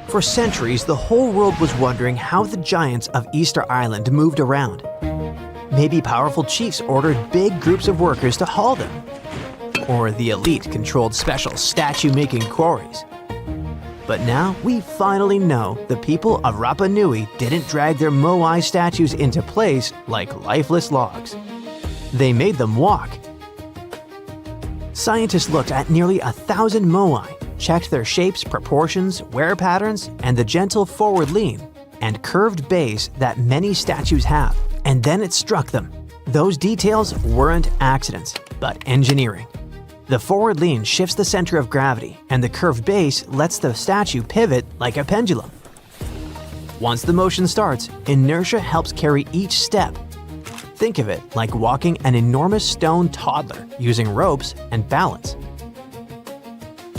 For centuries, the whole world was wondering how the giants of Easter Island moved around. Maybe powerful chiefs ordered big groups of workers to haul them. Or the elite controlled special statue-making quarries. But now we finally know the people of Rapa Nui didn't drag their Moai statues into place like lifeless logs. They made them walk. Scientists looked at nearly 1,000 Moai, checked their shapes, proportions, wear patterns, and the gentle forward lean and curved base that many statues have. And then it struck them. Those details weren't accidents, but engineering. The forward lean shifts the center of gravity, and the curved base lets the statue pivot like a pendulum. Once the motion starts, inertia helps carry each step. Think of it like walking an enormous stone toddler using ropes and balance.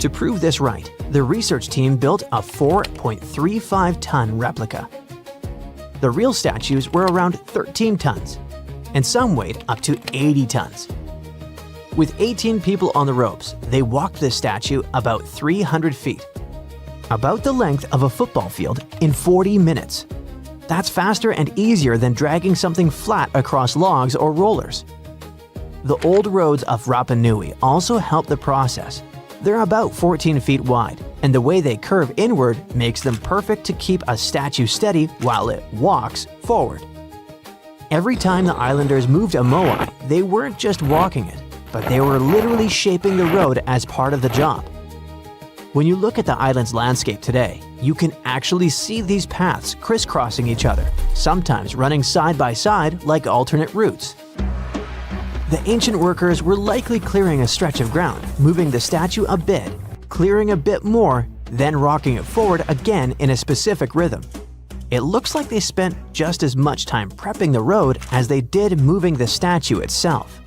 To prove this right, the research team built a 4.35-ton replica. The real statues were around 13 tons, and some weighed up to 80 tons. With 18 people on the ropes, they walked the statue about 300 feet, about the length of a football field, in 40 minutes. That's faster and easier than dragging something flat across logs or rollers. The old roads of Rapa Nui also help the process. They're about 14 feet wide, and the way they curve inward makes them perfect to keep a statue steady while it walks forward. Every time the islanders moved a Moai, they weren't just walking it, but they were literally shaping the road as part of the job. When you look at the island's landscape today, you can actually see these paths crisscrossing each other, sometimes running side by side like alternate routes. The ancient workers were likely clearing a stretch of ground, moving the statue a bit, clearing a bit more, then rocking it forward again in a specific rhythm. It looks like they spent just as much time prepping the road as they did moving the statue itself.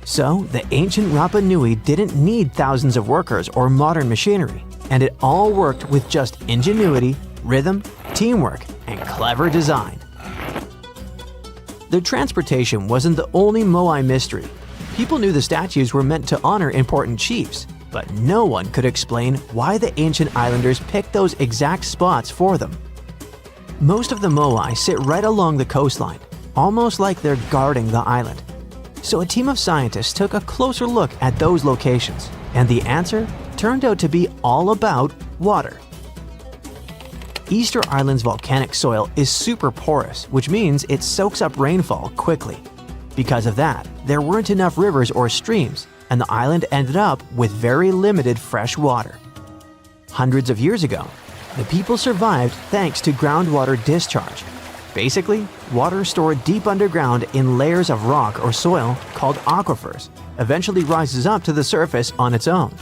So, the ancient Rapa Nui didn't need thousands of workers or modern machinery, and it all worked with just ingenuity, rhythm, teamwork, and clever design. Their transportation wasn't the only Moai mystery. People knew the statues were meant to honor important chiefs, but no one could explain why the ancient islanders picked those exact spots for them. Most of the Moai sit right along the coastline, almost like they're guarding the island. So a team of scientists took a closer look at those locations, and the answer turned out to be all about water. Easter Island's volcanic soil is super porous, which means it soaks up rainfall quickly. Because of that, there weren't enough rivers or streams, and the island ended up with very limited fresh water. Hundreds of years ago, the people survived thanks to groundwater discharge. Basically, water stored deep underground in layers of rock or soil called aquifers eventually rises up to the surface on its own.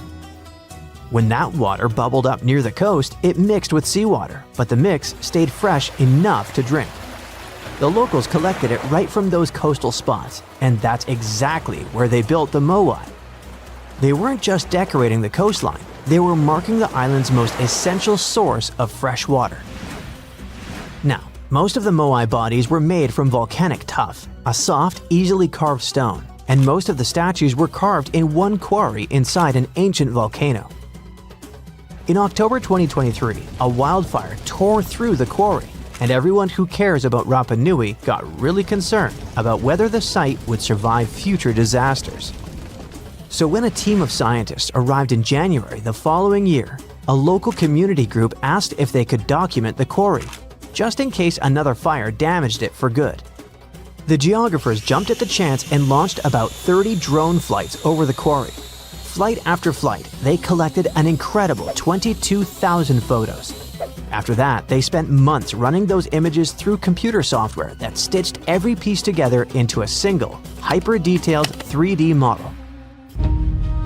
When that water bubbled up near the coast, it mixed with seawater, but the mix stayed fresh enough to drink. The locals collected it right from those coastal spots, and that's exactly where they built the Moai. They weren't just decorating the coastline, they were marking the island's most essential source of fresh water. Now, most of the Moai bodies were made from volcanic tuff, a soft, easily carved stone, and most of the statues were carved in one quarry inside an ancient volcano. In October 2023, a wildfire tore through the quarry, and everyone who cares about Rapa Nui got really concerned about whether the site would survive future disasters. So when a team of scientists arrived in January the following year, a local community group asked if they could document the quarry, just in case another fire damaged it for good. The geographers jumped at the chance and launched about 30 drone flights over the quarry. Flight after flight, they collected an incredible 22,000 photos. After that, they spent months running those images through computer software that stitched every piece together into a single, hyper-detailed 3D model.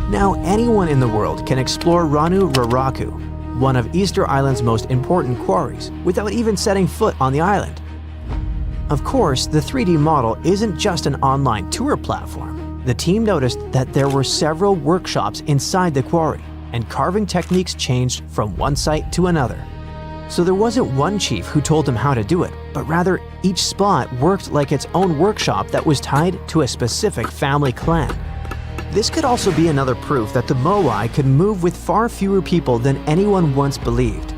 Now anyone in the world can explore Rongo-Rongo, one of Easter Island's most important quarries, without even setting foot on the island. Of course, the 3D model isn't just an online tour platform. The team noticed that there were several workshops inside the quarry, and carving techniques changed from one site to another. So there wasn't one chief who told them how to do it, but rather each spot worked like its own workshop that was tied to a specific family clan. This could also be another proof that the Moai could move with far fewer people than anyone once believed.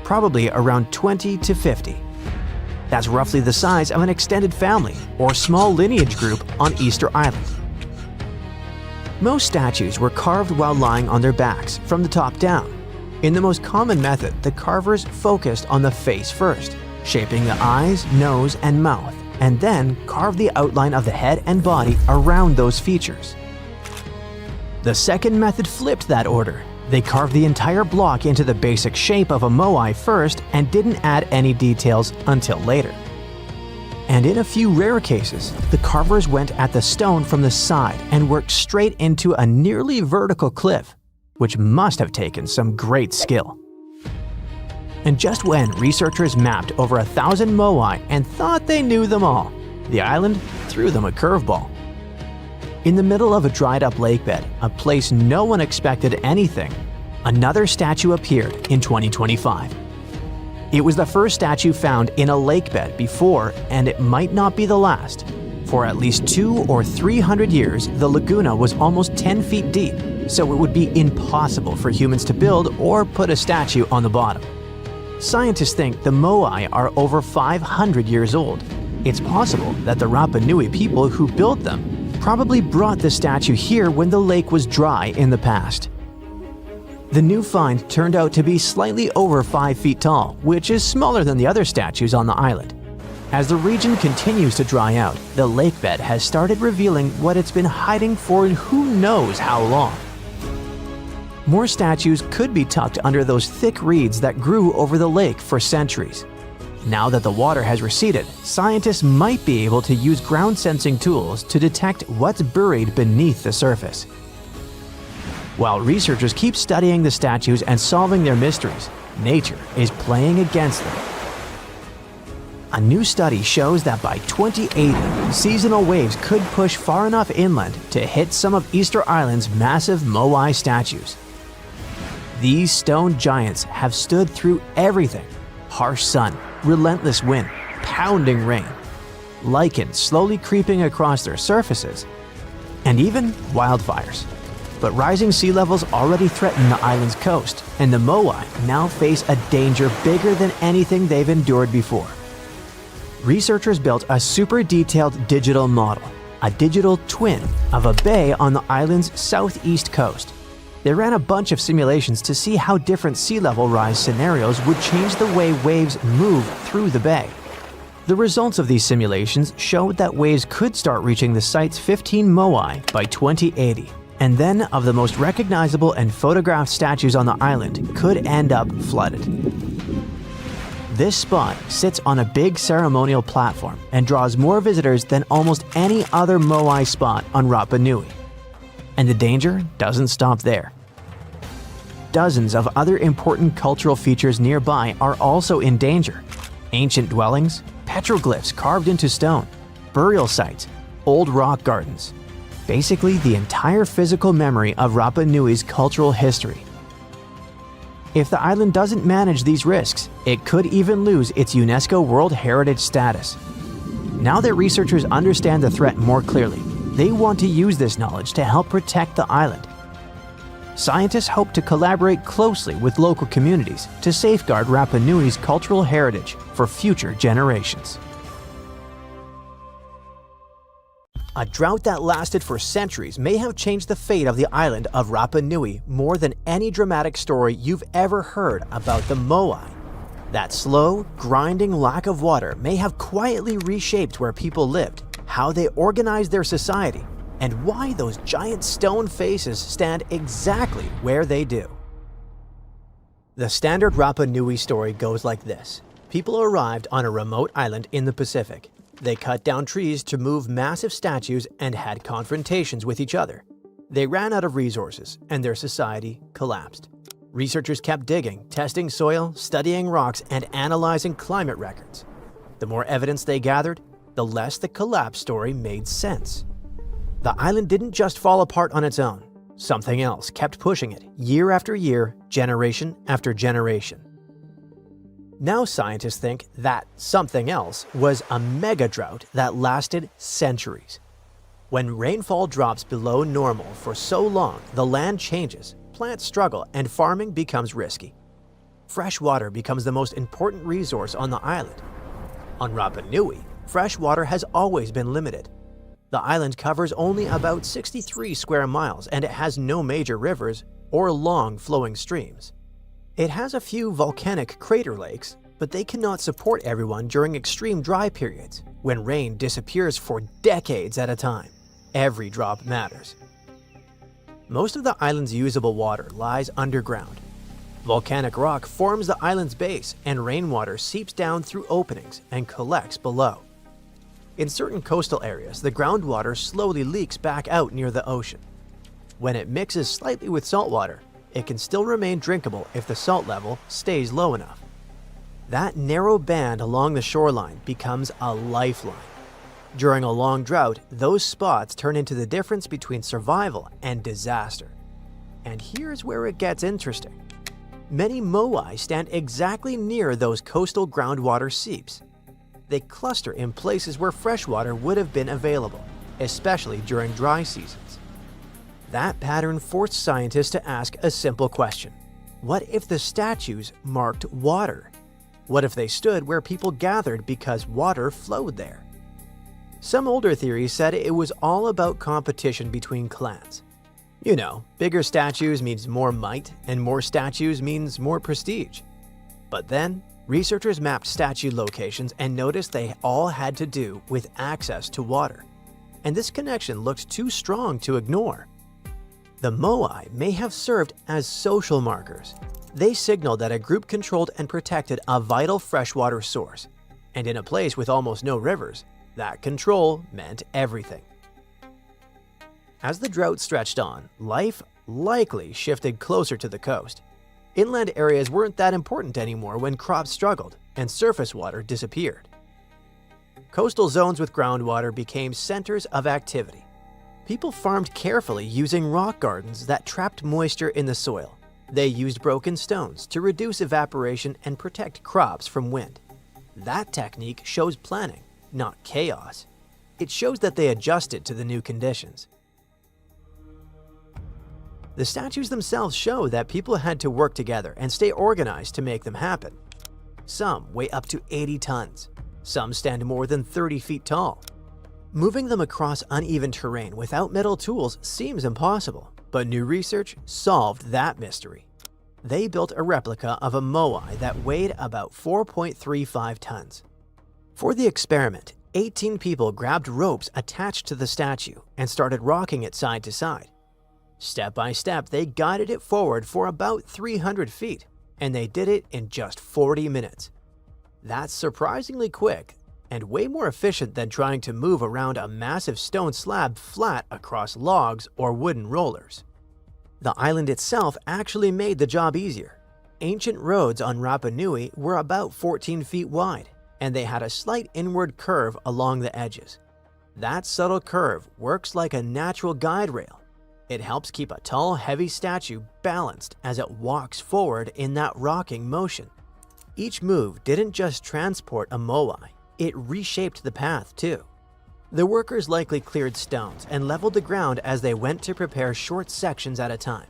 probably around 20 to 50. That's roughly the size of an extended family or small lineage group on Easter Island. Most statues were carved while lying on their backs from the top down. In the most common method, the carvers focused on the face first, shaping the eyes, nose, and mouth, and then carved the outline of the head and body around those features. The second method flipped that order. They carved the entire block into the basic shape of a moai first and didn't add any details until later. And in a few rare cases, the carvers went at the stone from the side and worked straight into a nearly vertical cliff, which must have taken some great skill. And just when researchers mapped over 1,000 moai and thought they knew them all, the island threw them a curveball. In the middle of a dried-up lakebed, a place no one expected anything, another statue appeared in 2025. It was the first statue found in a lakebed before, and it might not be the last. For at least 200 or 300 years, the laguna was almost 10 feet deep, so it would be impossible for humans to build or put a statue on the bottom. Scientists think the moai are over 500 years old. It's possible that the Rapa Nui people who built them probably brought the statue here when the lake was dry in the past. The new find turned out to be slightly over 5 feet tall, which is smaller than the other statues on the island. As the region continues to dry out, the lakebed has started revealing what it's been hiding for who knows how long. More statues could be tucked under those thick reeds that grew over the lake for centuries. Now that the water has receded, scientists might be able to use ground-sensing tools to detect what's buried beneath the surface. While researchers keep studying the statues and solving their mysteries, nature is playing against them. A new study shows that by 2080, seasonal waves could push far enough inland to hit some of Easter Island's massive moai statues. These stone giants have stood through everything: harsh sun, relentless wind, pounding rain, lichen slowly creeping across their surfaces, and even wildfires. But rising sea levels already threaten the island's coast, and the moai now face a danger bigger than anything they've endured before. Researchers built a super detailed digital model, a digital twin of a bay on the island's southeast coast. They ran a bunch of simulations to see how different sea level rise scenarios would change the way waves move through the bay. The results of these simulations showed that waves could start reaching the site's 15 moai by 2080, and then of the most recognizable and photographed statues on the island could end up flooded. This spot sits on a big ceremonial platform and draws more visitors than almost any other moai spot on Rapa Nui. And the danger doesn't stop there. Dozens of other important cultural features nearby are also in danger. Ancient dwellings, petroglyphs carved into stone, burial sites, old rock gardens. Basically the entire physical memory of Rapa Nui's cultural history. If the island doesn't manage these risks, it could even lose its UNESCO World Heritage status. Now that researchers understand the threat more clearly, they want to use this knowledge to help protect the island. Scientists hope to collaborate closely with local communities to safeguard Rapa Nui's cultural heritage for future generations. A drought that lasted for centuries may have changed the fate of the island of Rapa Nui more than any dramatic story you've ever heard about the moai. That slow, grinding lack of water may have quietly reshaped where people lived, how they organized their society, and why those giant stone faces stand exactly where they do. The standard Rapa Nui story goes like this. People arrived on a remote island in the Pacific. They cut down trees to move massive statues and had confrontations with each other. They ran out of resources, and their society collapsed. Researchers kept digging, testing soil, studying rocks, and analyzing climate records. The more evidence they gathered, the less the collapse story made sense. The island didn't just fall apart on its own. Something else kept pushing it, year after year, generation after generation. Now scientists think that something else was a mega drought that lasted centuries. When rainfall drops below normal for so long, the land changes, plants struggle, and farming becomes risky. fresh water becomes the most important resource on the island. On Rapa Nui, fresh water has always been limited. The island covers only about 63 square miles and it has no major rivers or long flowing streams. It has a few volcanic crater lakes, but they cannot support everyone during extreme dry periods, when rain disappears for decades at a time. Every drop matters. Most of the island's usable water lies underground. Volcanic rock forms the island's base, and rainwater seeps down through openings and collects below. In certain coastal areas, the groundwater slowly leaks back out near the ocean. When it mixes slightly with salt water, it can still remain drinkable if the salt level stays low enough. That narrow band along the shoreline becomes a lifeline. During a long drought, those spots turn into the difference between survival and disaster. And here's where it gets interesting. Many moai stand exactly near those coastal groundwater seeps. They cluster in places where fresh water would have been available, especially during dry seasons. That pattern forced scientists to ask a simple question. What if the statues marked water? What if they stood where people gathered because water flowed there? Some older theories said it was all about competition between clans. You know, bigger statues means more might, and more statues means more prestige. But then, researchers mapped statue locations and noticed they all had to do with access to water. And this connection looked too strong to ignore. The moai may have served as social markers. They signaled that a group controlled and protected a vital freshwater source. And in a place with almost no rivers, that control meant everything. As the drought stretched on, life likely shifted closer to the coast. Inland areas weren't that important anymore when crops struggled and surface water disappeared. Coastal zones with groundwater became centers of activity. People farmed carefully using rock gardens that trapped moisture in the soil. They used broken stones to reduce evaporation and protect crops from wind. That technique shows planning, not chaos. It shows that they adjusted to the new conditions. The statues themselves show that people had to work together and stay organized to make them happen. Some weigh up to 80 tons. Some stand more than 30 feet tall. Moving them across uneven terrain without metal tools seems impossible, but new research solved that mystery. They built a replica of a moai that weighed about 4.35 tons. For the experiment, 18 people grabbed ropes attached to the statue and started rocking it side to side. Step by step, they guided it forward for about 300 feet, and they did it in just 40 minutes. That's surprisingly quick and way more efficient than trying to move around a massive stone slab flat across logs or wooden rollers. The island itself actually made the job easier. Ancient roads on Rapa Nui were about 14 feet wide, and they had a slight inward curve along the edges. That subtle curve works like a natural guide rail. It helps keep a tall, heavy statue balanced as it walks forward in that rocking motion. Each move didn't just transport a moai, it reshaped the path too. The workers likely cleared stones and leveled the ground as they went to prepare short sections at a time.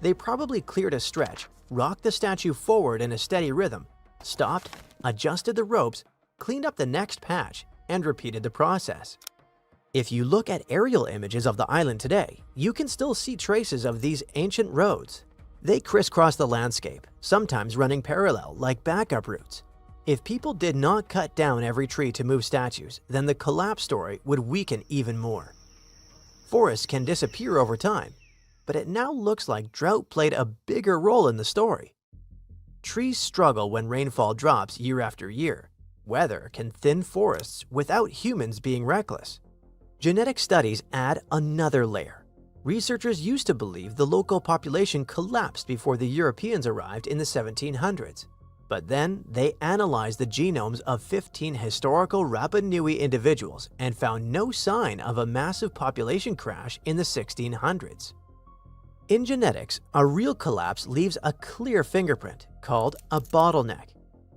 They probably cleared a stretch, rocked the statue forward in a steady rhythm, stopped, adjusted the ropes, cleaned up the next patch, and repeated the process. If you look at aerial images of the island today, you can still see traces of these ancient roads. They crisscross the landscape, sometimes running parallel like backup routes. If people did not cut down every tree to move statues, then the collapse story would weaken even more. Forests can disappear over time, but it now looks like drought played a bigger role in the story. Trees struggle when rainfall drops year after year. Weather can thin forests without humans being reckless. Genetic studies add another layer. Researchers used to believe the local population collapsed before the Europeans arrived in the 1700s. But then they analyzed the genomes of 15 historical Rapa Nui individuals and found no sign of a massive population crash in the 1600s. In genetics, a real collapse leaves a clear fingerprint called a bottleneck,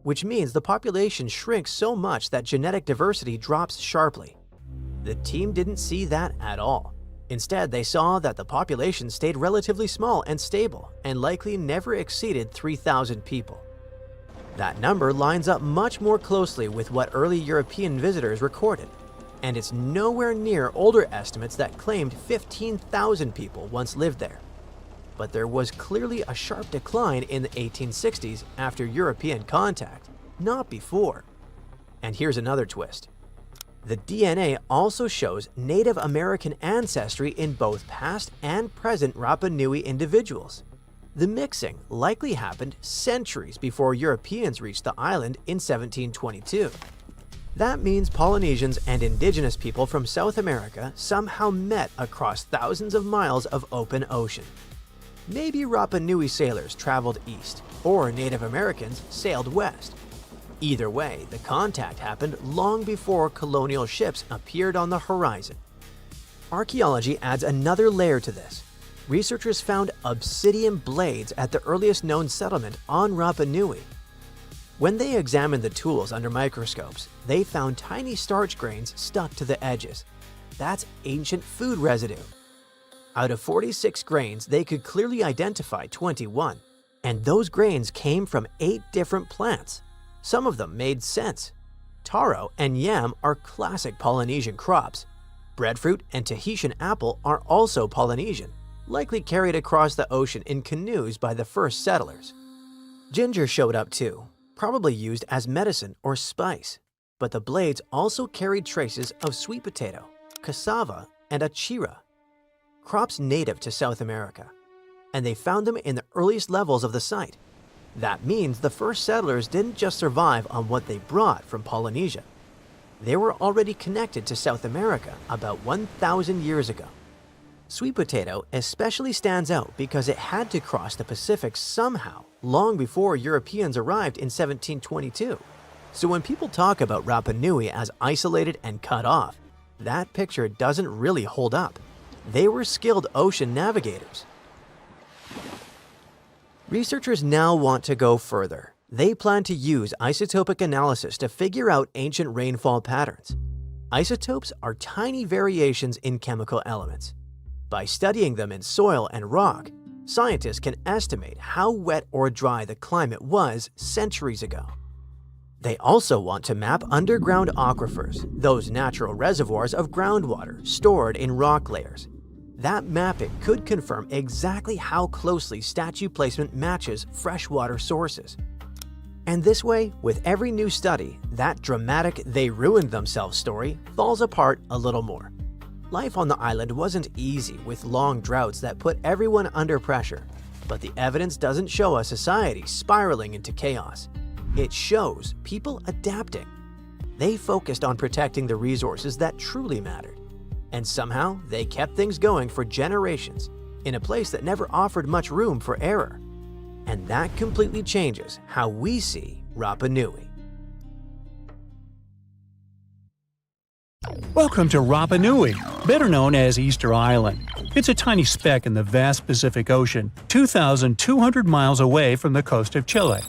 which means the population shrinks so much that genetic diversity drops sharply. The team didn't see that at all. Instead, they saw that the population stayed relatively small and stable and likely never exceeded 3,000 people. That number lines up much more closely with what early European visitors recorded, and it's nowhere near older estimates that claimed 15,000 people once lived there. But there was clearly a sharp decline in the 1860s after European contact, not before. And here's another twist. The DNA also shows Native American ancestry in both past and present Rapa Nui individuals. The mixing likely happened centuries before Europeans reached the island in 1722. That means Polynesians and indigenous people from South America somehow met across thousands of miles of open ocean. Maybe Rapa Nui sailors traveled east, or Native Americans sailed west. Either way, the contact happened long before colonial ships appeared on the horizon. Archaeology adds another layer to this. Researchers found obsidian blades at the earliest known settlement on Rapa Nui. When they examined the tools under microscopes, they found tiny starch grains stuck to the edges. That's ancient food residue. Out of 46 grains, they could clearly identify 21, and those grains came from 8 different plants. Some of them made sense. Taro and yam are classic Polynesian crops. Breadfruit and Tahitian apple are also Polynesian, likely carried across the ocean in canoes by the first settlers. Ginger showed up too, probably used as medicine or spice, but the blades also carried traces of sweet potato, cassava, and achira, crops native to South America, and they found them in the earliest levels of the site. That means the first settlers didn't just survive on what they brought from Polynesia. They were already connected to South America about 1,000 years ago. Sweet potato especially stands out because it had to cross the Pacific somehow long before Europeans arrived in 1722. So when people talk about Rapa Nui as isolated and cut off, that picture doesn't really hold up. They were skilled ocean navigators. Researchers now want to go further. They plan to use isotopic analysis to figure out ancient rainfall patterns. Isotopes are tiny variations in chemical elements. By studying them in soil and rock, scientists can estimate how wet or dry the climate was centuries ago. They also want to map underground aquifers, those natural reservoirs of groundwater stored in rock layers. That mapping could confirm exactly how closely statue placement matches freshwater sources. And this way, with every new study, that dramatic "they ruined themselves" story falls apart a little more. Life on the island wasn't easy with long droughts that put everyone under pressure, but the evidence doesn't show a society spiraling into chaos. It shows people adapting. They focused on protecting the resources that truly mattered. And somehow, they kept things going for generations in a place that never offered much room for error. And that completely changes how we see Rapa Nui. Welcome to Rapa Nui, better known as Easter Island. It's a tiny speck in the vast Pacific Ocean, 2,200 miles away from the coast of Chile.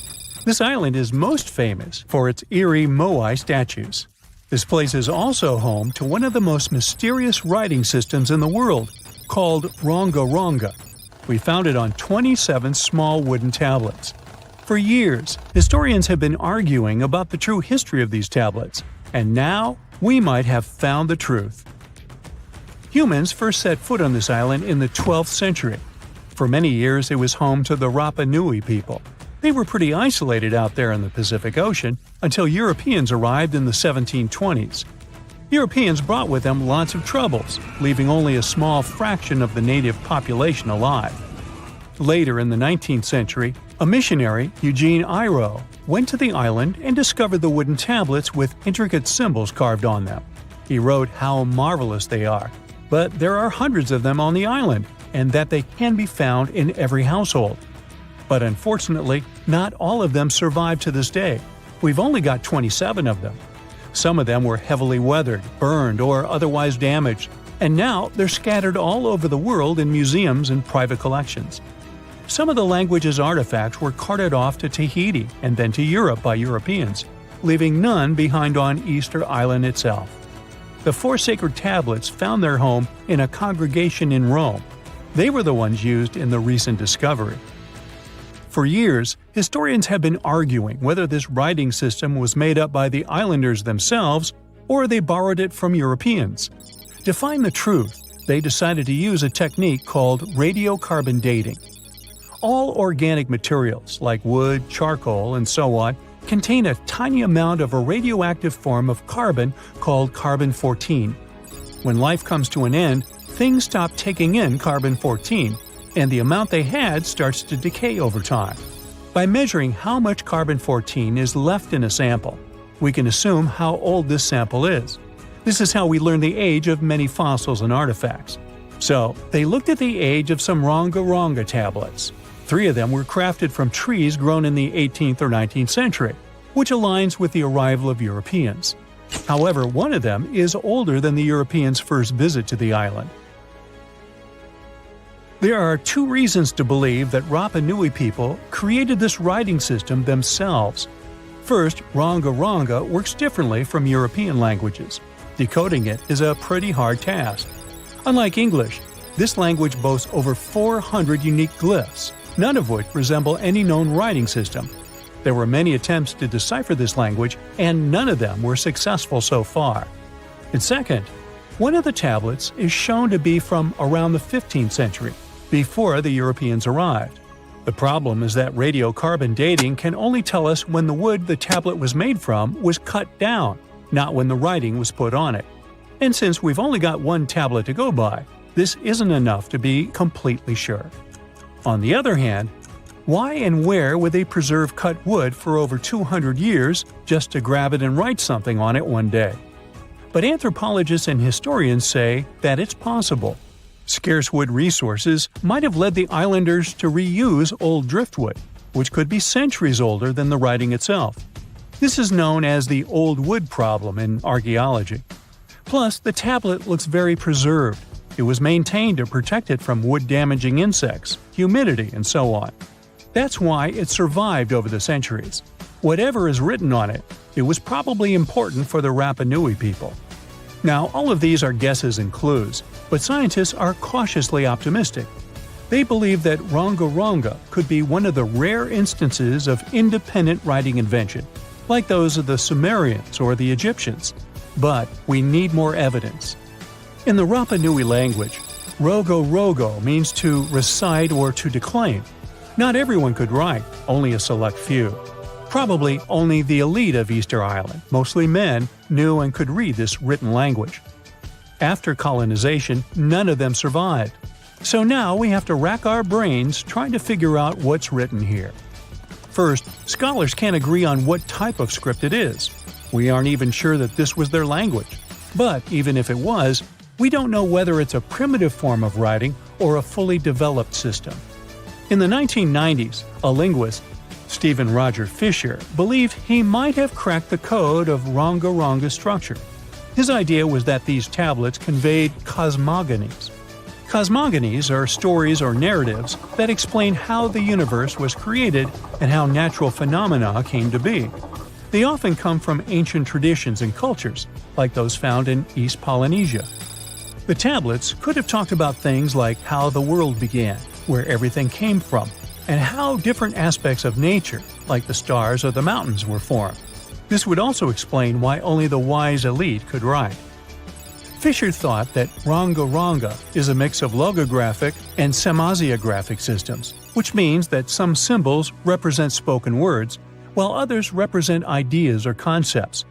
This island is most famous for its eerie Moai statues. This place is also home to one of the most mysterious writing systems in the world, called Rongo-Rongo. We found it on 27 small wooden tablets. For years, historians have been arguing about the true history of these tablets, and now we might have found the truth. Humans first set foot on this island in the 12th century. For many years, it was home to the Rapa Nui people. They were pretty isolated out there in the Pacific Ocean until Europeans arrived in the 1720s. Europeans brought with them lots of troubles, leaving only a small fraction of the native population alive. Later in the 19th century, a missionary, Eugene Iro, went to the island and discovered the wooden tablets with intricate symbols carved on them. He wrote how marvelous they are, but there are hundreds of them on the island, and that they can be found in every household. But unfortunately, not all of them survive to this day. We've only got 27 of them. Some of them were heavily weathered, burned, or otherwise damaged, and now they're scattered all over the world in museums and private collections. Some of the language's artifacts were carted off to Tahiti and then to Europe by Europeans, leaving none behind on Easter Island itself. The 4 sacred tablets found their home in a congregation in Rome. They were the ones used in the recent discovery. For years, historians have been arguing whether this writing system was made up by the islanders themselves or they borrowed it from Europeans. To find the truth, they decided to use a technique called radiocarbon dating. All organic materials, like wood, charcoal, and so on, contain a tiny amount of a radioactive form of carbon called carbon-14. When life comes to an end, things stop taking in carbon-14, and the amount they had starts to decay over time. By measuring how much carbon-14 is left in a sample, we can assume how old this sample is. This is how we learn the age of many fossils and artifacts. So, they looked at the age of some Rongo-Rongo tablets. 3 of them were crafted from trees grown in the 18th or 19th century, which aligns with the arrival of Europeans. However, one of them is older than the Europeans' first visit to the island. There are 2 reasons to believe that Rapa Nui people created this writing system themselves. First, Rongo-Rongo works differently from European languages. Decoding it is a pretty hard task. Unlike English, this language boasts over 400 unique glyphs, none of which resemble any known writing system. There were many attempts to decipher this language, and none of them were successful so far. And second, one of the tablets is shown to be from around the 15th century, before the Europeans arrived. The problem is that radiocarbon dating can only tell us when the wood the tablet was made from was cut down, not when the writing was put on it. And since we've only got one tablet to go by, this isn't enough to be completely sure. On the other hand, why and where would they preserve cut wood for over 200 years just to grab it and write something on it one day? But anthropologists and historians say that it's possible. Scarce wood resources might have led the islanders to reuse old driftwood, which could be centuries older than the writing itself. This is known as the old wood problem in archaeology. Plus, the tablet looks very preserved. It was maintained to protect it from wood-damaging insects, humidity, and so on. That's why it survived over the centuries. Whatever is written on it, it was probably important for the Rapa Nui people. Now, all of these are guesses and clues, but scientists are cautiously optimistic. They believe that Rongo-Rongo could be one of the rare instances of independent writing invention, like those of the Sumerians or the Egyptians. But we need more evidence. In the Rapa Nui language, Rongo-Rongo means to recite or to declaim. Not everyone could write, only a select few. Probably only the elite of Easter Island, mostly men, knew and could read this written language. After colonization, none of them survived. So now we have to rack our brains trying to figure out what's written here. First, scholars can't agree on what type of script it is. We aren't even sure that this was their language. But even if it was, we don't know whether it's a primitive form of writing or a fully developed system. In the 1990s, a linguist, Stephen Roger Fisher, believed he might have cracked the code of Rongo-Rongo structure. His idea was that these tablets conveyed cosmogonies. Cosmogonies are stories or narratives that explain how the universe was created and how natural phenomena came to be. They often come from ancient traditions and cultures, like those found in East Polynesia. The tablets could have talked about things like how the world began, where everything came from, and how different aspects of nature, like the stars or the mountains, were formed. This would also explain why only the wise elite could write. Fisher thought that Rongo-Rongo is a mix of logographic and semasiographic systems, which means that some symbols represent spoken words, while others represent ideas or concepts.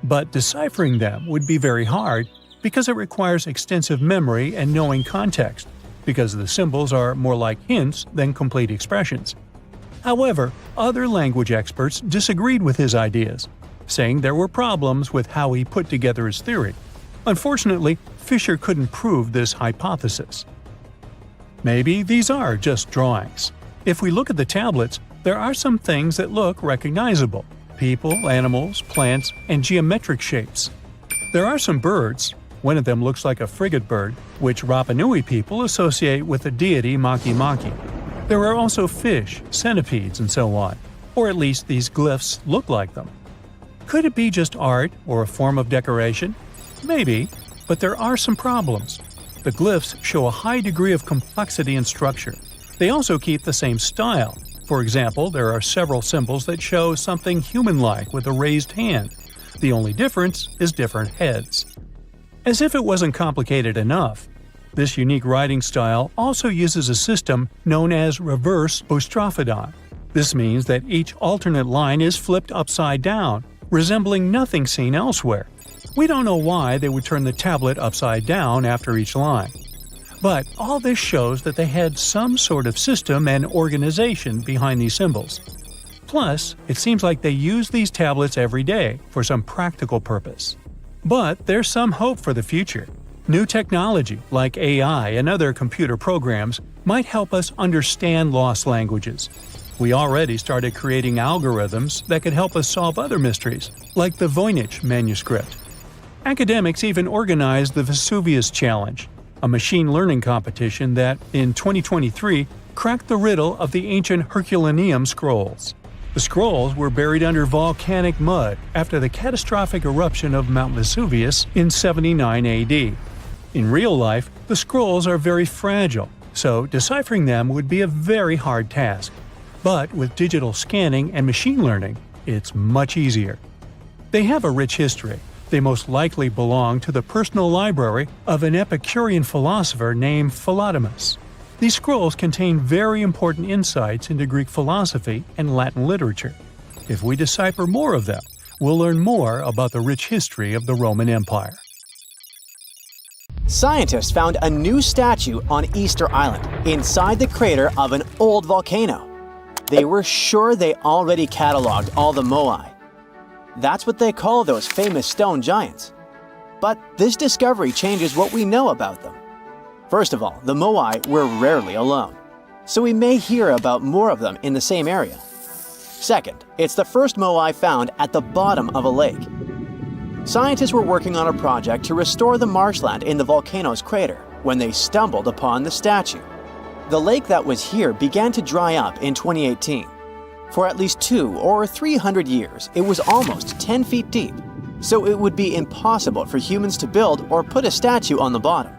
But deciphering them would be very hard because it requires extensive memory and knowing context, because the symbols are more like hints than complete expressions. However, other language experts disagreed with his ideas, saying there were problems with how he put together his theory. Unfortunately, Fisher couldn't prove this hypothesis. Maybe these are just drawings. If we look at the tablets, there are some things that look recognizable: people, animals, plants, and geometric shapes. There are some birds. One of them looks like a frigate bird, which Rapa Nui people associate with the deity Maki Maki. There are also fish, centipedes, and so on, or at least these glyphs look like them. Could it be just art or a form of decoration? Maybe, But there are some problems. The glyphs show a high degree of complexity and structure. They also keep the same style. For example, there are several symbols that show something human-like with a raised hand. The only difference is different heads. As if it wasn't complicated enough, this unique writing style also uses a system known as reverse boustrophodon. This means that each alternate line is flipped upside down, resembling nothing seen elsewhere. We don't know why they would turn the tablet upside down after each line. But all this shows that they had some sort of system and organization behind these symbols. Plus, it seems like they use these tablets every day for some practical purpose. But there's some hope for the future. New technology, like AI and other computer programs, might help us understand lost languages. We already started creating algorithms that could help us solve other mysteries, like the Voynich manuscript. Academics even organized the Vesuvius Challenge, a machine learning competition that, in 2023, cracked the riddle of the ancient Herculaneum scrolls. The scrolls were buried under volcanic mud after the catastrophic eruption of Mount Vesuvius in 79 AD. In real life, the scrolls are very fragile, so deciphering them would be a very hard task. But with digital scanning and machine learning, it's much easier. They have a rich history. They most likely belong to the personal library of an Epicurean philosopher named Philodemus. These scrolls contain very important insights into Greek philosophy and Latin literature. If we decipher more of them, we'll learn more about the rich history of the Roman Empire. Scientists found a new statue on Easter Island, inside the crater of an old volcano. They were sure they already cataloged all the Moai. That's what they call those famous stone giants. But this discovery changes what we know about them. First of all, the Moai were rarely alone, so we may hear about more of them in the same area. Second, it's the first Moai found at the bottom of a lake. Scientists were working on a project to restore the marshland in the volcano's crater when they stumbled upon the statue. The lake that was here began to dry up in 2018. For at least 200 or 300 years, it was almost 10 feet deep, so it would be impossible for humans to build or put a statue on the bottom.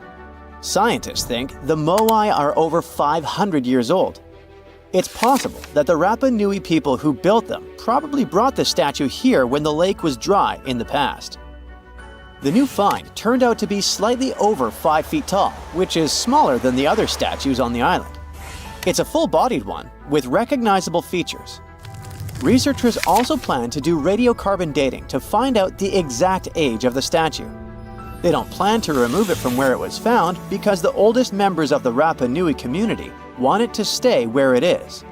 Scientists think the Moai are over 500 years old. It's possible that the Rapa Nui people who built them probably brought the statue here when the lake was dry in the past. The new find turned out to be slightly over 5 feet tall, which is smaller than the other statues on the island. It's a full-bodied one with recognizable features. Researchers also plan to do radiocarbon dating to find out the exact age of the statue. They don't plan to remove it from where it was found because the oldest members of the Rapa Nui community want it to stay where it is.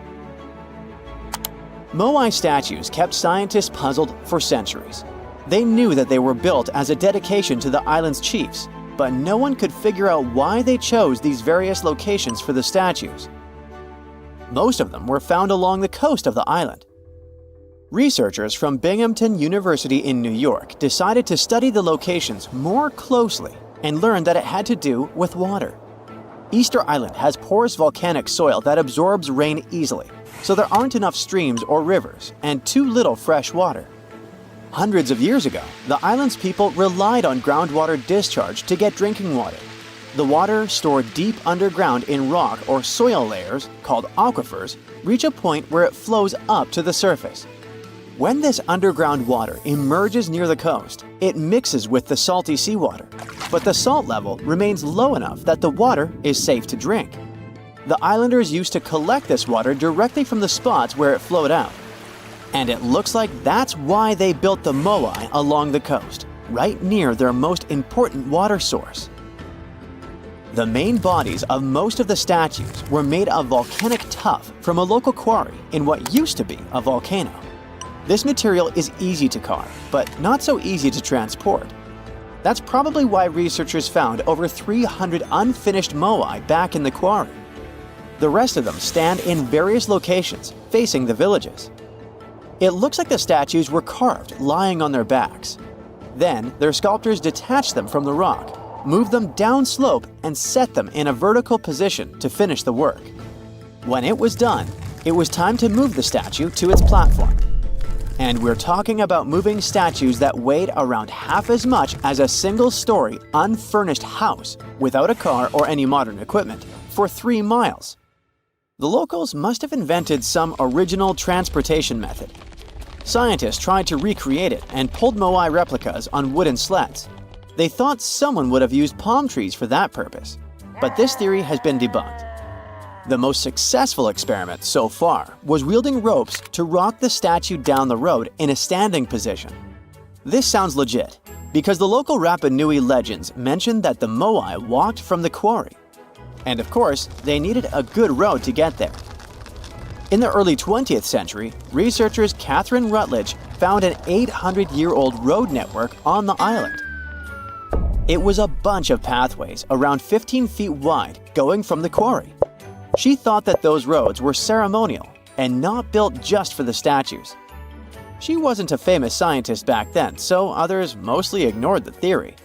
Moai statues kept scientists puzzled for centuries. They knew that they were built as a dedication to the island's chiefs, but no one could figure out why they chose these various locations for the statues. Most of them were found along the coast of the island. Researchers from Binghamton University in New York decided to study the locations more closely and learned that it had to do with water. Easter Island has porous volcanic soil that absorbs rain easily, so there aren't enough streams or rivers and too little fresh water. Hundreds of years ago, the island's people relied on groundwater discharge to get drinking water. The water stored deep underground in rock or soil layers, called aquifers, reach a point where it flows up to the surface. When this underground water emerges near the coast, it mixes with the salty seawater, but the salt level remains low enough that the water is safe to drink. The islanders used to collect this water directly from the spots where it flowed out. And it looks like that's why they built the Moai along the coast, right near their most important water source. The main bodies of most of the statues were made of volcanic tuff from a local quarry in what used to be a volcano. This material is easy to carve, but not so easy to transport. That's probably why researchers found over 300 unfinished Moai back in the quarry. The rest of them stand in various locations, facing the villages. It looks like the statues were carved lying on their backs. Then, their sculptors detached them from the rock, moved them downslope, and set them in a vertical position to finish the work. When it was done, it was time to move the statue to its platform. And we're talking about moving statues that weighed around half as much as a single-story, unfurnished house without a car or any modern equipment for 3 miles. The locals must have invented some original transportation method. Scientists tried to recreate it and pulled Moai replicas on wooden sleds. They thought someone would have used palm trees for that purpose, but this theory has been debunked. The most successful experiment so far was wielding ropes to rock the statue down the road in a standing position. This sounds legit, because the local Rapa Nui legends mention that the Moai walked from the quarry. And of course, they needed a good road to get there. In the early 20th century, researchers Catherine Rutledge found an 800-year-old road network on the island. It was a bunch of pathways around 15 feet wide going from the quarry. She thought that those roads were ceremonial and not built just for the statues. She wasn't a famous scientist back then, so others mostly ignored the theory.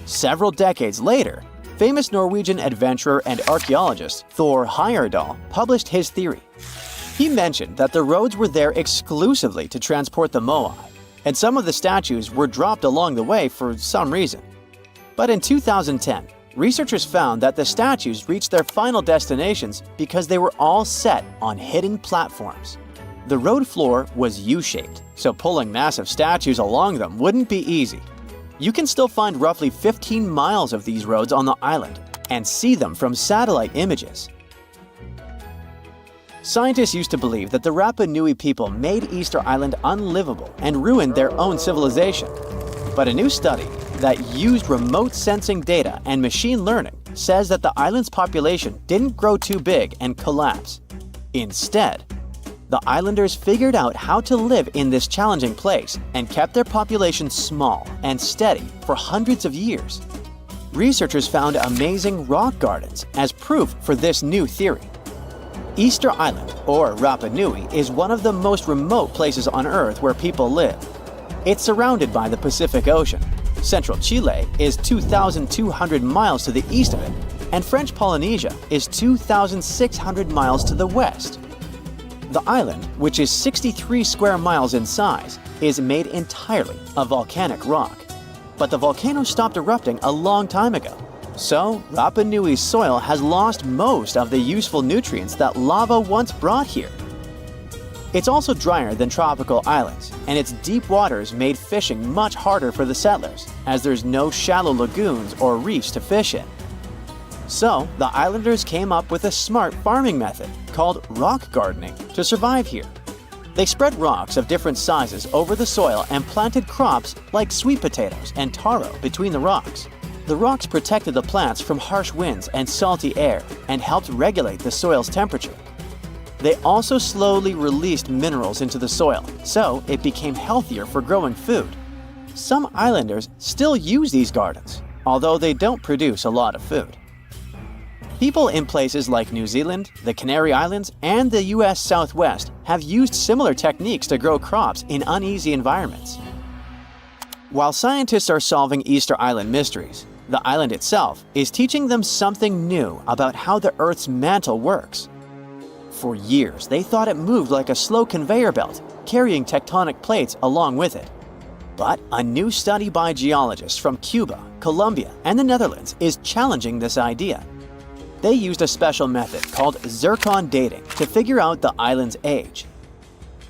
Several decades later, famous Norwegian adventurer and archaeologist Thor Heyerdahl published his theory. He mentioned that the roads were there exclusively to transport the Moai, and some of the statues were dropped along the way for some reason. But in 2010, researchers found that the statues reached their final destinations because they were all set on hidden platforms. The road floor was U-shaped, so pulling massive statues along them wouldn't be easy. You can still find roughly 15 miles of these roads on the island and see them from satellite images. Scientists used to believe that the Rapa Nui people made Easter Island unlivable and ruined their own civilization. But a new study that used remote sensing data and machine learning says that the island's population didn't grow too big and collapse. Instead, the islanders figured out how to live in this challenging place and kept their population small and steady for hundreds of years. Researchers found amazing rock gardens as proof for this new theory. Easter Island, or Rapa Nui, is one of the most remote places on Earth where people live. It's surrounded by the Pacific Ocean. Central Chile is 2,200 miles to the east of it, and French Polynesia is 2,600 miles to the west. The island, which is 63 square miles in size, is made entirely of volcanic rock. But the volcano stopped erupting a long time ago, so Rapa Nui's soil has lost most of the useful nutrients that lava once brought here. It's also drier than tropical islands, and its deep waters made fishing much harder for the settlers, as there's no shallow lagoons or reefs to fish in. So, the islanders came up with a smart farming method called rock gardening to survive here. They spread rocks of different sizes over the soil and planted crops like sweet potatoes and taro between the rocks. The rocks protected the plants from harsh winds and salty air and helped regulate the soil's temperature. They also slowly released minerals into the soil, so it became healthier for growing food. Some islanders still use these gardens, although they don't produce a lot of food. People in places like New Zealand, the Canary Islands, and the US Southwest have used similar techniques to grow crops in uneasy environments. While scientists are solving Easter Island mysteries, the island itself is teaching them something new about how the Earth's mantle works. For years, they thought it moved like a slow conveyor belt, carrying tectonic plates along with it. But a new study by geologists from Cuba, Colombia, and the Netherlands is challenging this idea. They used a special method called zircon dating to figure out the island's age.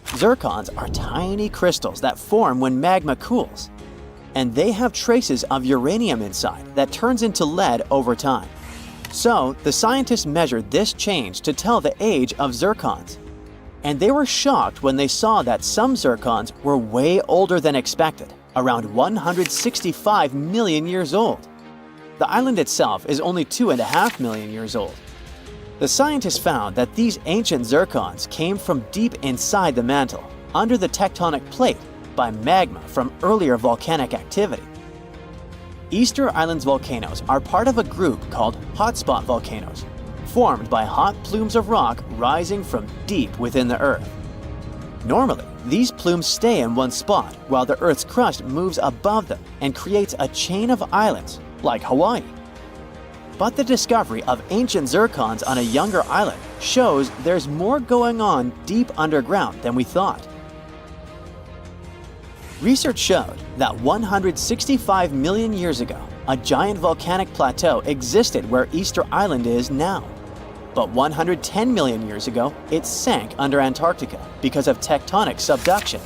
Zircons are tiny crystals that form when magma cools, and they have traces of uranium inside that turns into lead over time. So, the scientists measured this change to tell the age of zircons. And they were shocked when they saw that some zircons were way older than expected, around 165 million years old. The island itself is only 2.5 million years old. The scientists found that these ancient zircons came from deep inside the mantle, under the tectonic plate, by magma from earlier volcanic activity. Easter Island's volcanoes are part of a group called hotspot volcanoes, formed by hot plumes of rock rising from deep within the Earth. Normally, these plumes stay in one spot while the Earth's crust moves above them and creates a chain of islands, like Hawaii. But the discovery of ancient zircons on a younger island shows there's more going on deep underground than we thought. Research showed that 165 million years ago, a giant volcanic plateau existed where Easter Island is now. But 110 million years ago, it sank under Antarctica because of tectonic subduction.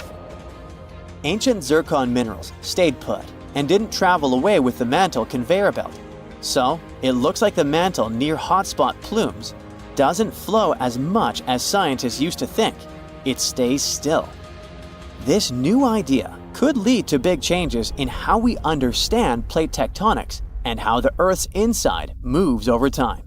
Ancient zircon minerals stayed put and didn't travel away with the mantle conveyor belt. So, it looks like the mantle near hotspot plumes doesn't flow as much as scientists used to think. It stays still. This new idea could lead to big changes in how we understand plate tectonics and how the Earth's inside moves over time.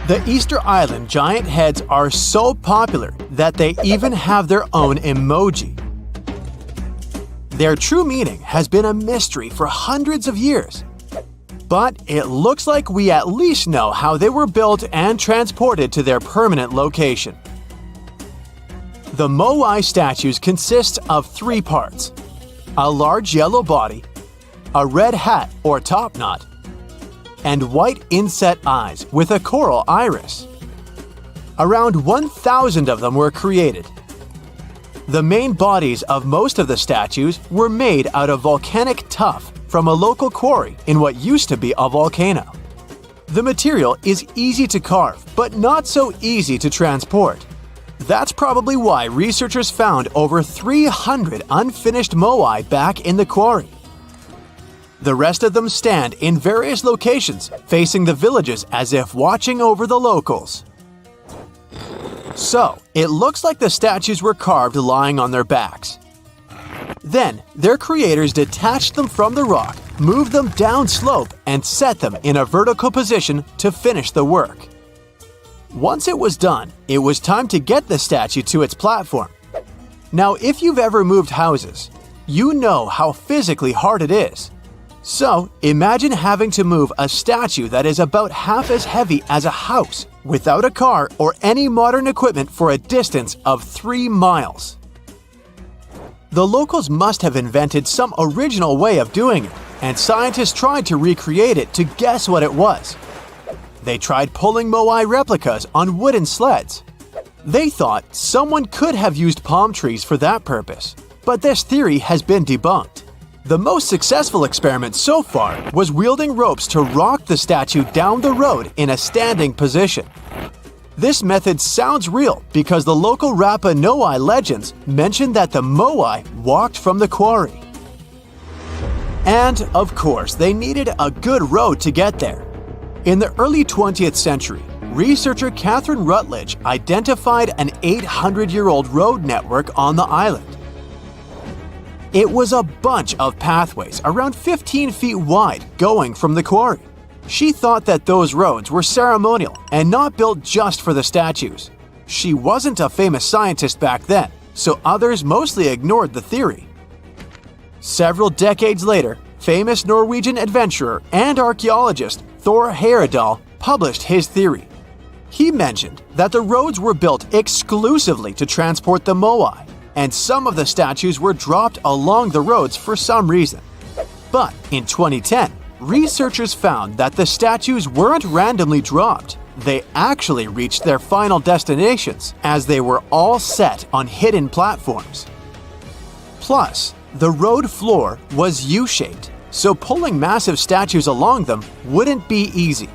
The Easter Island giant heads are so popular that they even have their own emoji. Their true meaning has been a mystery for hundreds of years. But it looks like we at least know how they were built and transported to their permanent location. The Moai statues consist of 3 parts: a large yellow body, a red hat or top knot, and white inset eyes with a coral iris. Around 1,000 of them were created. The main bodies of most of the statues were made out of volcanic tuff from a local quarry in what used to be a volcano. The material is easy to carve, but not so easy to transport. That's probably why researchers found over 300 unfinished moai back in the quarry. The rest of them stand in various locations, facing the villages as if watching over the locals. So, it looks like the statues were carved lying on their backs. Then, their creators detached them from the rock, moved them downslope, and set them in a vertical position to finish the work. Once it was done, it was time to get the statue to its platform. Now, if you've ever moved houses, you know how physically hard it is. So, imagine having to move a statue that is about half as heavy as a house without a car or any modern equipment for a distance of 3 miles. The locals must have invented some original way of doing it, and scientists tried to recreate it to guess what it was. They tried pulling moai replicas on wooden sleds. They thought someone could have used palm trees for that purpose, but this theory has been debunked. The most successful experiment so far was wielding ropes to rock the statue down the road in a standing position. This method sounds real because the local Rapa Nui legends mention that the moai walked from the quarry. And, of course, they needed a good road to get there. In the early 20th century, researcher Catherine Rutledge identified an 800-year-old road network on the island. It was a bunch of pathways around 15 feet wide going from the quarry. She thought that those roads were ceremonial and not built just for the statues. She wasn't a famous scientist back then, so others mostly ignored the theory. Several decades later, famous Norwegian adventurer and archaeologist Thor Heyerdahl published his theory. He mentioned that the roads were built exclusively to transport the moai, and some of the statues were dropped along the roads for some reason. But in 2010, researchers found that the statues weren't randomly dropped. They actually reached their final destinations, as they were all set on hidden platforms. Plus, the road floor was U-shaped, so pulling massive statues along them wouldn't be easy.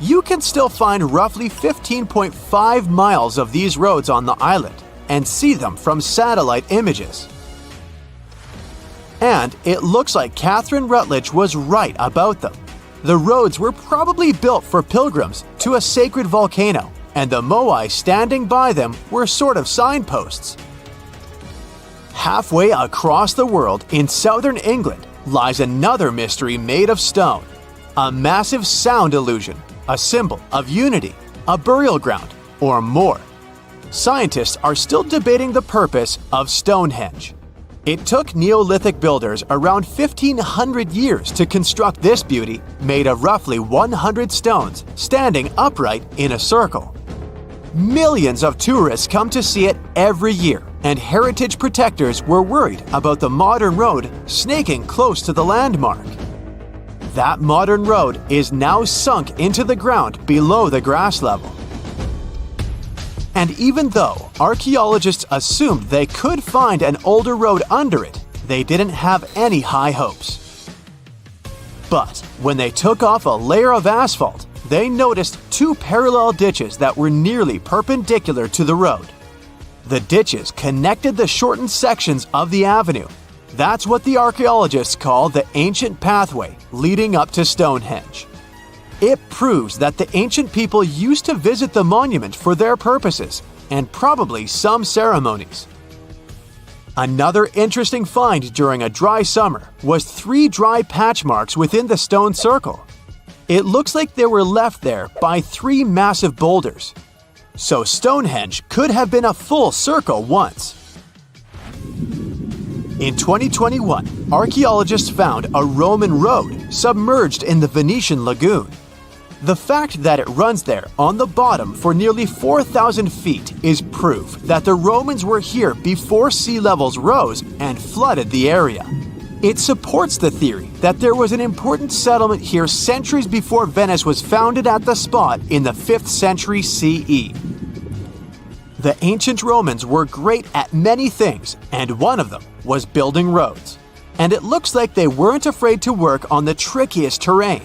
You can still find roughly 15.5 miles of these roads on the island, and see them from satellite images. And it looks like Catherine Rutledge was right about them. The roads were probably built for pilgrims to a sacred volcano, and the moai standing by them were sort of signposts. Halfway across the world in southern England lies another mystery made of stone, a massive sound illusion, a symbol of unity, a burial ground, or more. Scientists are still debating the purpose of Stonehenge. It took Neolithic builders around 1,500 years to construct this beauty made of roughly 100 stones standing upright in a circle. Millions of tourists come to see it every year, and heritage protectors were worried about the modern road snaking close to the landmark. That modern road is now sunk into the ground below the grass level. And even though archaeologists assumed they could find an older road under it, they didn't have any high hopes. But when they took off a layer of asphalt, they noticed two parallel ditches that were nearly perpendicular to the road. The ditches connected the shortened sections of the avenue. That's what the archaeologists call the ancient pathway leading up to Stonehenge. It proves that the ancient people used to visit the monument for their purposes and probably some ceremonies. Another interesting find during a dry summer was 3 dry patch marks within the stone circle. It looks like they were left there by 3 massive boulders. So Stonehenge could have been a full circle once. In 2021, archaeologists found a Roman road submerged in the Venetian lagoon. The fact that it runs there on the bottom for nearly 4,000 feet is proof that the Romans were here before sea levels rose and flooded the area. It supports the theory that there was an important settlement here centuries before Venice was founded at the spot in the 5th century CE. The ancient Romans were great at many things, and one of them was building roads. And it looks like they weren't afraid to work on the trickiest terrain.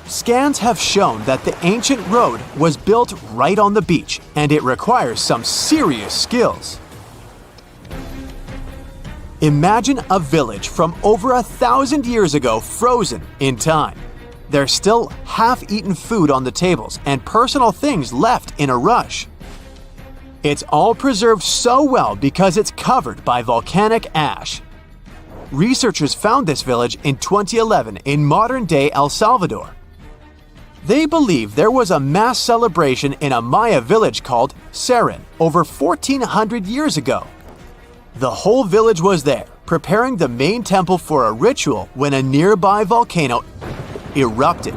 Scans have shown that the ancient road was built right on the beach, and it requires some serious skills. Imagine a village from over 1,000 years ago frozen in time. There's still half-eaten food on the tables and personal things left in a rush. It's all preserved so well because it's covered by volcanic ash. Researchers found this village in 2011 in modern-day El Salvador. They believe there was a mass celebration in a Maya village called Seren over 1,400 years ago. The whole village was there, preparing the main temple for a ritual when a nearby volcano erupted.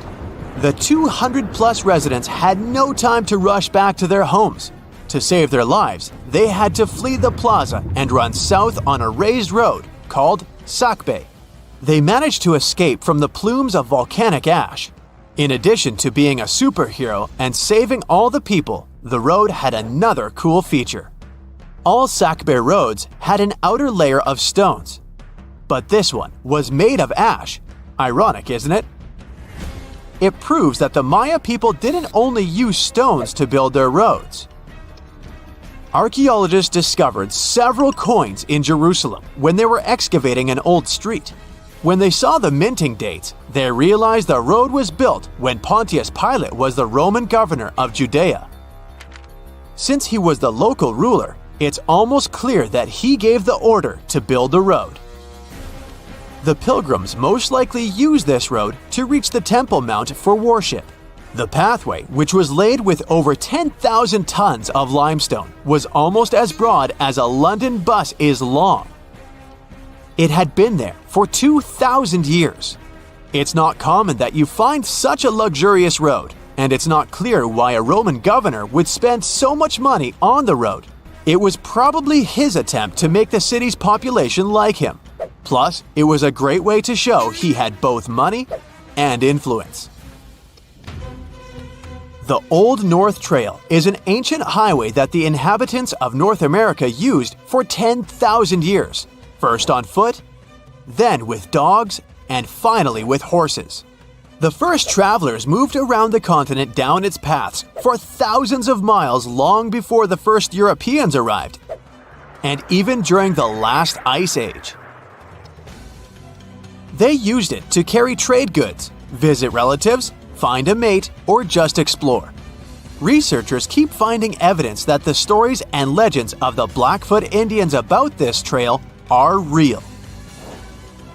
The 200-plus residents had no time to rush back to their homes. To save their lives, they had to flee the plaza and run south on a raised road called Sakbe. They managed to escape from the plumes of volcanic ash. In addition to being a superhero and saving all the people, the road had another cool feature. All Sakbe roads had an outer layer of stones. But this one was made of ash. Ironic, isn't it? It proves that the Maya people didn't only use stones to build their roads. Archaeologists discovered several coins in Jerusalem when they were excavating an old street. When they saw the minting dates, they realized the road was built when Pontius Pilate was the Roman governor of Judea. Since he was the local ruler, it's almost clear that he gave the order to build the road. The pilgrims most likely used this road to reach the Temple Mount for worship. The pathway, which was laid with over 10,000 tons of limestone, was almost as broad as a London bus is long. It had been there for 2,000 years. It's not common that you find such a luxurious road, and it's not clear why a Roman governor would spend so much money on the road. It was probably his attempt to make the city's population like him. Plus, it was a great way to show he had both money and influence. The Old North Trail is an ancient highway that the inhabitants of North America used for 10,000 years. First on foot, then with dogs, and finally with horses. The first travelers moved around the continent down its paths for thousands of miles long before the first Europeans arrived, and even during the last ice age. They used it to carry trade goods, visit relatives, find a mate, or just explore. Researchers keep finding evidence that the stories and legends of the Blackfoot Indians about this trail are real.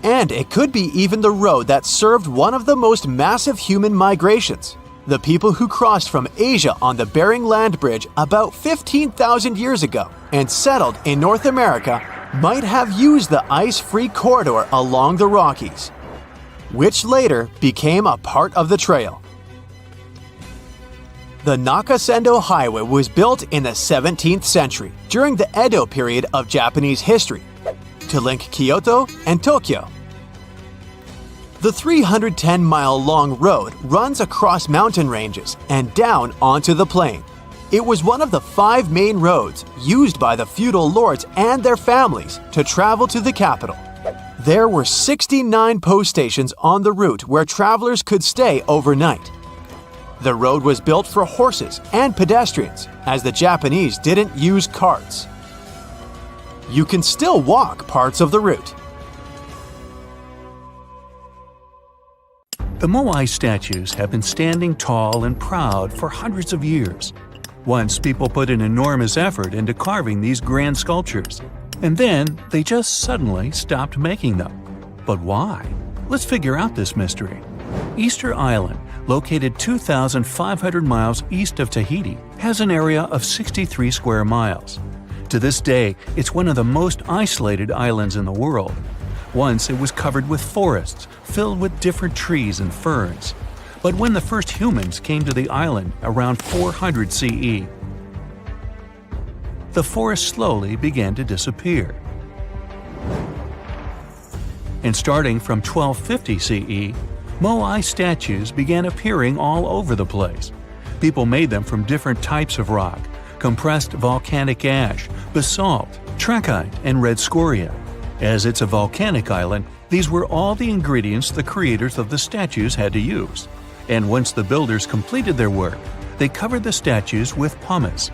And it could be even the road that served one of the most massive human migrations. The people who crossed from Asia on the Bering Land Bridge about 15,000 years ago and settled in North America might have used the ice-free corridor along the Rockies, which later became a part of the trail. The Nakasendo Highway was built in the 17th century during the Edo period of Japanese history to link Kyoto and Tokyo. The 310-mile-long road runs across mountain ranges and down onto the plain. It was one of the 5 main roads used by the feudal lords and their families to travel to the capital. There were 69 post stations on the route where travelers could stay overnight. The road was built for horses and pedestrians, as the Japanese didn't use carts. You can still walk parts of the route. The Moai statues have been standing tall and proud for hundreds of years. Once people put an enormous effort into carving these grand sculptures, and then they just suddenly stopped making them. But why? Let's figure out this mystery. Easter Island, located 2,500 miles east of Tahiti, has an area of 63 square miles. To this day, it's one of the most isolated islands in the world. Once it was covered with forests, filled with different trees and ferns. But when the first humans came to the island around 400 CE, the forest slowly began to disappear. And starting from 1250 CE, Moai statues began appearing all over the place. People made them from different types of rock: compressed volcanic ash, basalt, trachyte, and red scoria. As it's a volcanic island, these were all the ingredients the creators of the statues had to use. And once the builders completed their work, they covered the statues with pumice.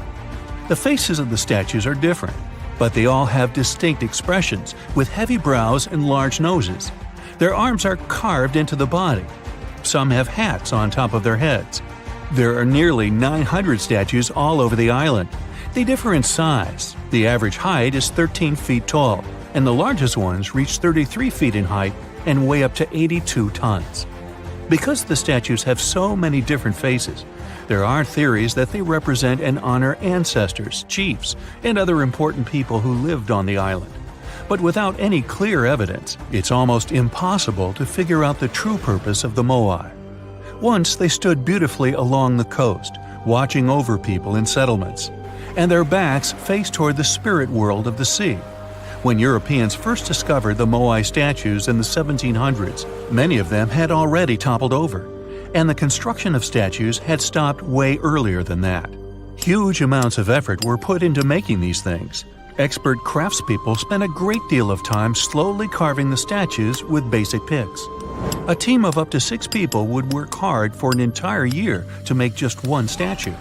The faces of the statues are different, but they all have distinct expressions with heavy brows and large noses. Their arms are carved into the body. Some have hats on top of their heads. There are nearly 900 statues all over the island. They differ in size. The average height is 13 feet tall, and the largest ones reach 33 feet in height and weigh up to 82 tons. Because the statues have so many different faces, there are theories that they represent and honor ancestors, chiefs, and other important people who lived on the island. But without any clear evidence, it's almost impossible to figure out the true purpose of the Moai. Once they stood beautifully along the coast, watching over people in settlements, and their backs faced toward the spirit world of the sea. When Europeans first discovered the Moai statues in the 1700s, many of them had already toppled over, and the construction of statues had stopped way earlier than that. Huge amounts of effort were put into making these things. Expert craftspeople spent a great deal of time slowly carving the statues with basic picks. A team of up to 6 people would work hard for an entire year to make just one statue.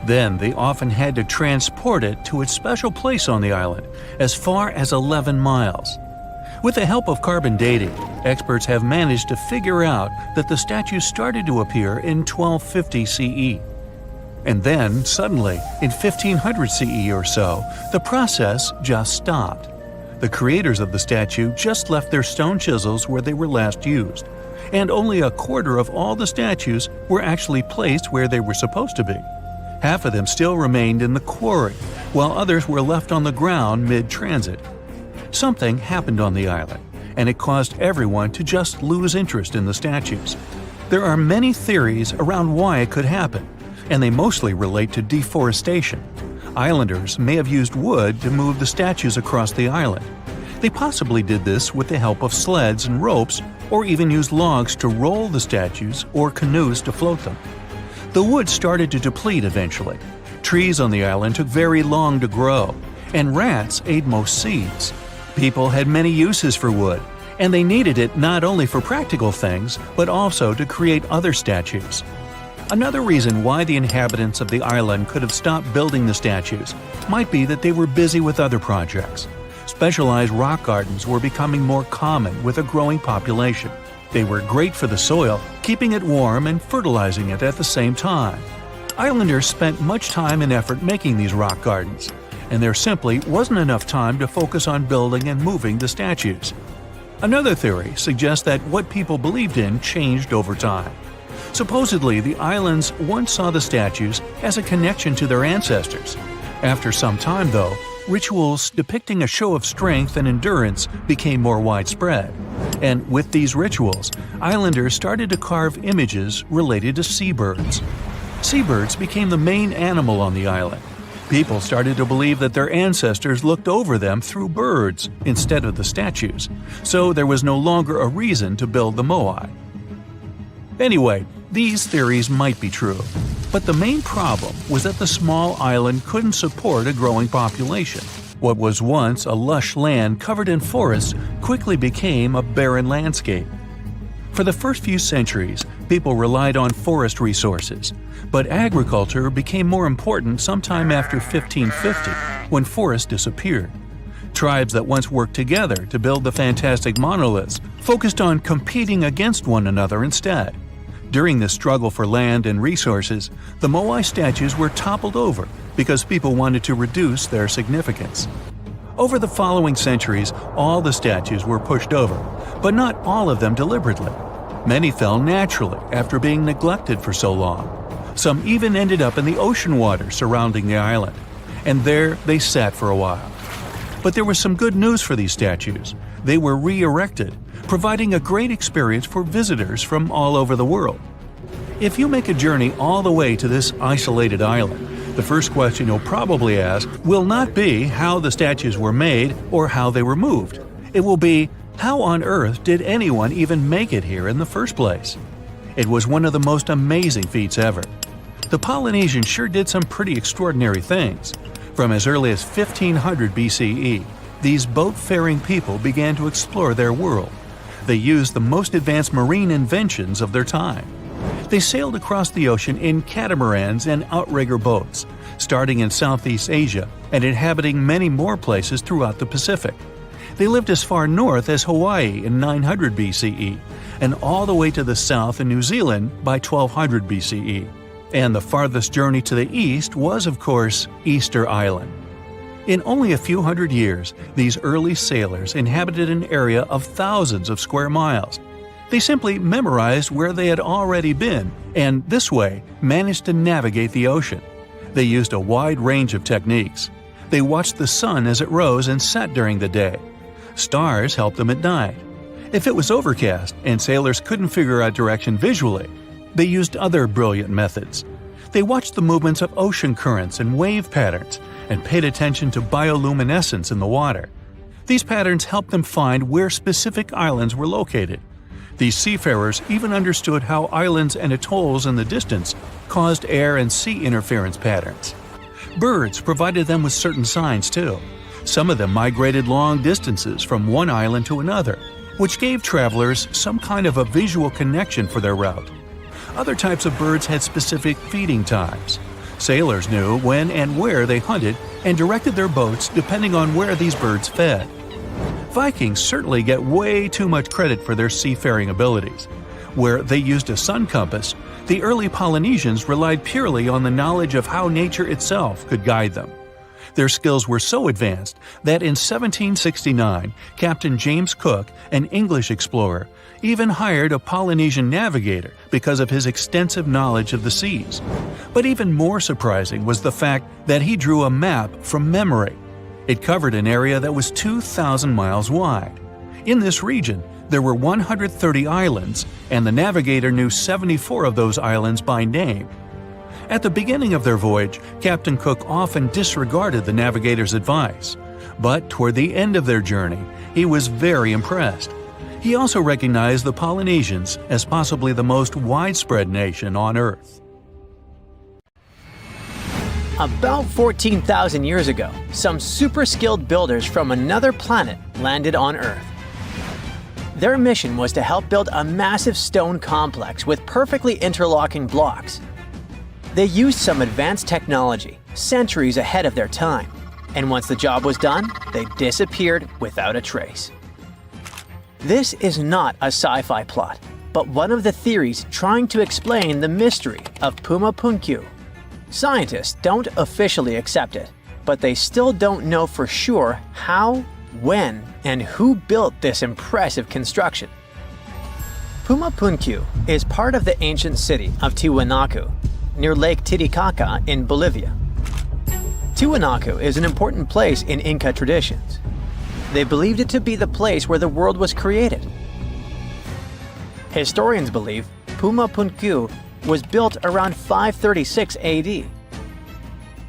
Then they often had to transport it to its special place on the island, as far as 11 miles. With the help of carbon dating, experts have managed to figure out that the statues started to appear in 1250 CE. And then, suddenly, in 1500 CE or so, the process just stopped. The creators of the statue just left their stone chisels where they were last used, and only a quarter of all the statues were actually placed where they were supposed to be. Half of them still remained in the quarry, while others were left on the ground mid-transit. Something happened on the island, and it caused everyone to just lose interest in the statues. There are many theories around why it could happen, and they mostly relate to deforestation. Islanders may have used wood to move the statues across the island. They possibly did this with the help of sleds and ropes, or even used logs to roll the statues or canoes to float them. The wood started to deplete eventually. Trees on the island took very long to grow, and rats ate most seeds. People had many uses for wood, and they needed it not only for practical things, but also to create other statues. Another reason why the inhabitants of the island could have stopped building the statues might be that they were busy with other projects. Specialized rock gardens were becoming more common with a growing population. They were great for the soil, keeping it warm and fertilizing it at the same time. Islanders spent much time and effort making these rock gardens, and there simply wasn't enough time to focus on building and moving the statues. Another theory suggests that what people believed in changed over time. Supposedly, the islands once saw the statues as a connection to their ancestors. After some time, though, rituals depicting a show of strength and endurance became more widespread. And with these rituals, islanders started to carve images related to seabirds. Seabirds became the main animal on the island. People started to believe that their ancestors looked over them through birds instead of the statues, so there was no longer a reason to build the Moai. Anyway, These theories might be true, but the main problem was that the small island couldn't support a growing population. What was once a lush land covered in forests quickly became a barren landscape. For the first few centuries, people relied on forest resources, but agriculture became more important sometime after 1550, when forests disappeared. Tribes that once worked together to build the fantastic monoliths focused on competing against one another instead. During this struggle for land and resources, the Moai statues were toppled over because people wanted to reduce their significance. Over the following centuries, all the statues were pushed over, but not all of them deliberately. Many fell naturally after being neglected for so long. Some even ended up in the ocean water surrounding the island, and there they sat for a while. But there was some good news for these statues. They were re-erected, providing a great experience for visitors from all over the world. If you make a journey all the way to this isolated island, the first question you'll probably ask will not be how the statues were made or how they were moved. It will be, how on earth did anyone even make it here in the first place? It was one of the most amazing feats ever. The Polynesians sure did some pretty extraordinary things. From as early as 1500 BCE, these boat-faring people began to explore their world. They used the most advanced marine inventions of their time. They sailed across the ocean in catamarans and outrigger boats, starting in Southeast Asia and inhabiting many more places throughout the Pacific. They lived as far north as Hawaii in 900 BCE and all the way to the south in New Zealand by 1200 BCE. And the farthest journey to the east was, of course, Easter Island. In only a few hundred years, these early sailors inhabited an area of thousands of square miles. They simply memorized where they had already been, and this way managed to navigate the ocean. They used a wide range of techniques. They watched the sun as it rose and set during the day. Stars helped them at night. If it was overcast and sailors couldn't figure out direction visually, they used other brilliant methods. They watched the movements of ocean currents and wave patterns and paid attention to bioluminescence in the water. These patterns helped them find where specific islands were located. These seafarers even understood how islands and atolls in the distance caused air and sea interference patterns. Birds provided them with certain signs too. Some of them migrated long distances from one island to another, which gave travelers some kind of a visual connection for their route. Other types of birds had specific feeding times. Sailors knew when and where they hunted and directed their boats depending on where these birds fed. Vikings certainly get way too much credit for their seafaring abilities. Where they used a sun compass, the early Polynesians relied purely on the knowledge of how nature itself could guide them. Their skills were so advanced that in 1769, Captain James Cook, an English explorer, even hired a Polynesian navigator because of his extensive knowledge of the seas. But even more surprising was the fact that he drew a map from memory. It covered an area that was 2,000 miles wide. In this region, there were 130 islands, and the navigator knew 74 of those islands by name. At the beginning of their voyage, Captain Cook often disregarded the navigator's advice. But toward the end of their journey, he was very impressed. He also recognized the Polynesians as possibly the most widespread nation on Earth. About 14,000 years ago, some super-skilled builders from another planet landed on Earth. Their mission was to help build a massive stone complex with perfectly interlocking blocks. They used some advanced technology, centuries ahead of their time, and once the job was done, they disappeared without a trace. This is not a sci-fi plot, but one of the theories trying to explain the mystery of Puma Punku. Scientists don't officially accept it, but they still don't know for sure how, when, and who built this impressive construction. Puma Punku is part of the ancient city of Tiwanaku, near Lake Titicaca in Bolivia. Tiwanaku is an important place in Inca traditions. They believed it to be the place where the world was created. Historians believe Puma Punku was built around 536 AD.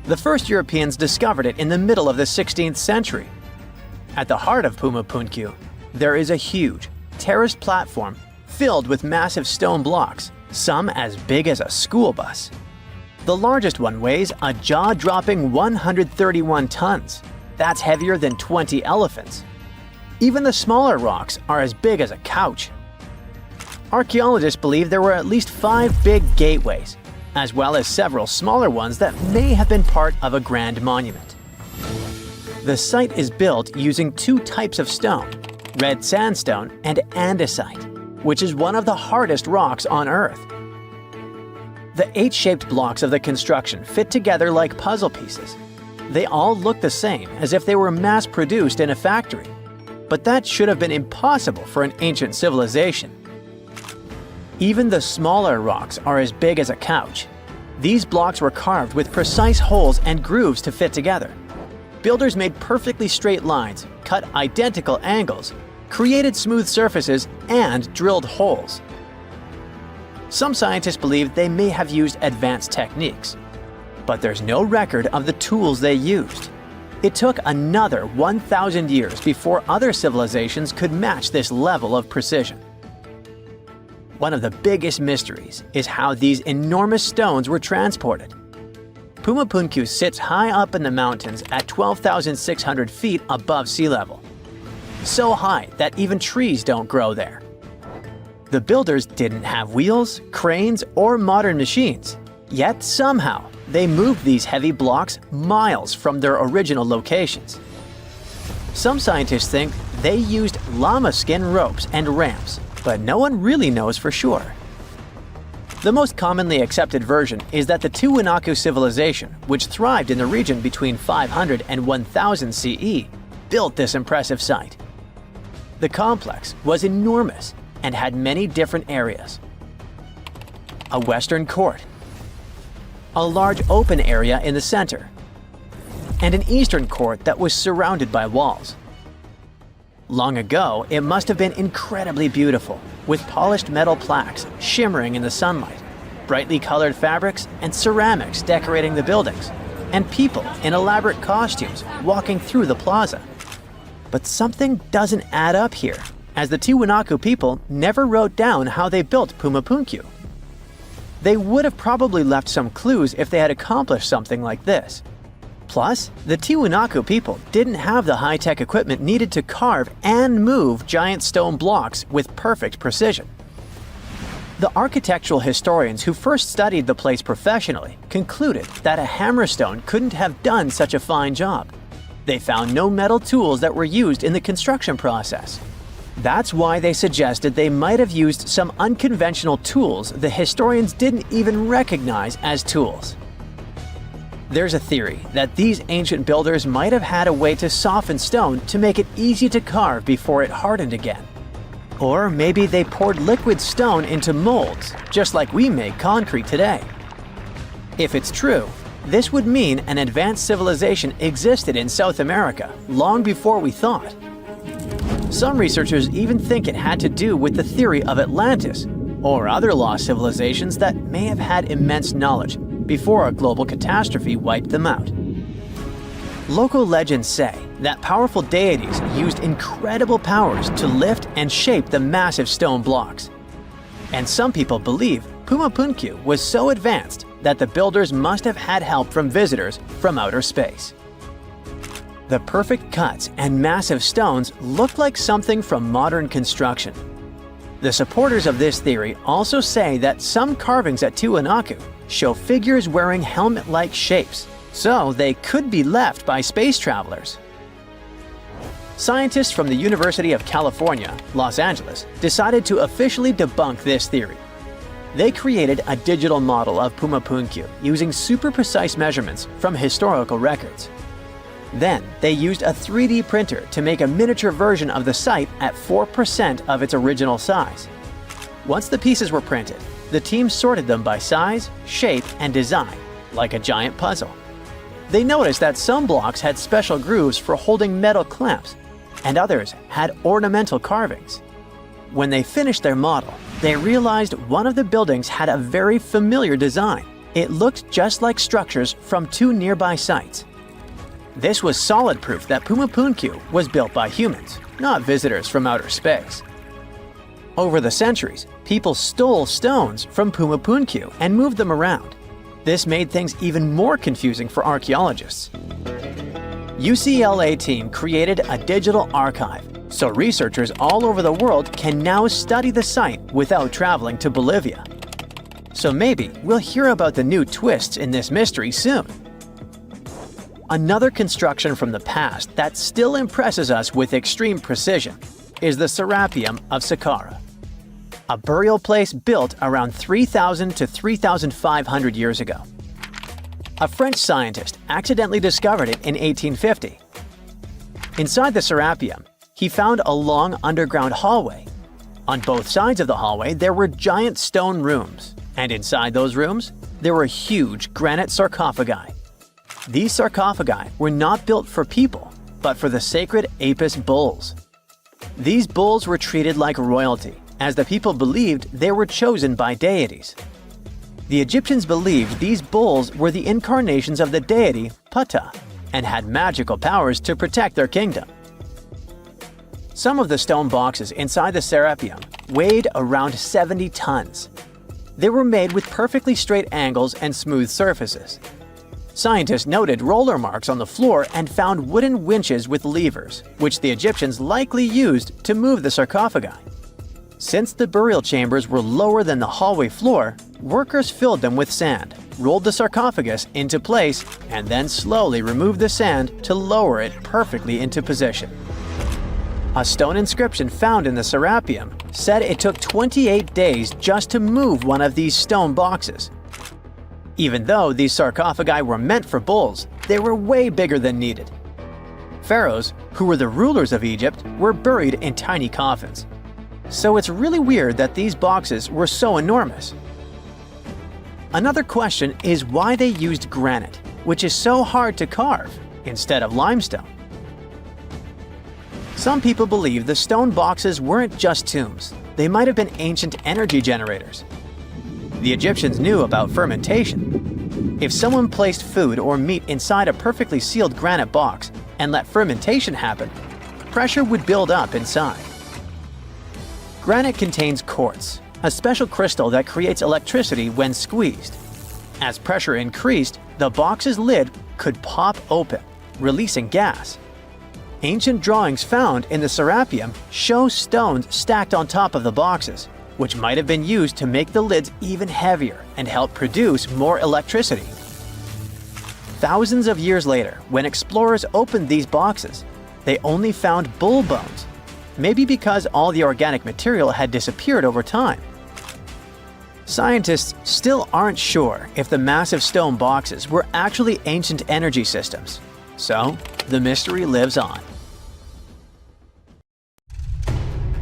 The first Europeans discovered it in the middle of the 16th century. At the heart of Puma Punku, there is a huge, terraced platform filled with massive stone blocks, some as big as a school bus. The largest one weighs a jaw-dropping 131 tons. That's heavier than 20 elephants. Even the smaller rocks are as big as a couch. Archaeologists believe there were at least 5 big gateways, as well as several smaller ones that may have been part of a grand monument. The site is built using 2 types of stone, red sandstone and andesite, which is one of the hardest rocks on Earth. The 8-shaped blocks of the construction fit together like puzzle pieces. They all look the same, as if they were mass-produced in a factory. But that should have been impossible for an ancient civilization. Even the smaller rocks are as big as a couch. These blocks were carved with precise holes and grooves to fit together. Builders made perfectly straight lines, cut identical angles, created smooth surfaces, and drilled holes. Some scientists believe they may have used advanced techniques, but there's no record of the tools they used. It took another 1,000 years before other civilizations could match this level of precision. One of the biggest mysteries is how these enormous stones were transported. Puma Punku sits high up in the mountains at 12,600 feet above sea level. So high that even trees don't grow there. The builders didn't have wheels, cranes, or modern machines. Yet somehow, they moved these heavy blocks miles from their original locations. Some scientists think they used llama skin ropes and ramps, but no one really knows for sure. The most commonly accepted version is that the Tiwanaku civilization, which thrived in the region between 500 and 1000 CE, built this impressive site. The complex was enormous and had many different areas. A western court, a large open area in the center, and an eastern court that was surrounded by walls. Long ago, it must have been incredibly beautiful, with polished metal plaques shimmering in the sunlight, brightly colored fabrics and ceramics decorating the buildings, and people in elaborate costumes walking through the plaza. But something doesn't add up here, as the Tiwanaku people never wrote down how they built Puma Punku. They would have probably left some clues if they had accomplished something like this. Plus, the Tiwanaku people didn't have the high-tech equipment needed to carve and move giant stone blocks with perfect precision. The architectural historians who first studied the place professionally concluded that a hammerstone couldn't have done such a fine job. They found no metal tools that were used in the construction process. That's why they suggested they might have used some unconventional tools the historians didn't even recognize as tools. There's a theory that these ancient builders might have had a way to soften stone to make it easy to carve before it hardened again. Or maybe they poured liquid stone into molds, just like we make concrete today. If it's true, this would mean an advanced civilization existed in South America long before we thought. Some researchers even think it had to do with the theory of Atlantis, or other lost civilizations that may have had immense knowledge before a global catastrophe wiped them out. Local legends say that powerful deities used incredible powers to lift and shape the massive stone blocks. And some people believe Puma Punku was so advanced that the builders must have had help from visitors from outer space. The perfect cuts and massive stones look like something from modern construction. The supporters of this theory also say that some carvings at Tiwanaku show figures wearing helmet-like shapes, so they could be left by space travelers. Scientists from the University of California, Los Angeles, decided to officially debunk this theory. They created a digital model of Puma Punku using super precise measurements from historical records. Then, they used a 3D printer to make a miniature version of the site at 4% of its original size. Once the pieces were printed, the team sorted them by size, shape, and design, like a giant puzzle. They noticed that some blocks had special grooves for holding metal clamps, and others had ornamental carvings. When they finished their model, they realized one of the buildings had a very familiar design. It looked just like structures from 2 nearby sites. This was solid proof that Puma Punku was built by humans, not visitors from outer space. Over the centuries, people stole stones from Puma Punku and moved them around. This made things even more confusing for archaeologists. UCLA team created a digital archive, so researchers all over the world can now study the site without traveling to Bolivia. So maybe we'll hear about the new twists in this mystery soon. Another construction from the past that still impresses us with extreme precision is the Serapeum of Saqqara, a burial place built around 3,000 to 3,500 years ago. A French scientist accidentally discovered it in 1850. Inside the Serapeum, he found a long underground hallway. On both sides of the hallway, there were giant stone rooms, and inside those rooms, there were huge granite sarcophagi. These sarcophagi were not built for people, but for the sacred Apis bulls. These bulls were treated like royalty, as the people believed they were chosen by deities. The Egyptians believed these bulls were the incarnations of the deity Ptah and had magical powers to protect their kingdom. Some of the stone boxes inside the Serapeum weighed around 70 tons. They were made with perfectly straight angles and smooth surfaces. Scientists noted roller marks on the floor and found wooden winches with levers, which the Egyptians likely used to move the sarcophagi. Since the burial chambers were lower than the hallway floor, workers filled them with sand, rolled the sarcophagus into place, and then slowly removed the sand to lower it perfectly into position. A stone inscription found in the Serapeum said it took 28 days just to move one of these stone boxes. Even though these sarcophagi were meant for bulls, they were way bigger than needed. Pharaohs, who were the rulers of Egypt, were buried in tiny coffins. So it's really weird that these boxes were so enormous. Another question is why they used granite, which is so hard to carve, instead of limestone. Some people believe the stone boxes weren't just tombs. They might have been ancient energy generators. The Egyptians knew about fermentation. If someone placed food or meat inside a perfectly sealed granite box and let fermentation happen, pressure would build up inside. Granite contains quartz, a special crystal that creates electricity when squeezed. As pressure increased, the box's lid could pop open, releasing gas. Ancient drawings found in the Serapeum show stones stacked on top of the boxes, which might have been used to make the lids even heavier and help produce more electricity. Thousands of years later, when explorers opened these boxes, they only found bull bones, maybe because all the organic material had disappeared over time. Scientists still aren't sure if the massive stone boxes were actually ancient energy systems, so the mystery lives on.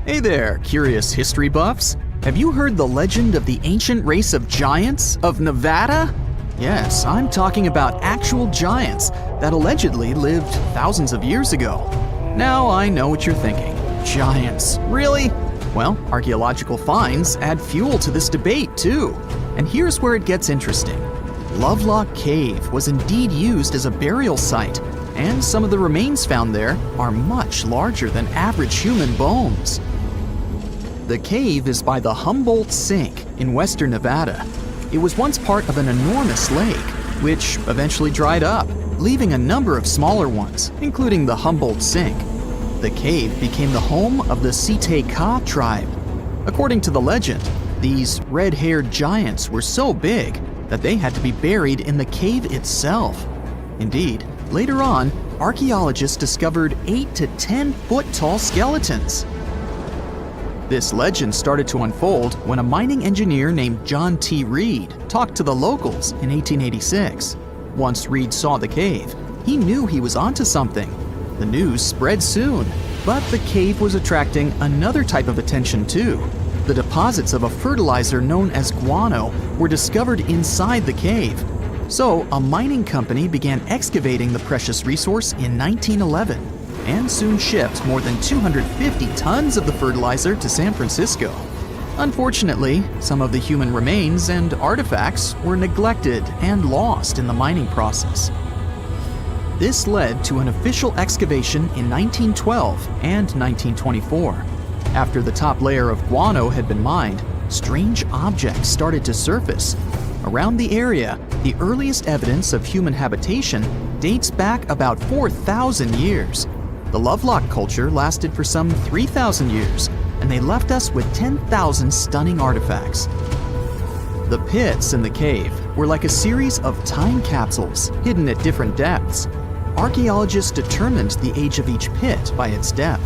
Hey there, curious history buffs! Have you heard the legend of the ancient race of giants of Nevada? Yes, I'm talking about actual giants that allegedly lived thousands of years ago. Now I know what you're thinking. Giants, really? Well, archaeological finds add fuel to this debate too. And here's where it gets interesting. Lovelock Cave was indeed used as a burial site, and some of the remains found there are much larger than average human bones. The cave is by the Humboldt Sink in western Nevada. It was once part of an enormous lake, which eventually dried up, leaving a number of smaller ones, including the Humboldt Sink. The cave became the home of the Site-Ka tribe. According to the legend, these red-haired giants were so big that they had to be buried in the cave itself. Indeed, later on, archaeologists discovered 8 to 10 foot tall skeletons. This legend started to unfold when a mining engineer named John T. Reed talked to the locals in 1886. Once Reed saw the cave, he knew he was onto something. The news spread soon, but the cave was attracting another type of attention too. The deposits of a fertilizer known as guano were discovered inside the cave. So a mining company began excavating the precious resource in 1911 and soon shipped more than 250 tons of the fertilizer to San Francisco. Unfortunately, some of the human remains and artifacts were neglected and lost in the mining process. This led to an official excavation in 1912 and 1924. After the top layer of guano had been mined, strange objects started to surface. Around the area, the earliest evidence of human habitation dates back about 4,000 years. The Lovelock culture lasted for some 3,000 years, and they left us with 10,000 stunning artifacts. The pits in the cave were like a series of time capsules hidden at different depths. Archaeologists determined the age of each pit by its depth.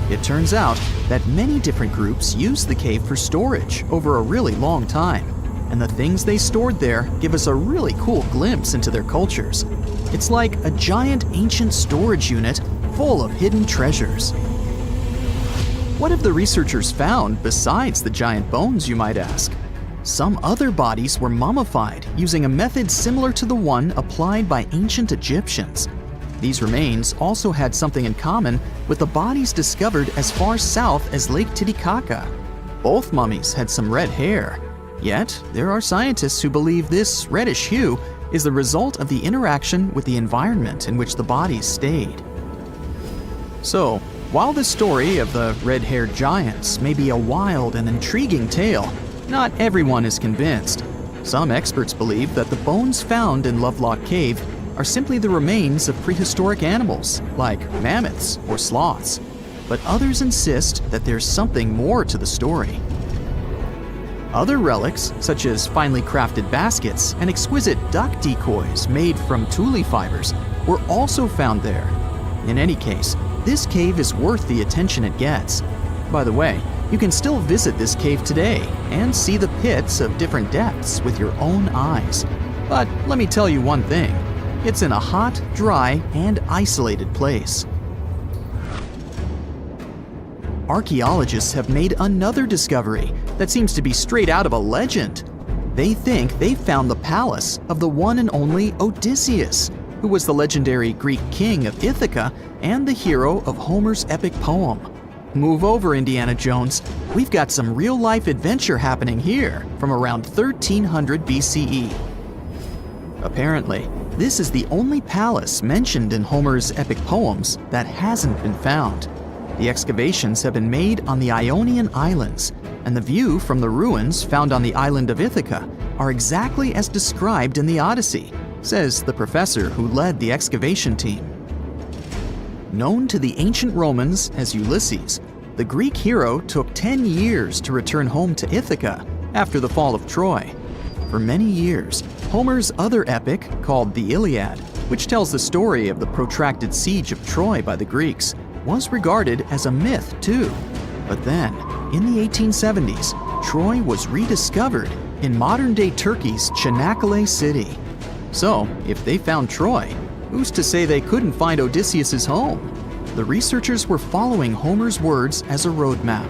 It turns out that many different groups used the cave for storage over a really long time, and the things they stored there give us a really cool glimpse into their cultures. It's like a giant ancient storage unit full of hidden treasures. What have the researchers found besides the giant bones, you might ask? Some other bodies were mummified using a method similar to the one applied by ancient Egyptians. These remains also had something in common with the bodies discovered as far south as Lake Titicaca. Both mummies had some red hair. Yet, there are scientists who believe this reddish hue is the result of the interaction with the environment in which the bodies stayed. So, while the story of the red-haired giants may be a wild and intriguing tale, not everyone is convinced. Some experts believe that the bones found in Lovelock Cave are simply the remains of prehistoric animals, like mammoths or sloths. But others insist that there's something more to the story. Other relics, such as finely crafted baskets and exquisite duck decoys made from tule fibers, were also found there. In any case, this cave is worth the attention it gets. By the way, you can still visit this cave today and see the pits of different depths with your own eyes. But let me tell you one thing. It's in a hot, dry, and isolated place. Archaeologists have made another discovery that seems to be straight out of a legend. They think they found the palace of the one and only Odysseus, who was the legendary Greek king of Ithaca and the hero of Homer's epic poem. Move over, Indiana Jones. We've got some real-life adventure happening here from around 1300 BCE. Apparently, this is the only palace mentioned in Homer's epic poems that hasn't been found. The excavations have been made on the Ionian Islands, and the view from the ruins found on the island of Ithaca are exactly as described in the Odyssey, says the professor who led the excavation team. Known to the ancient Romans as Ulysses, the Greek hero took 10 years to return home to Ithaca after the fall of Troy. For many years, Homer's other epic, called the Iliad, which tells the story of the protracted siege of Troy by the Greeks, was regarded as a myth too. But then, in the 1870s, Troy was rediscovered in modern-day Turkey's Çanakkale city. So, if they found Troy, who's to say they couldn't find Odysseus's home? The researchers were following Homer's words as a roadmap.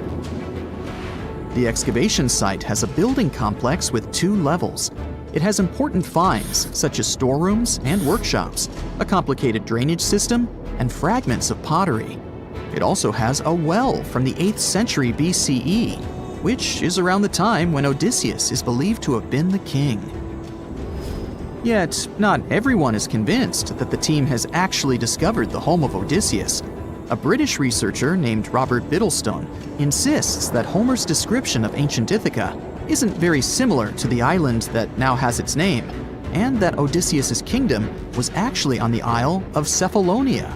The excavation site has a building complex with 2 levels. It has important finds, such as storerooms and workshops, a complicated drainage system, and fragments of pottery. It also has a well from the 8th century BCE, which is around the time when Odysseus is believed to have been the king. Yet, not everyone is convinced that the team has actually discovered the home of Odysseus. A British researcher named Robert Biddlestone insists that Homer's description of ancient Ithaca isn't very similar to the island that now has its name, and that Odysseus's kingdom was actually on the Isle of Cephalonia.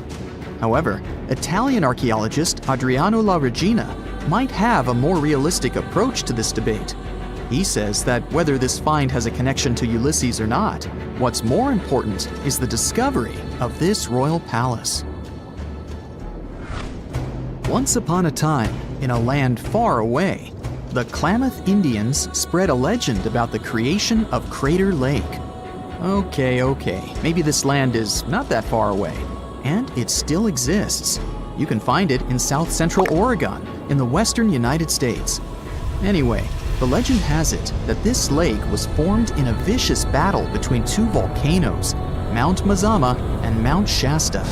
However, Italian archaeologist Adriano La Regina might have a more realistic approach to this debate. He says that whether this find has a connection to Ulysses or not, what's more important is the discovery of this royal palace. Once upon a time, in a land far away, the Klamath Indians spread a legend about the creation of Crater Lake. Okay, maybe this land is not that far away, and it still exists. You can find it in south central Oregon, in the western United States. Anyway, the legend has it that this lake was formed in a vicious battle between 2 volcanoes, Mount Mazama and Mount Shasta.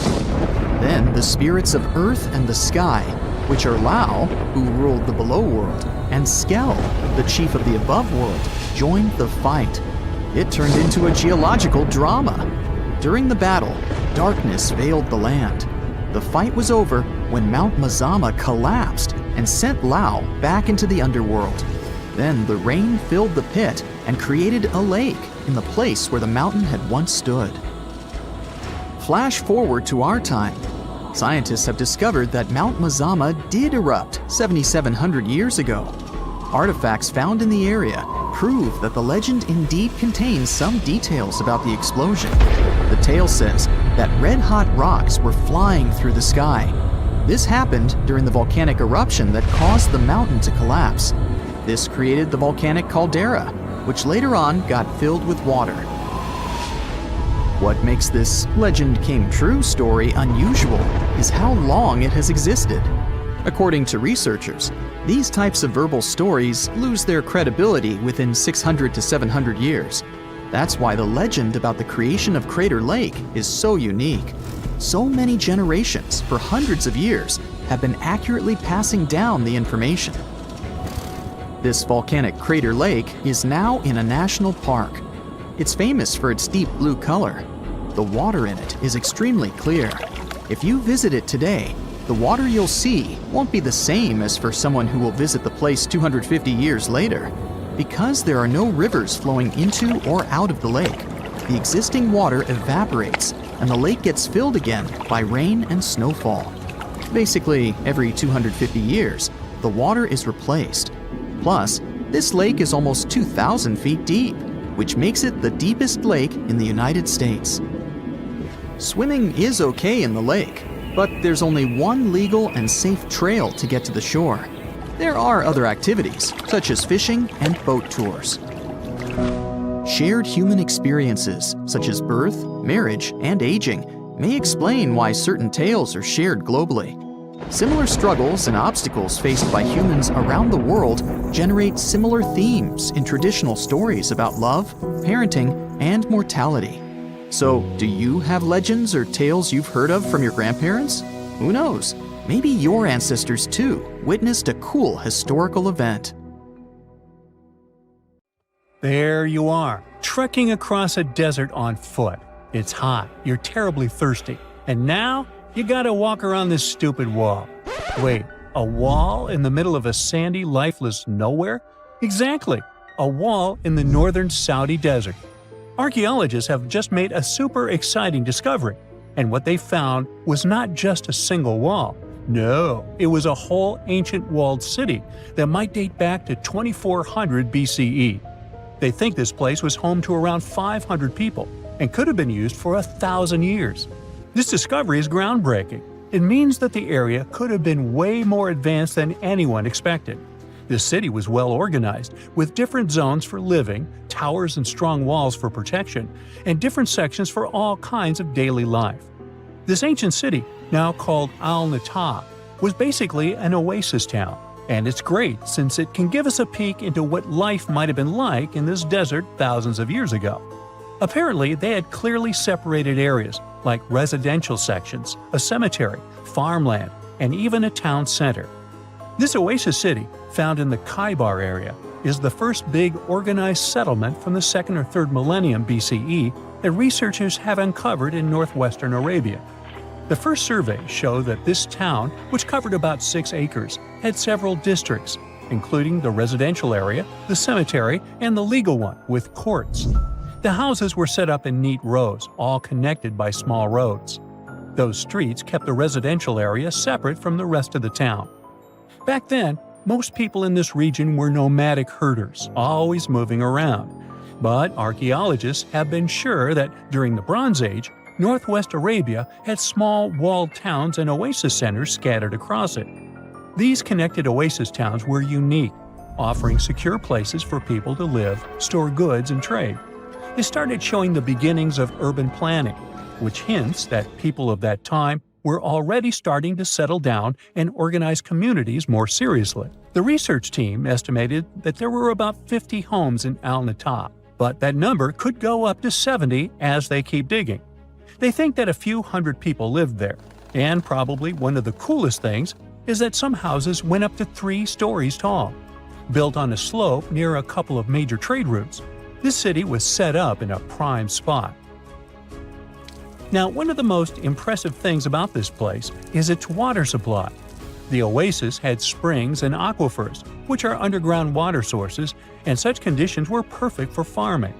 Then the spirits of Earth and the Sky, which are Lao, who ruled the below world, and Skell, the chief of the above world, joined the fight. It turned into a geological drama. During the battle, darkness veiled the land. The fight was over when Mount Mazama collapsed and sent Lao back into the underworld. Then the rain filled the pit and created a lake in the place where the mountain had once stood. Flash forward to our time. Scientists have discovered that Mount Mazama did erupt 7,700 years ago. Artifacts found in the area prove that the legend indeed contains some details about the explosion. The tale says that red-hot rocks were flying through the sky. This happened during the volcanic eruption that caused the mountain to collapse. This created the volcanic caldera, which later on got filled with water. What makes this legend came true story unusual is how long it has existed. According to researchers, these types of verbal stories lose their credibility within 600 to 700 years. That's why the legend about the creation of Crater Lake is so unique. So many generations, for hundreds of years, have been accurately passing down the information. This volcanic crater lake is now in a national park. It's famous for its deep blue color. The water in it is extremely clear. If you visit it today, the water you'll see won't be the same as for someone who will visit the place 250 years later. Because there are no rivers flowing into or out of the lake, the existing water evaporates and the lake gets filled again by rain and snowfall. Basically, every 250 years, the water is replaced. Plus, this lake is almost 2,000 feet deep, which makes it the deepest lake in the United States. Swimming is okay in the lake, but there's only one legal and safe trail to get to the shore. There are other activities, such as fishing and boat tours. Shared human experiences, such as birth, marriage, and aging, may explain why certain tales are shared globally. Similar struggles and obstacles faced by humans around the world generate similar themes in traditional stories about love, parenting, and mortality. So, do you have legends or tales you've heard of from your grandparents? Who knows? Maybe your ancestors too witnessed a cool historical event. There you are, trekking across a desert on foot. It's hot, you're terribly thirsty, and now you gotta walk around this stupid wall. Wait, a wall in the middle of a sandy, lifeless nowhere? Exactly, a wall in the northern Saudi desert. Archaeologists have just made a super exciting discovery, and what they found was not just a single wall. No, it was a whole ancient walled city that might date back to 2400 BCE. They think this place was home to around 500 people and could have been used for 1,000 years. This discovery is groundbreaking. It means that the area could have been way more advanced than anyone expected. This city was well organized, with different zones for living, towers and strong walls for protection, and different sections for all kinds of daily life. This ancient city, now called Al-Nata, was basically an oasis town, and it's great since it can give us a peek into what life might have been like in this desert thousands of years ago. Apparently, they had clearly separated areas, like residential sections, a cemetery, farmland, and even a town center. This oasis city, found in the Khaybar area, is the first big organized settlement from the 2nd or 3rd millennium BCE that researchers have uncovered in northwestern Arabia. The first surveys show that this town, which covered about 6 acres, had several districts, including the residential area, the cemetery, and the legal one, with courts. The houses were set up in neat rows, all connected by small roads. Those streets kept the residential area separate from the rest of the town. Back then, most people in this region were nomadic herders, always moving around. But archaeologists have been sure that during the Bronze Age, northwest Arabia had small walled towns and oasis centers scattered across it. These connected oasis towns were unique, offering secure places for people to live, store goods, and trade. They started showing the beginnings of urban planning, which hints that people of that time were already starting to settle down and organize communities more seriously. The research team estimated that there were about 50 homes in Al-Nata, but that number could go up to 70 as they keep digging. They think that a few hundred people lived there, and probably one of the coolest things is that some houses went up to 3 stories tall. Built on a slope near a couple of major trade routes, this city was set up in a prime spot. Now, one of the most impressive things about this place is its water supply. The oasis had springs and aquifers, which are underground water sources, and such conditions were perfect for farming.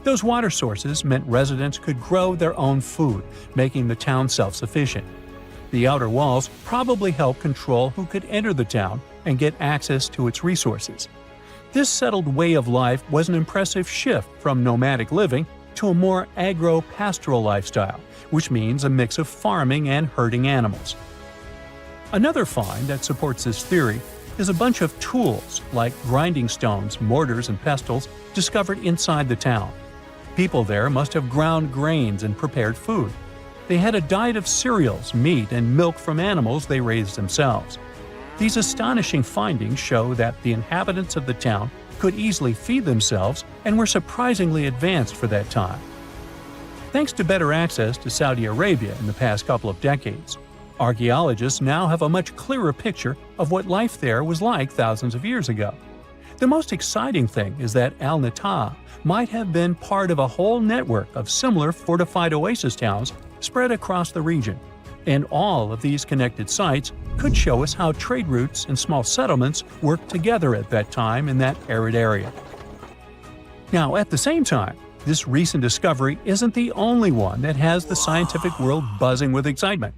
Those water sources meant residents could grow their own food, making the town self-sufficient. The outer walls probably helped control who could enter the town and get access to its resources. This settled way of life was an impressive shift from nomadic living to a more agro-pastoral lifestyle, which means a mix of farming and herding animals. Another find that supports this theory is a bunch of tools, like grinding stones, mortars, and pestles, discovered inside the town. People there must have ground grains and prepared food. They had a diet of cereals, meat, and milk from animals they raised themselves. These astonishing findings show that the inhabitants of the town could easily feed themselves and were surprisingly advanced for that time. Thanks to better access to Saudi Arabia in the past couple of decades, archaeologists now have a much clearer picture of what life there was like thousands of years ago. The most exciting thing is that Al-Nata might have been part of a whole network of similar fortified oasis towns spread across the region, and all of these connected sites could show us how trade routes and small settlements worked together at that time in that arid area. Now, at the same time, this recent discovery isn't the only one that has the scientific world buzzing with excitement.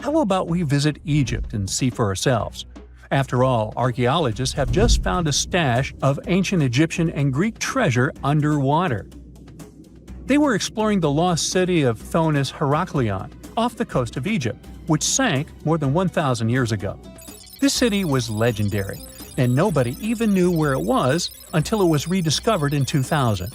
How about we visit Egypt and see for ourselves? After all, archaeologists have just found a stash of ancient Egyptian and Greek treasure underwater. They were exploring the lost city of Thonis Heraklion off the coast of Egypt, which sank more than 1,000 years ago. This city was legendary, and nobody even knew where it was until it was rediscovered in 2000.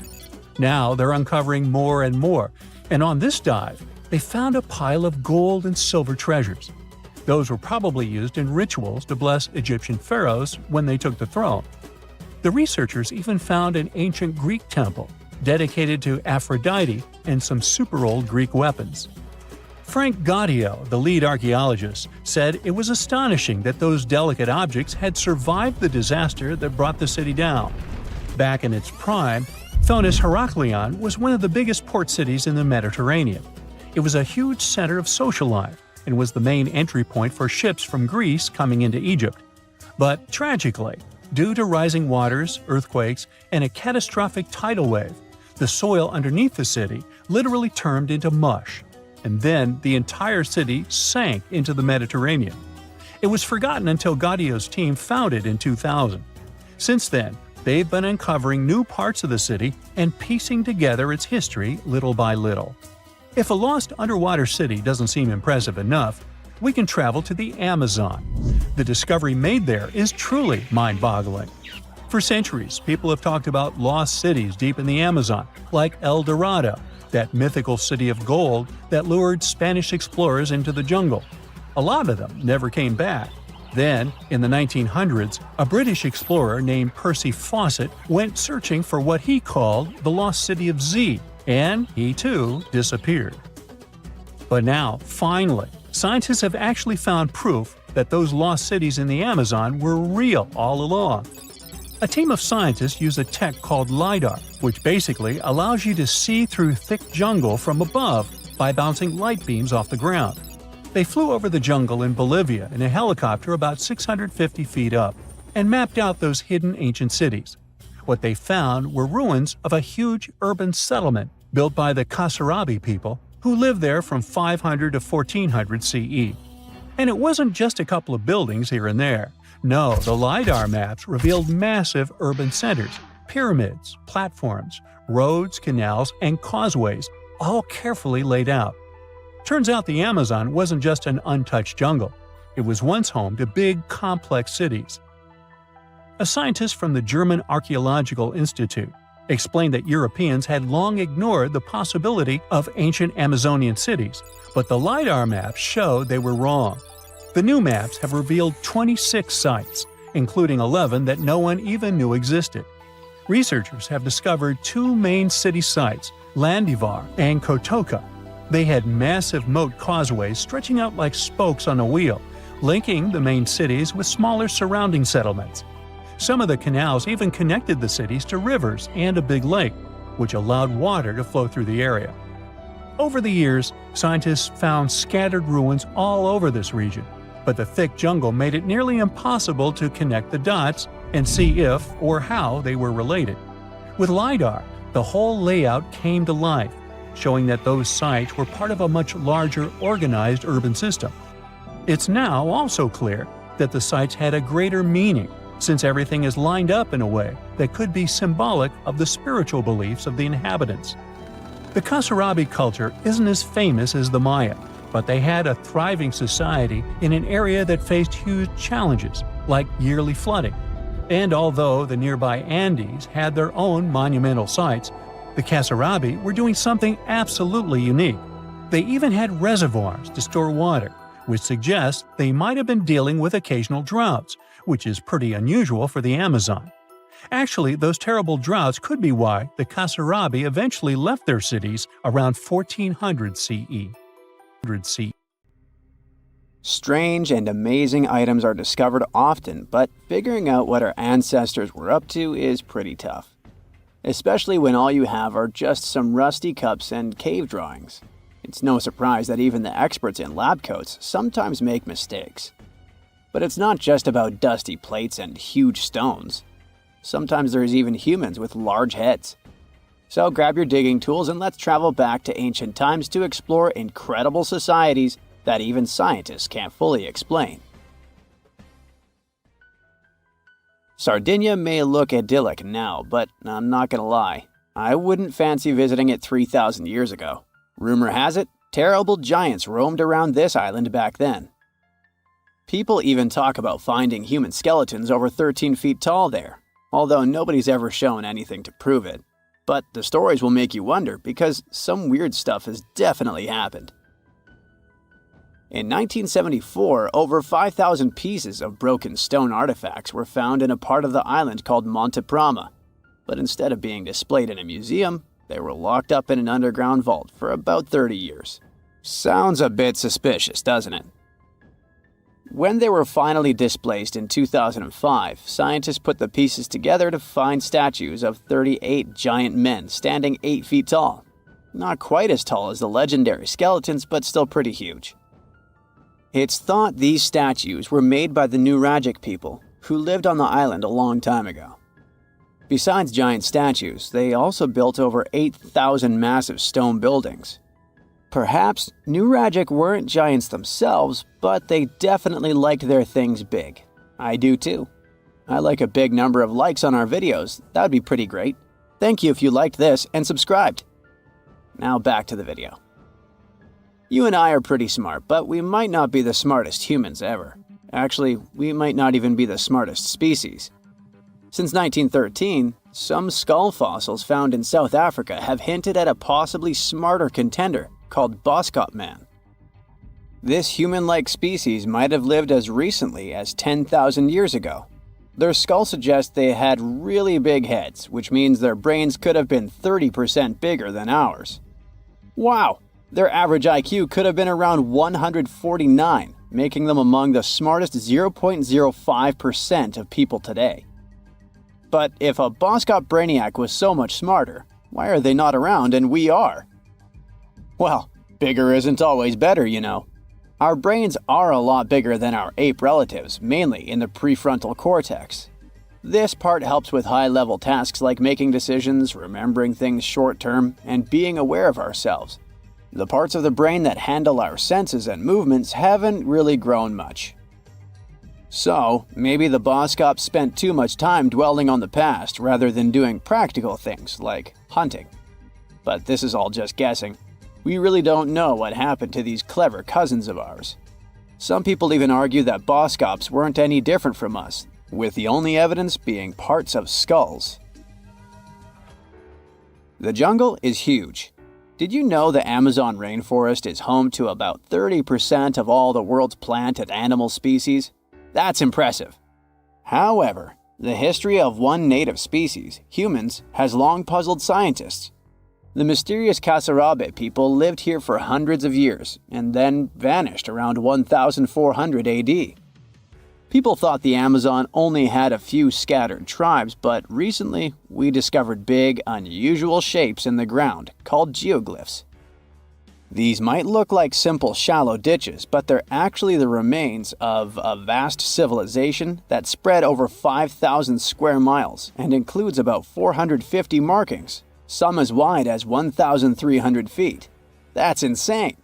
Now they're uncovering more and more, and on this dive, they found a pile of gold and silver treasures. Those were probably used in rituals to bless Egyptian pharaohs when they took the throne. The researchers even found an ancient Greek temple dedicated to Aphrodite and some super-old Greek weapons. Frank Gaudio, the lead archaeologist, said it was astonishing that those delicate objects had survived the disaster that brought the city down. Back in its prime, Thonis Heraklion was one of the biggest port cities in the Mediterranean. It was a huge center of social life and was the main entry point for ships from Greece coming into Egypt. But tragically, due to rising waters, earthquakes, and a catastrophic tidal wave, the soil underneath the city literally turned into mush, and then the entire city sank into the Mediterranean. It was forgotten until Gaudio's team found it in 2000. Since then, they've been uncovering new parts of the city and piecing together its history little by little. If a lost underwater city doesn't seem impressive enough, we can travel to the Amazon. The discovery made there is truly mind-boggling. For centuries, people have talked about lost cities deep in the Amazon, like El Dorado, that mythical city of gold that lured Spanish explorers into the jungle. A lot of them never came back. Then, in the 1900s, a British explorer named Percy Fawcett went searching for what he called the lost city of Z, and he too disappeared. But now, finally, scientists have actually found proof that those lost cities in the Amazon were real all along. A team of scientists use a tech called LiDAR, which basically allows you to see through thick jungle from above by bouncing light beams off the ground. They flew over the jungle in Bolivia in a helicopter about 650 feet up and mapped out those hidden ancient cities. What they found were ruins of a huge urban settlement built by the Kasarabi people who lived there from 500 to 1400 CE. And it wasn't just a couple of buildings here and there. No, the LiDAR maps revealed massive urban centers, pyramids, platforms, roads, canals, and causeways, all carefully laid out. Turns out the Amazon wasn't just an untouched jungle. It was once home to big, complex cities. A scientist from the German Archaeological Institute explained that Europeans had long ignored the possibility of ancient Amazonian cities, but the LiDAR maps showed they were wrong. The new maps have revealed 26 sites, including 11 that no one even knew existed. Researchers have discovered two main city sites, Landivar and Kotoka. They had massive moat causeways stretching out like spokes on a wheel, linking the main cities with smaller surrounding settlements. Some of the canals even connected the cities to rivers and a big lake, which allowed water to flow through the area. Over the years, scientists found scattered ruins all over this region. but the thick jungle made it nearly impossible to connect the dots and see if or how they were related. With LiDAR, the whole layout came to life, showing that those sites were part of a much larger organized urban system. It's now also clear that the sites had a greater meaning, since everything is lined up in a way that could be symbolic of the spiritual beliefs of the inhabitants. The Kasarabi culture isn't as famous as the Maya, but they had a thriving society in an area that faced huge challenges, like yearly flooding. And although the nearby Andes had their own monumental sites, the Kasarabi were doing something absolutely unique. They even had reservoirs to store water, which suggests they might have been dealing with occasional droughts, which is pretty unusual for the Amazon. Actually, those terrible droughts could be why the Kasarabi eventually left their cities around 1400 CE. Strange and amazing items are discovered often, but figuring out what our ancestors were up to is pretty tough. Especially when all you have are just some rusty cups and cave drawings. It's no surprise that even the experts in lab coats sometimes make mistakes. But it's not just about dusty plates and huge stones. Sometimes there's even humans with large heads. So grab your digging tools and let's travel back to ancient times to explore incredible societies that even scientists can't fully explain. Sardinia may look idyllic now, but I'm not gonna lie, I wouldn't fancy visiting it 3,000 years ago. Rumor has it, terrible giants roamed around this island back then. People even talk about finding human skeletons over 13 feet tall there, although nobody's ever shown anything to prove it. But the stories will make you wonder because some weird stuff has definitely happened. In 1974, over 5,000 pieces of broken stone artifacts were found in a part of the island called Monte Prama, but instead of being displayed in a museum, they were locked up in an underground vault for about 30 years. Sounds a bit suspicious, doesn't it? When they were finally displaced in 2005, scientists put the pieces together to find statues of 38 giant men standing 8 feet tall. Not quite as tall as the legendary skeletons, but still pretty huge. It's thought these statues were made by the Nuragic people, who lived on the island a long time ago. Besides giant statues, they also built over 8,000 massive stone buildings. Perhaps Nuragic weren't giants themselves, but they definitely liked their things big. I do too. I like a big number of likes on our videos. That would be pretty great. Thank you if you liked this and subscribed. Now back to the video. You and I are pretty smart, but we might not be the smartest humans ever. Actually, we might not even be the smartest species. Since 1913, some skull fossils found in South Africa have hinted at a possibly smarter contender called Boscop Man. This human-like species might have lived as recently as 10,000 years ago. Their skull suggests they had really big heads, which means their brains could have been 30% bigger than ours. Wow! Their average IQ could have been around 149, making them among the smartest 0.05% of people today. But if a Boscop brainiac was so much smarter, why are they not around and we are? Well, bigger isn't always better, you know. Our brains are a lot bigger than our ape relatives, mainly in the prefrontal cortex. This part helps with high-level tasks like making decisions, remembering things short-term, and being aware of ourselves. The parts of the brain that handle our senses and movements haven't really grown much. So, maybe the Boscops spent too much time dwelling on the past rather than doing practical things like hunting. But this is all just guessing. We really don't know what happened to these clever cousins of ours. Some people even argue that Boscops weren't any different from us, with the only evidence being parts of skulls. The jungle is huge. Did you know the Amazon rainforest is home to about 30% of all the world's plant and animal species? That's impressive. However, the history of one native species, humans, has long puzzled scientists. The mysterious Kasarabe people lived here for hundreds of years and then vanished around 1400 AD. People thought the Amazon only had a few scattered tribes, but recently we discovered big, unusual shapes in the ground called geoglyphs. These might look like simple shallow ditches, but they're actually the remains of a vast civilization that spread over 5,000 square miles and includes about 450 markings, some as wide as 1,300 feet. That's insane!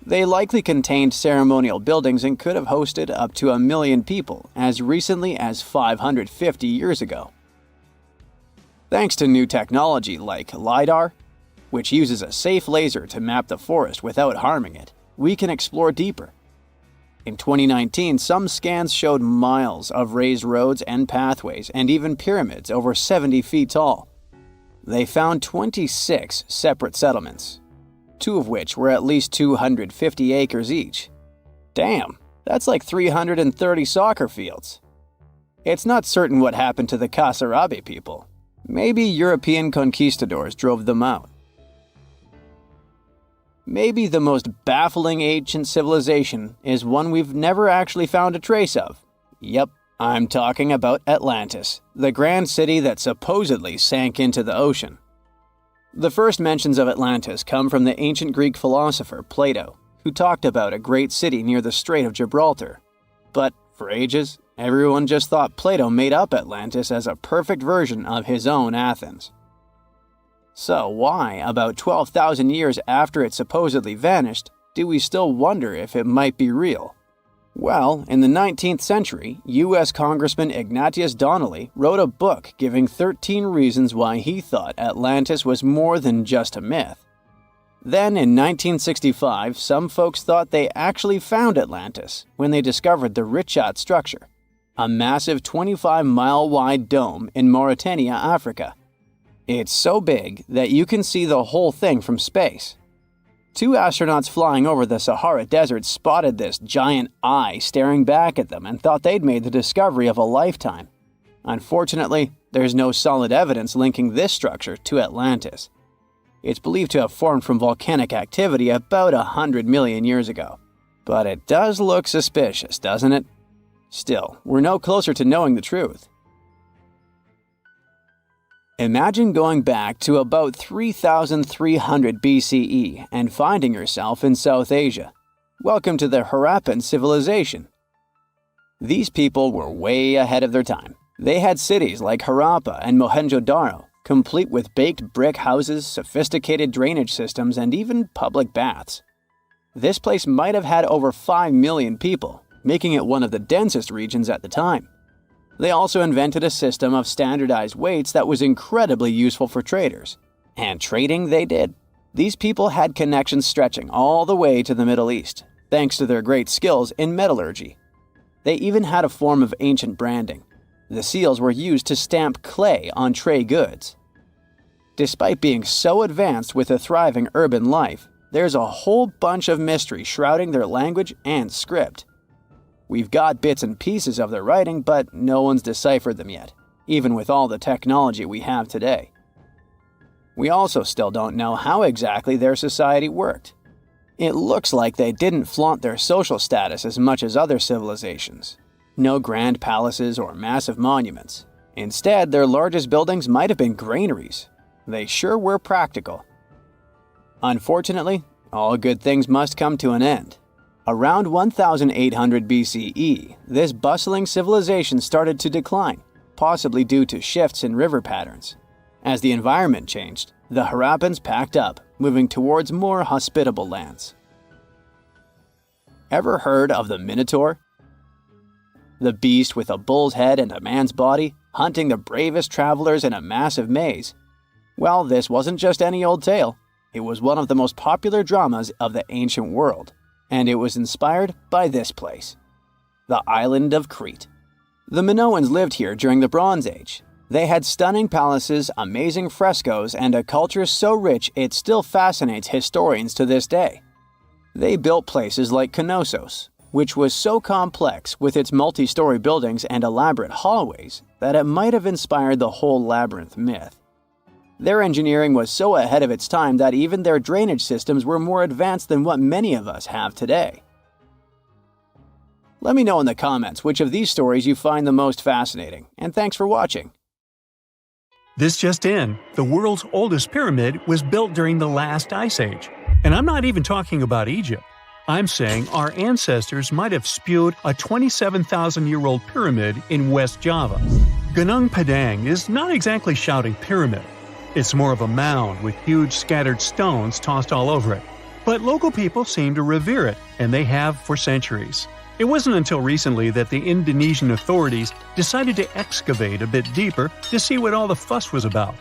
They likely contained ceremonial buildings and could have hosted up to 1 million people as recently as 550 years ago. Thanks to new technology like LiDAR, which uses a safe laser to map the forest without harming it, we can explore deeper. In 2019, some scans showed miles of raised roads and pathways and even pyramids over 70 feet tall. They found 26 separate settlements, 2 of which were at least 250 acres each. Damn, that's like 330 soccer fields. It's not certain what happened to the Kasarabi people. Maybe European conquistadors drove them out. Maybe the most baffling ancient civilization is one we've never actually found a trace of. Yep, I'm talking about Atlantis, the grand city that supposedly sank into the ocean. The first mentions of Atlantis come from the ancient Greek philosopher Plato, who talked about a great city near the Strait of Gibraltar. But for ages, everyone just thought Plato made up Atlantis as a perfect version of his own Athens. So why, about 12,000 years after it supposedly vanished, do we still wonder if it might be real? Well, in the 19th century, U.S. Congressman Ignatius Donnelly wrote a book giving 13 reasons why he thought Atlantis was more than just a myth. Then, in 1965, some folks thought they actually found Atlantis when they discovered the Richat structure, a massive 25-mile-wide dome in Mauritania, Africa. It's so big that you can see the whole thing from space. 2 astronauts flying over the Sahara Desert spotted this giant eye staring back at them and thought they'd made the discovery of a lifetime. Unfortunately, there's no solid evidence linking this structure to Atlantis. It's believed to have formed from volcanic activity about 100 million years ago. But it does look suspicious, doesn't it? Still, we're no closer to knowing the truth. Imagine going back to about 3,300 BCE and finding yourself in South Asia. Welcome to the Harappan civilization. These people were way ahead of their time. They had cities like Harappa and Mohenjo-Daro, complete with baked brick houses, sophisticated drainage systems, and even public baths. This place might have had over 5 million people, making it one of the densest regions at the time. They also invented a system of standardized weights that was incredibly useful for traders. And trading they did. These people had connections stretching all the way to the Middle East, thanks to their great skills in metallurgy. They even had a form of ancient branding. The seals were used to stamp clay on trade goods. Despite being so advanced with a thriving urban life, there's a whole bunch of mystery shrouding their language and script. We've got bits and pieces of their writing, but no one's deciphered them yet, even with all the technology we have today. We also still don't know how exactly their society worked. It looks like they didn't flaunt their social status as much as other civilizations. No grand palaces or massive monuments. Instead, their largest buildings might have been granaries. They sure were practical. Unfortunately, all good things must come to an end. Around 1800 BCE, this bustling civilization started to decline, possibly due to shifts in river patterns. As the environment changed, the Harappans packed up, moving towards more hospitable lands. Ever heard of the Minotaur? The beast with a bull's head and a man's body, hunting the bravest travelers in a massive maze. Well, this wasn't just any old tale. It was one of the most popular dramas of the ancient world. And it was inspired by this place, the island of Crete. The Minoans lived here during the Bronze Age. They had stunning palaces, amazing frescoes, and a culture so rich it still fascinates historians to this day. They built places like Knossos, which was so complex with its multi-story buildings and elaborate hallways that it might have inspired the whole labyrinth myth. Their engineering was so ahead of its time that even their drainage systems were more advanced than what many of us have today. Let me know in the comments which of these stories you find the most fascinating, and thanks for watching. This just in, the world's oldest pyramid was built during the last ice age. And I'm not even talking about Egypt. I'm saying our ancestors might have spewed a 27,000-year-old pyramid in West Java. Gunung Padang is not exactly shouting pyramid. It's more of a mound with huge scattered stones tossed all over it. But local people seem to revere it, and they have for centuries. It wasn't until recently that the Indonesian authorities decided to excavate a bit deeper to see what all the fuss was about.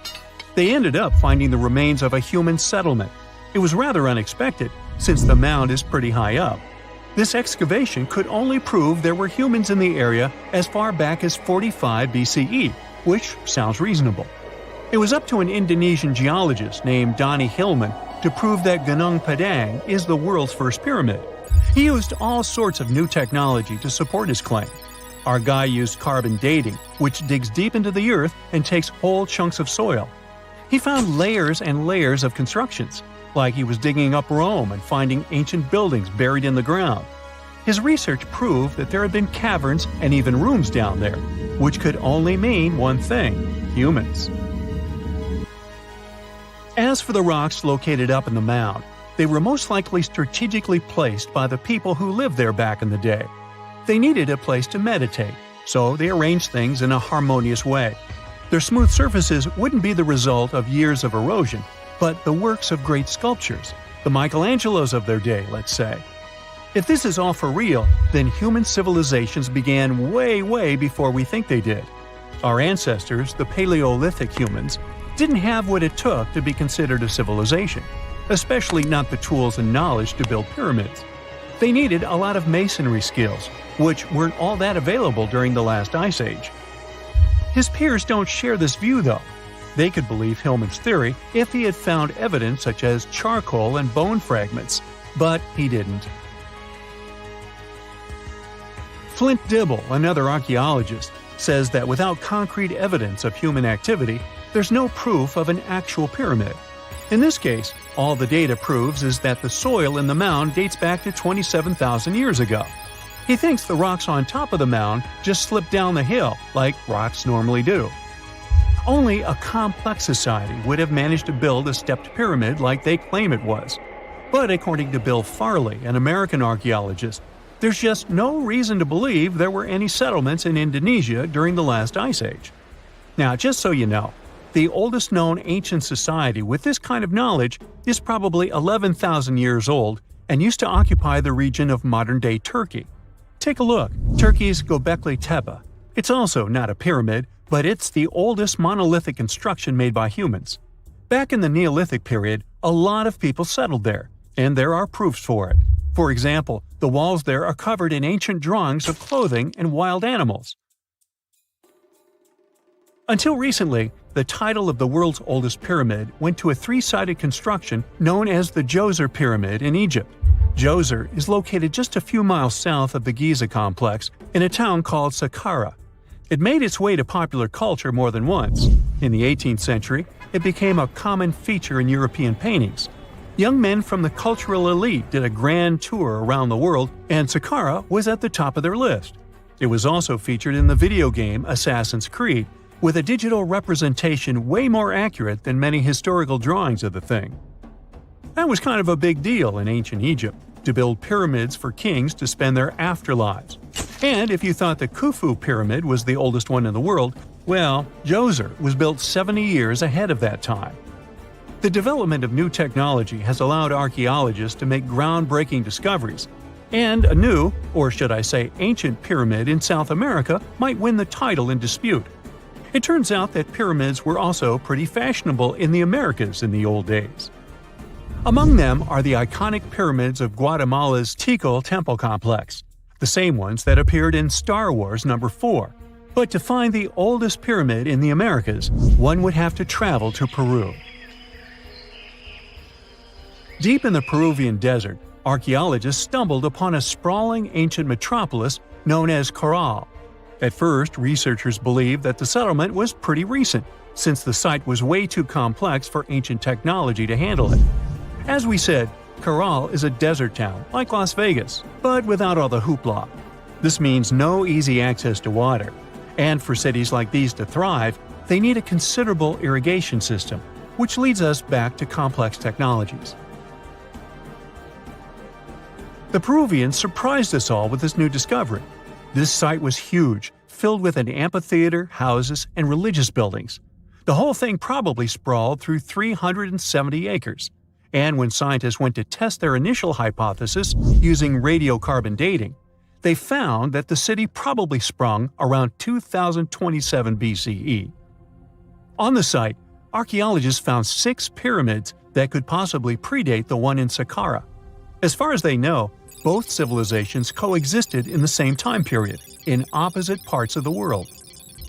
They ended up finding the remains of a human settlement. It was rather unexpected, since the mound is pretty high up. This excavation could only prove there were humans in the area as far back as 45 BCE, which sounds reasonable. It was up to an Indonesian geologist named Donny Hillman to prove that Gunung Padang is the world's first pyramid. He used all sorts of new technology to support his claim. Our guy used carbon dating, which digs deep into the earth and takes whole chunks of soil. He found layers and layers of constructions, like he was digging up Rome and finding ancient buildings buried in the ground. His research proved that there had been caverns and even rooms down there, which could only mean one thing: humans. As for the rocks located up in the mound, they were most likely strategically placed by the people who lived there back in the day. They needed a place to meditate, so they arranged things in a harmonious way. Their smooth surfaces wouldn't be the result of years of erosion, but the works of great sculptures, the Michelangelos of their day, let's say. If this is all for real, then human civilizations began way before we think they did. Our ancestors, the Paleolithic humans, didn't have what it took to be considered a civilization, especially not the tools and knowledge to build pyramids. They needed a lot of masonry skills, which weren't all that available during the last ice age. His peers don't share this view, though. They could believe Hillman's theory if he had found evidence such as charcoal and bone fragments, but he didn't. Flint Dibble, another archaeologist, says that without concrete evidence of human activity, there's no proof of an actual pyramid. In this case, all the data proves is that the soil in the mound dates back to 27,000 years ago. He thinks the rocks on top of the mound just slipped down the hill, like rocks normally do. Only a complex society would have managed to build a stepped pyramid like they claim it was. But according to Bill Farley, an American archaeologist, there's just no reason to believe there were any settlements in Indonesia during the last ice age. Now, just so you know, the oldest known ancient society with this kind of knowledge is probably 11,000 years old and used to occupy the region of modern-day Turkey. Take a look, Turkey's Göbekli Tepe. It's also not a pyramid, but it's the oldest monolithic construction made by humans. Back in the Neolithic period, a lot of people settled there, and there are proofs for it. For example, the walls there are covered in ancient drawings of clothing and wild animals. Until recently, the title of the world's oldest pyramid went to a three-sided construction known as the Djoser Pyramid in Egypt. Djoser is located just a few miles south of the Giza complex in a town called Saqqara. It made its way to popular culture more than once. In the 18th century, it became a common feature in European paintings. Young men from the cultural elite did a grand tour around the world, and Saqqara was at the top of their list. It was also featured in the video game Assassin's Creed, with a digital representation way more accurate than many historical drawings of the thing. That was kind of a big deal in ancient Egypt, to build pyramids for kings to spend their afterlives. And if you thought the Khufu pyramid was the oldest one in the world, well, Djoser was built 70 years ahead of that time. The development of new technology has allowed archaeologists to make groundbreaking discoveries, and a new, or should I say ancient pyramid in South America might win the title in dispute. It turns out that pyramids were also pretty fashionable in the Americas in the old days. Among them are the iconic pyramids of Guatemala's Tikal Temple Complex, the same ones that appeared in Star Wars No. 4. But to find the oldest pyramid in the Americas, one would have to travel to Peru. Deep in the Peruvian desert, archaeologists stumbled upon a sprawling ancient metropolis known as Caral. At first, researchers believed that the settlement was pretty recent, since the site was way too complex for ancient technology to handle it. As we said, Caral is a desert town, like Las Vegas, but without all the hoopla. This means no easy access to water. And for cities like these to thrive, they need a considerable irrigation system, which leads us back to complex technologies. The Peruvians surprised us all with this new discovery. This site was huge, filled with an amphitheater, houses, and religious buildings. The whole thing probably sprawled through 370 acres. And when scientists went to test their initial hypothesis using radiocarbon dating, they found that the city probably sprung around 2027 BCE. On the site, archaeologists found 6 pyramids that could possibly predate the one in Saqqara. As far as they know, both civilizations coexisted in the same time period, in opposite parts of the world.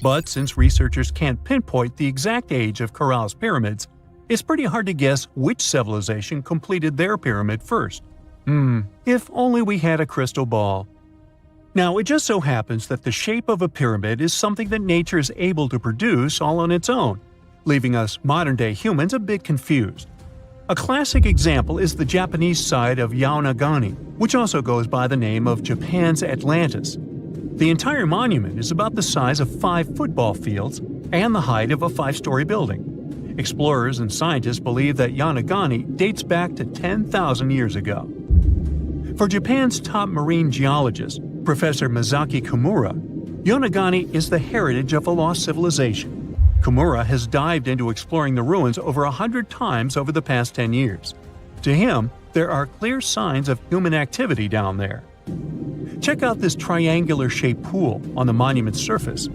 But since researchers can't pinpoint the exact age of Corral's pyramids, it's pretty hard to guess which civilization completed their pyramid first. If only we had a crystal ball. Now, it just so happens that the shape of a pyramid is something that nature is able to produce all on its own, leaving us modern-day humans a bit confused. A classic example is the Japanese side of Yaonagani, which also goes by the name of Japan's Atlantis. The entire monument is about the size of 5 football fields and the height of a 5-story building. Explorers and scientists believe that Yaonagani dates back to 10,000 years ago. For Japan's top marine geologist, Professor Masaki Kimura, Yaonagani is the heritage of a lost civilization. Kimura has dived into exploring the ruins over 100 times over the past 10 years. To him, there are clear signs of human activity down there. Check out this triangular-shaped pool on the monument's surface.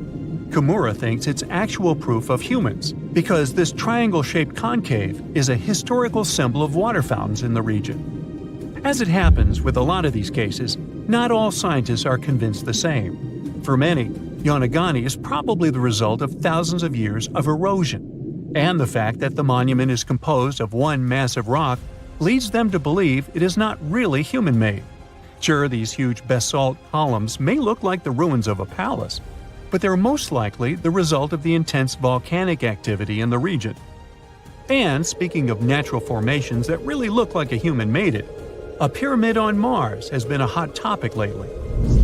Kimura thinks it's actual proof of humans, because this triangle-shaped concave is a historical symbol of water fountains in the region. As it happens with a lot of these cases, not all scientists are convinced the same. For many, Yaonagani is probably the result of thousands of years of erosion, and the fact that the monument is composed of one massive rock leads them to believe it is not really human-made. Sure, these huge basalt columns may look like the ruins of a palace, but they're most likely the result of the intense volcanic activity in the region. And speaking of natural formations that really look like a human made it, a pyramid on Mars has been a hot topic lately.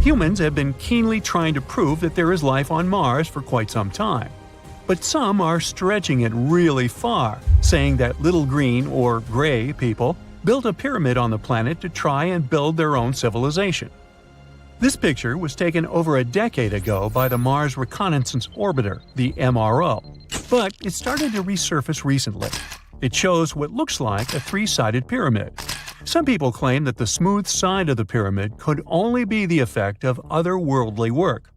Humans have been keenly trying to prove that there is life on Mars for quite some time. But some are stretching it really far, saying that little green or gray people built a pyramid on the planet to try and build their own civilization. This picture was taken over a decade ago by the Mars Reconnaissance Orbiter, the MRO, but it started to resurface recently. It shows what looks like a 3-sided pyramid. Some people claim that the smooth side of the pyramid could only be the effect of otherworldly work.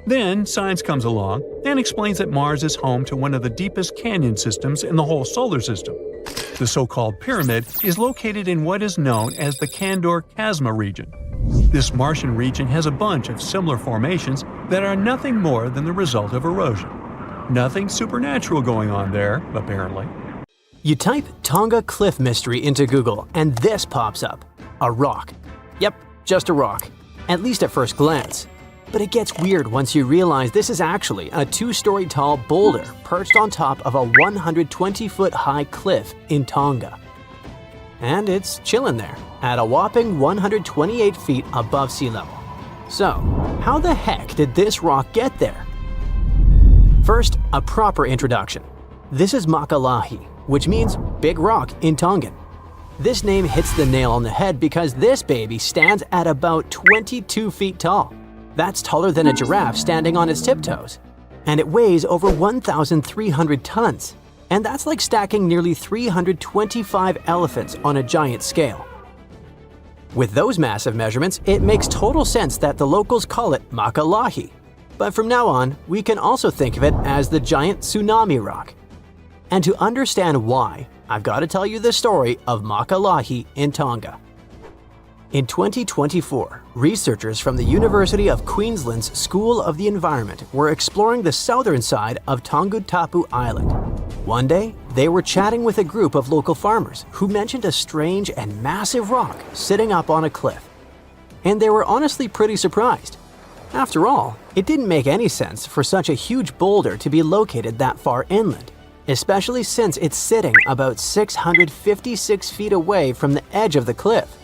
Then science comes along and explains that Mars is home to one of the deepest canyon systems in the whole solar system. The so-called pyramid is located in what is known as the Kandor-Chasma region. This Martian region has a bunch of similar formations that are nothing more than the result of erosion. Nothing supernatural going on there, apparently. You type Tonga cliff mystery into Google and this pops up. A rock. Yep, just a rock. At least at first glance. But it gets weird once you realize this is actually a 2-story tall boulder perched on top of a 120-foot high cliff in Tonga. And it's chilling there, at a whopping 128 feet above sea level. So, how the heck did this rock get there? First, a proper introduction. This is Makalahi, which means big rock in Tongan. This name hits the nail on the head because this baby stands at about 22 feet tall. That's taller than a giraffe standing on its tiptoes. And it weighs over 1,300 tons. And that's like stacking nearly 325 elephants on a giant scale. With those massive measurements, it makes total sense that the locals call it Makalahi. But from now on, we can also think of it as the giant tsunami rock. And to understand why, I've got to tell you the story of Makalahi in Tonga. In 2024, researchers from the University of Queensland's School of the Environment were exploring the southern side of Tongatapu Island. One day, they were chatting with a group of local farmers who mentioned a strange and massive rock sitting up on a cliff. And they were honestly pretty surprised. After all, it didn't make any sense for such a huge boulder to be located that far inland, especially since it's sitting about 656 feet away from the edge of the cliff.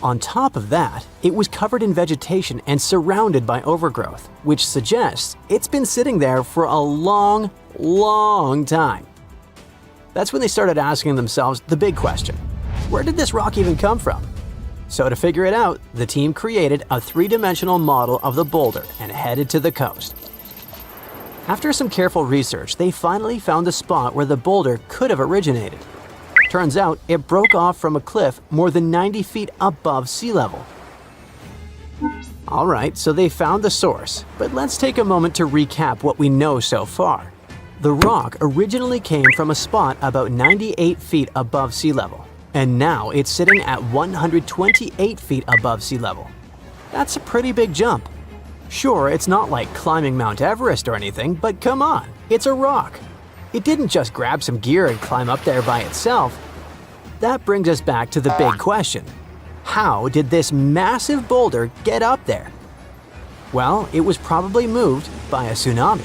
On top of that, it was covered in vegetation and surrounded by overgrowth, which suggests it's been sitting there for a long, long time. That's when they started asking themselves the big question: where did this rock even come from? So to figure it out, the team created a three-dimensional model of the boulder and headed to the coast. After some careful research, they finally found the spot where the boulder could have originated. Turns out it broke off from a cliff more than 90 feet above sea level. Alright, so they found the source, but let's take a moment to recap what we know so far. The rock originally came from a spot about 98 feet above sea level, and now it's sitting at 128 feet above sea level. That's a pretty big jump. Sure, it's not like climbing Mount Everest or anything, but come on, it's a rock. It didn't just grab some gear and climb up there by itself. That brings us back to the big question: how did this massive boulder get up there? Well, it was probably moved by a tsunami.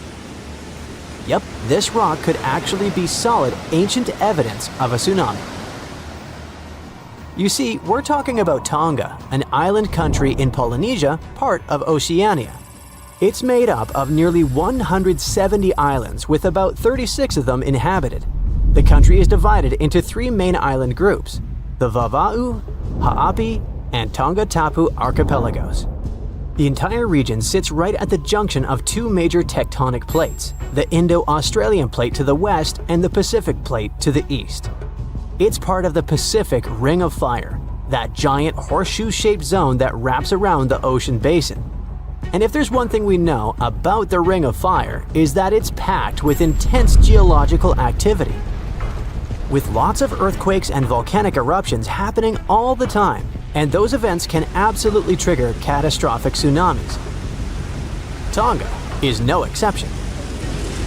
Yep, this rock could actually be solid ancient evidence of a tsunami. You see, we're talking about Tonga, an island country in Polynesia, part of Oceania. It's made up of nearly 170 islands, with about 36 of them inhabited. The country is divided into three main island groups: the Vava'u, Ha'api, and Tonga Tapu archipelagos. The entire region sits right at the junction of two major tectonic plates, the Indo-Australian plate to the west and the Pacific plate to the east. It's part of the Pacific Ring of Fire, that giant horseshoe-shaped zone that wraps around the ocean basin. And if there's one thing we know about the Ring of Fire, is that it's packed with intense geological activity. With lots of earthquakes and volcanic eruptions happening all the time, and those events can absolutely trigger catastrophic tsunamis. Tonga is no exception.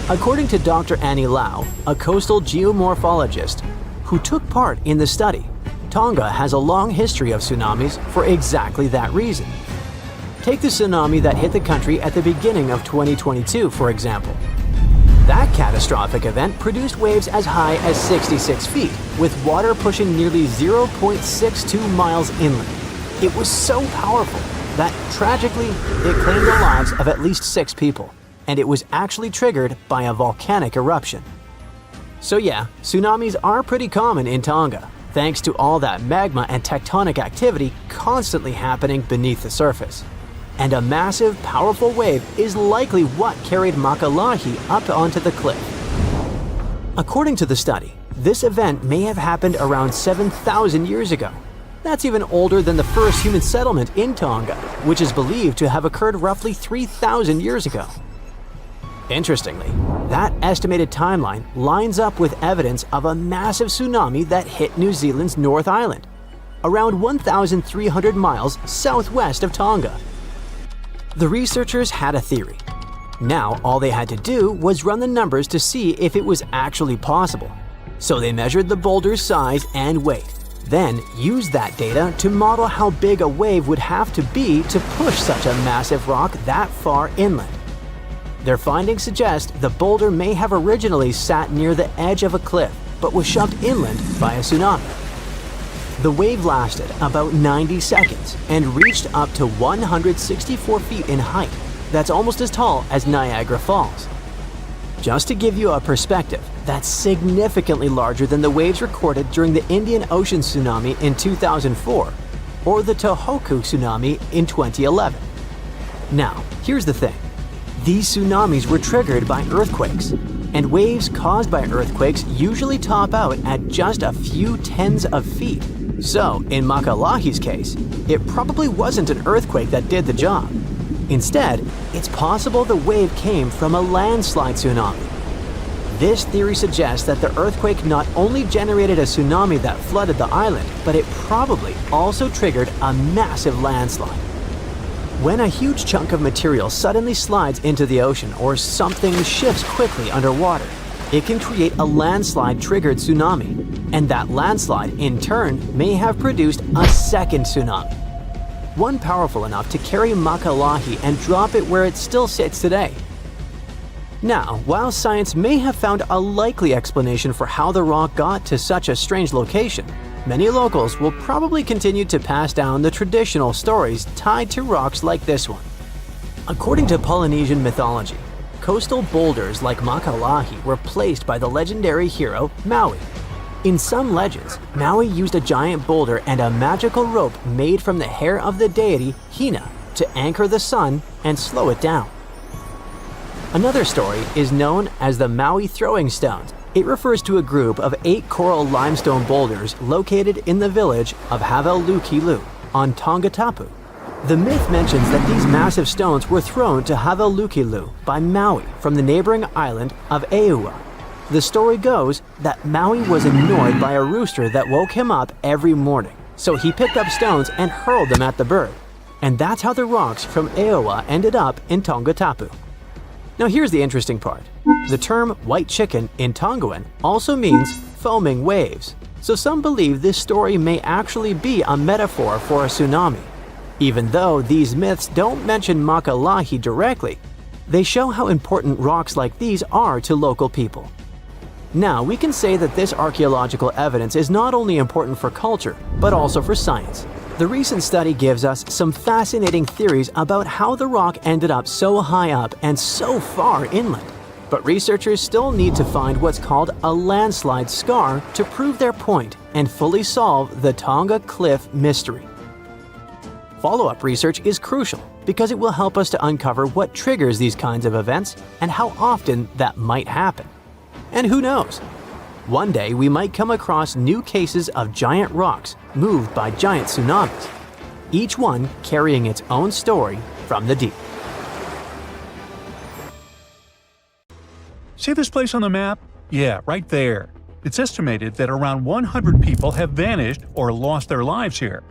According to Dr. Annie Lau, a coastal geomorphologist who took part in the study, Tonga has a long history of tsunamis for exactly that reason. Take the tsunami that hit the country at the beginning of 2022, for example. That catastrophic event produced waves as high as 66 feet, with water pushing nearly 0.62 miles inland. It was so powerful that, tragically, it claimed the lives of at least 6 people, and it was actually triggered by a volcanic eruption. So yeah, tsunamis are pretty common in Tonga, thanks to all that magma and tectonic activity constantly happening beneath the surface. And a massive, powerful wave is likely what carried Makalahi up onto the cliff. According to the study, this event may have happened around 7,000 years ago. That's even older than the first human settlement in Tonga, which is believed to have occurred roughly 3,000 years ago. Interestingly, that estimated timeline lines up with evidence of a massive tsunami that hit New Zealand's North Island, around 1,300 miles southwest of Tonga. The researchers had a theory. Now all they had to do was run the numbers to see if it was actually possible. So they measured the boulder's size and weight, then used that data to model how big a wave would have to be to push such a massive rock that far inland. Their findings suggest the boulder may have originally sat near the edge of a cliff, but was shoved inland by a tsunami. The wave lasted about 90 seconds and reached up to 164 feet in height. That's almost as tall as Niagara Falls. Just to give you a perspective, that's significantly larger than the waves recorded during the Indian Ocean tsunami in 2004 or the Tohoku tsunami in 2011. Now, here's the thing. These tsunamis were triggered by earthquakes, and waves caused by earthquakes usually top out at just a few tens of feet. So, in Makalahi's case, it probably wasn't an earthquake that did the job. Instead, it's possible the wave came from a landslide tsunami. This theory suggests that the earthquake not only generated a tsunami that flooded the island, but it probably also triggered a massive landslide. When a huge chunk of material suddenly slides into the ocean or something shifts quickly underwater, it can create a landslide-triggered tsunami, and that landslide, in turn, may have produced a second tsunami. One powerful enough to carry Makalahi and drop it where it still sits today. Now, while science may have found a likely explanation for how the rock got to such a strange location, many locals will probably continue to pass down the traditional stories tied to rocks like this one. According to Polynesian mythology, coastal boulders like Makalahi were placed by the legendary hero Maui. In some legends, Maui used a giant boulder and a magical rope made from the hair of the deity Hina to anchor the sun and slow it down. Another story is known as the Maui Throwing Stones. It refers to a group of 8 coral limestone boulders located in the village of Havelukilu on Tonga Tapu. The myth mentions that these massive stones were thrown to Havelukilu by Maui from the neighboring island of Eua. The story goes that Maui was annoyed by a rooster that woke him up every morning, so he picked up stones and hurled them at the bird. And that's how the rocks from Eua ended up in Tonga Tapu. Now here's the interesting part. The term white chicken in Tongan also means foaming waves, so some believe this story may actually be a metaphor for a tsunami. Even though these myths don't mention Makalahi directly, they show how important rocks like these are to local people. Now, we can say that this archaeological evidence is not only important for culture, but also for science. The recent study gives us some fascinating theories about how the rock ended up so high up and so far inland. But researchers still need to find what's called a landslide scar to prove their point and fully solve the Tonga Cliff mystery. Follow-up research is crucial because it will help us to uncover what triggers these kinds of events and how often that might happen. And who knows? One day we might come across new cases of giant rocks moved by giant tsunamis, each one carrying its own story from the deep. See this place on the map? Yeah, right there. It's estimated that around 100 people have vanished or lost their lives here.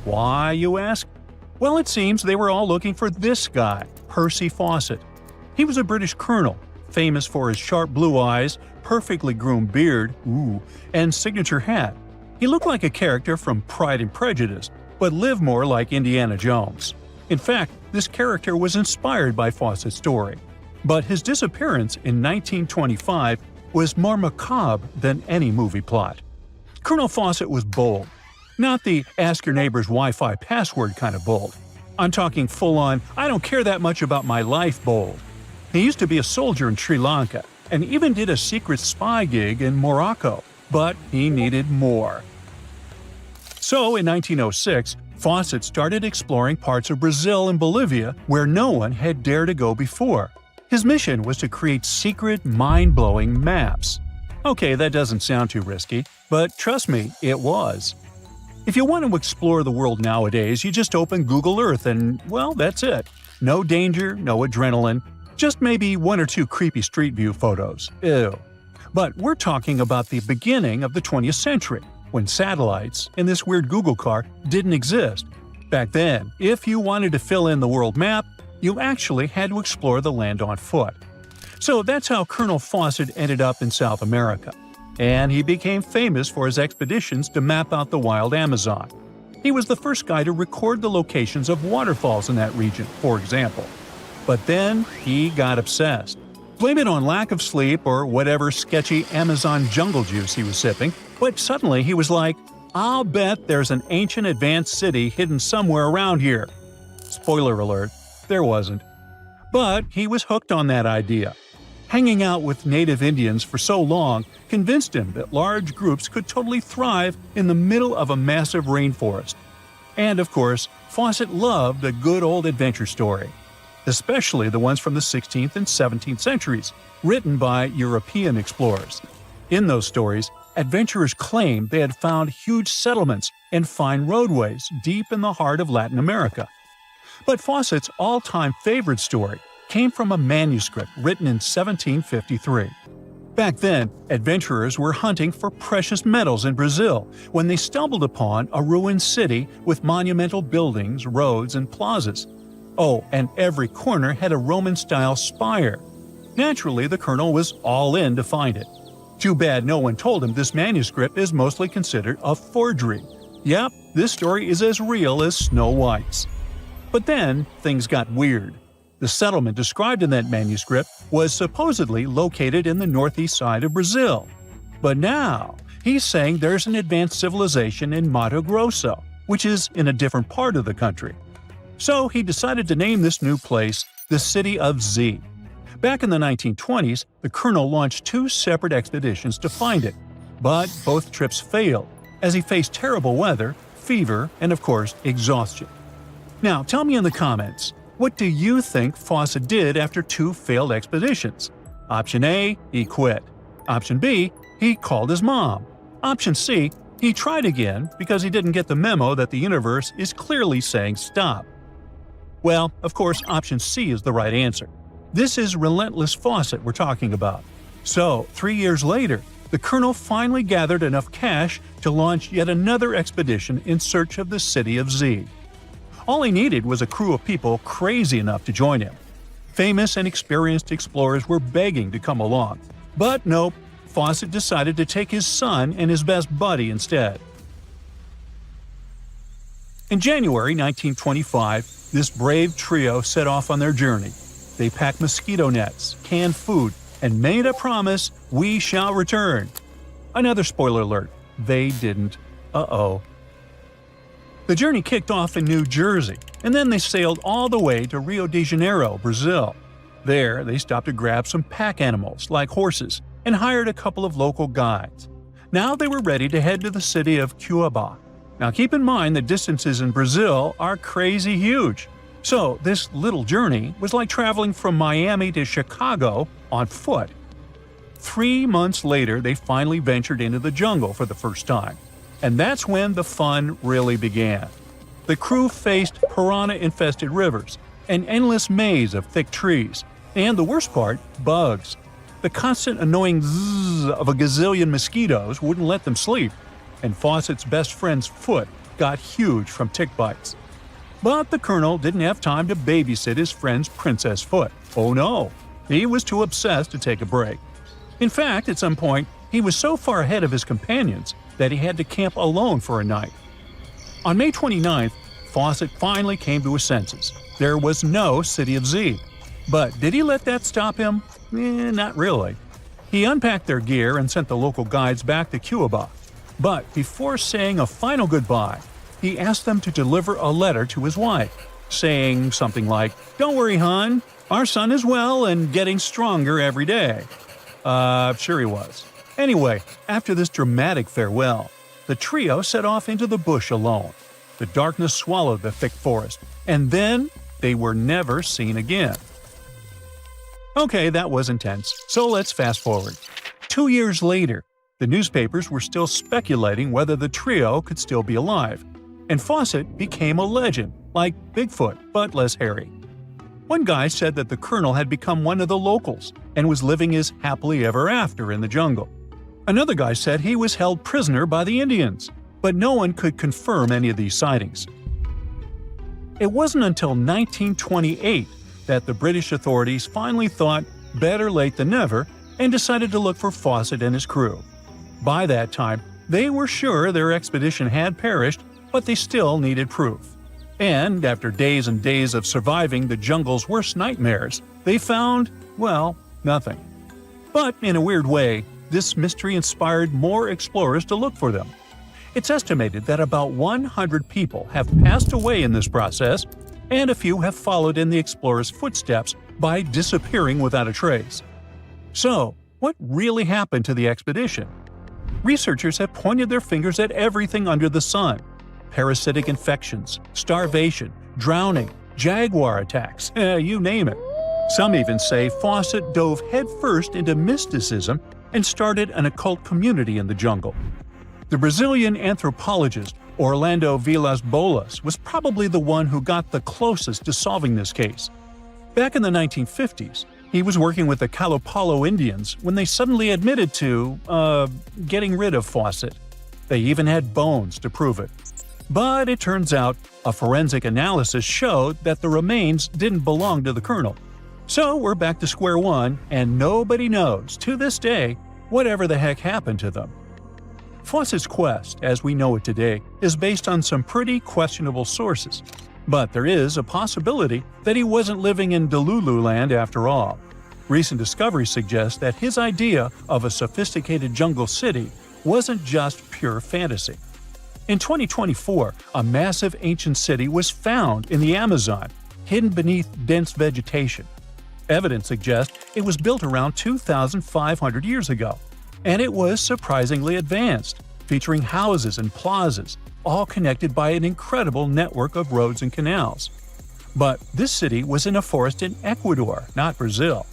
Why, you ask? Well, it seems they were all looking for this guy, Percy Fawcett. He was a British colonel, famous for his sharp blue eyes, perfectly groomed beard, and signature hat. He looked like a character from Pride and Prejudice, but lived more like Indiana Jones. In fact, this character was inspired by Fawcett's story. But his disappearance in 1925 was more macabre than any movie plot. Colonel Fawcett was bold. Not the ask your neighbor's Wi-Fi password kind of bold. I'm talking full-on, I don't care that much about my life bold. He used to be a soldier in Sri Lanka and even did a secret spy gig in Morocco, but he needed more. So in 1906, Fawcett started exploring parts of Brazil and Bolivia where no one had dared to go before. His mission was to create secret, mind-blowing maps. Okay, that doesn't sound too risky, but trust me, it was. If you want to explore the world nowadays, you just open Google Earth and, well, that's it. No danger, no adrenaline, just maybe 1 or 2 creepy street view photos. Ew. But we're talking about the beginning of the 20th century, when satellites, and this weird Google car, didn't exist. Back then, if you wanted to fill in the world map, you actually had to explore the land on foot. So that's how Colonel Fawcett ended up in South America. And he became famous for his expeditions to map out the wild Amazon. He was the first guy to record the locations of waterfalls in that region, for example. But then he got obsessed. Blame it on lack of sleep or whatever sketchy Amazon jungle juice he was sipping, but suddenly he was like, I'll bet there's an ancient advanced city hidden somewhere around here. Spoiler alert, there wasn't. But he was hooked on that idea. Hanging out with native Indians for so long convinced him that large groups could totally thrive in the middle of a massive rainforest. And of course, Fawcett loved a good old adventure story, especially the ones from the 16th and 17th centuries, written by European explorers. In those stories, adventurers claimed they had found huge settlements and fine roadways deep in the heart of Latin America. But Fawcett's all-time favorite story came from a manuscript written in 1753. Back then, adventurers were hunting for precious metals in Brazil when they stumbled upon a ruined city with monumental buildings, roads, and plazas. Oh, and every corner had a Roman-style spire. Naturally, the colonel was all in to find it. Too bad no one told him this manuscript is mostly considered a forgery. Yep, this story is as real as Snow White's. But then, things got weird. The settlement described in that manuscript was supposedly located in the northeast side of Brazil. But now, he's saying there's an advanced civilization in Mato Grosso, which is in a different part of the country. So he decided to name this new place the City of Z. Back in the 1920s, the colonel launched 2 separate expeditions to find it, but both trips failed, as he faced terrible weather, fever, and of course, exhaustion. Now, tell me in the comments, what do you think Fawcett did after 2 failed expeditions? Option A, he quit. Option B, he called his mom. Option C, he tried again because he didn't get the memo that the universe is clearly saying stop. Well, of course, option C is the right answer. This is relentless Fawcett we're talking about. So, 3 years later, the colonel finally gathered enough cash to launch yet another expedition in search of the City of Z. All he needed was a crew of people crazy enough to join him. Famous and experienced explorers were begging to come along. But nope, Fawcett decided to take his son and his best buddy instead. In January 1925, this brave trio set off on their journey. They packed mosquito nets, canned food, and made a promise, "We shall return." Another spoiler alert, they didn't. Uh-oh. The journey kicked off in New Jersey, and then they sailed all the way to Rio de Janeiro, Brazil. There, they stopped to grab some pack animals, like horses, and hired a couple of local guides. Now they were ready to head to the city of Cuiabá. Now keep in mind the distances in Brazil are crazy huge. So this little journey was like traveling from Miami to Chicago on foot. 3 months later, they finally ventured into the jungle for the first time. And that's when the fun really began. The crew faced piranha-infested rivers, an endless maze of thick trees, and the worst part, bugs. The constant annoying zzz of a gazillion mosquitoes wouldn't let them sleep, and Fawcett's best friend's foot got huge from tick bites. But the colonel didn't have time to babysit his friend's princess foot. Oh no, he was too obsessed to take a break. In fact, at some point, he was so far ahead of his companions that he had to camp alone for a night. On May 29th, Fawcett finally came to his senses. There was no City of Z. But did he let that stop him? Not really. He unpacked their gear and sent the local guides back to Cuiabá. But before saying a final goodbye, he asked them to deliver a letter to his wife, saying something like, "Don't worry, hon, our son is well and getting stronger every day." Sure he was. Anyway, after this dramatic farewell, the trio set off into the bush alone. The darkness swallowed the thick forest, and then they were never seen again. Okay, that was intense, so let's fast forward. 2 years later, the newspapers were still speculating whether the trio could still be alive, and Fawcett became a legend, like Bigfoot, but less hairy. One guy said that the colonel had become one of the locals and was living his happily ever after in the jungle. Another guy said he was held prisoner by the Indians, but no one could confirm any of these sightings. It wasn't until 1928 that the British authorities finally thought better late than never and decided to look for Fawcett and his crew. By that time, they were sure their expedition had perished, but they still needed proof. And after days and days of surviving the jungle's worst nightmares, they found, well, nothing. But in a weird way, this mystery inspired more explorers to look for them. It's estimated that about 100 people have passed away in this process, and a few have followed in the explorers' footsteps by disappearing without a trace. So, what really happened to the expedition? Researchers have pointed their fingers at everything under the sun. Parasitic infections, starvation, drowning, jaguar attacks, you name it. Some even say Fawcett dove headfirst into mysticism and started an occult community in the jungle. The Brazilian anthropologist Orlando Vilas-Boas was probably the one who got the closest to solving this case. Back in the 1950s, he was working with the Kalapalo Indians when they suddenly admitted to, getting rid of Fawcett. They even had bones to prove it. But it turns out a forensic analysis showed that the remains didn't belong to the colonel. So we're back to square one, and nobody knows, to this day, whatever the heck happened to them. Fawcett's quest, as we know it today, is based on some pretty questionable sources. But there is a possibility that he wasn't living in Delulu land after all. Recent discoveries suggest that his idea of a sophisticated jungle city wasn't just pure fantasy. In 2024, a massive ancient city was found in the Amazon, hidden beneath dense vegetation. Evidence suggests it was built around 2,500 years ago, and it was surprisingly advanced, featuring houses and plazas, all connected by an incredible network of roads and canals. But this city was in a forest in Ecuador, not Brazil.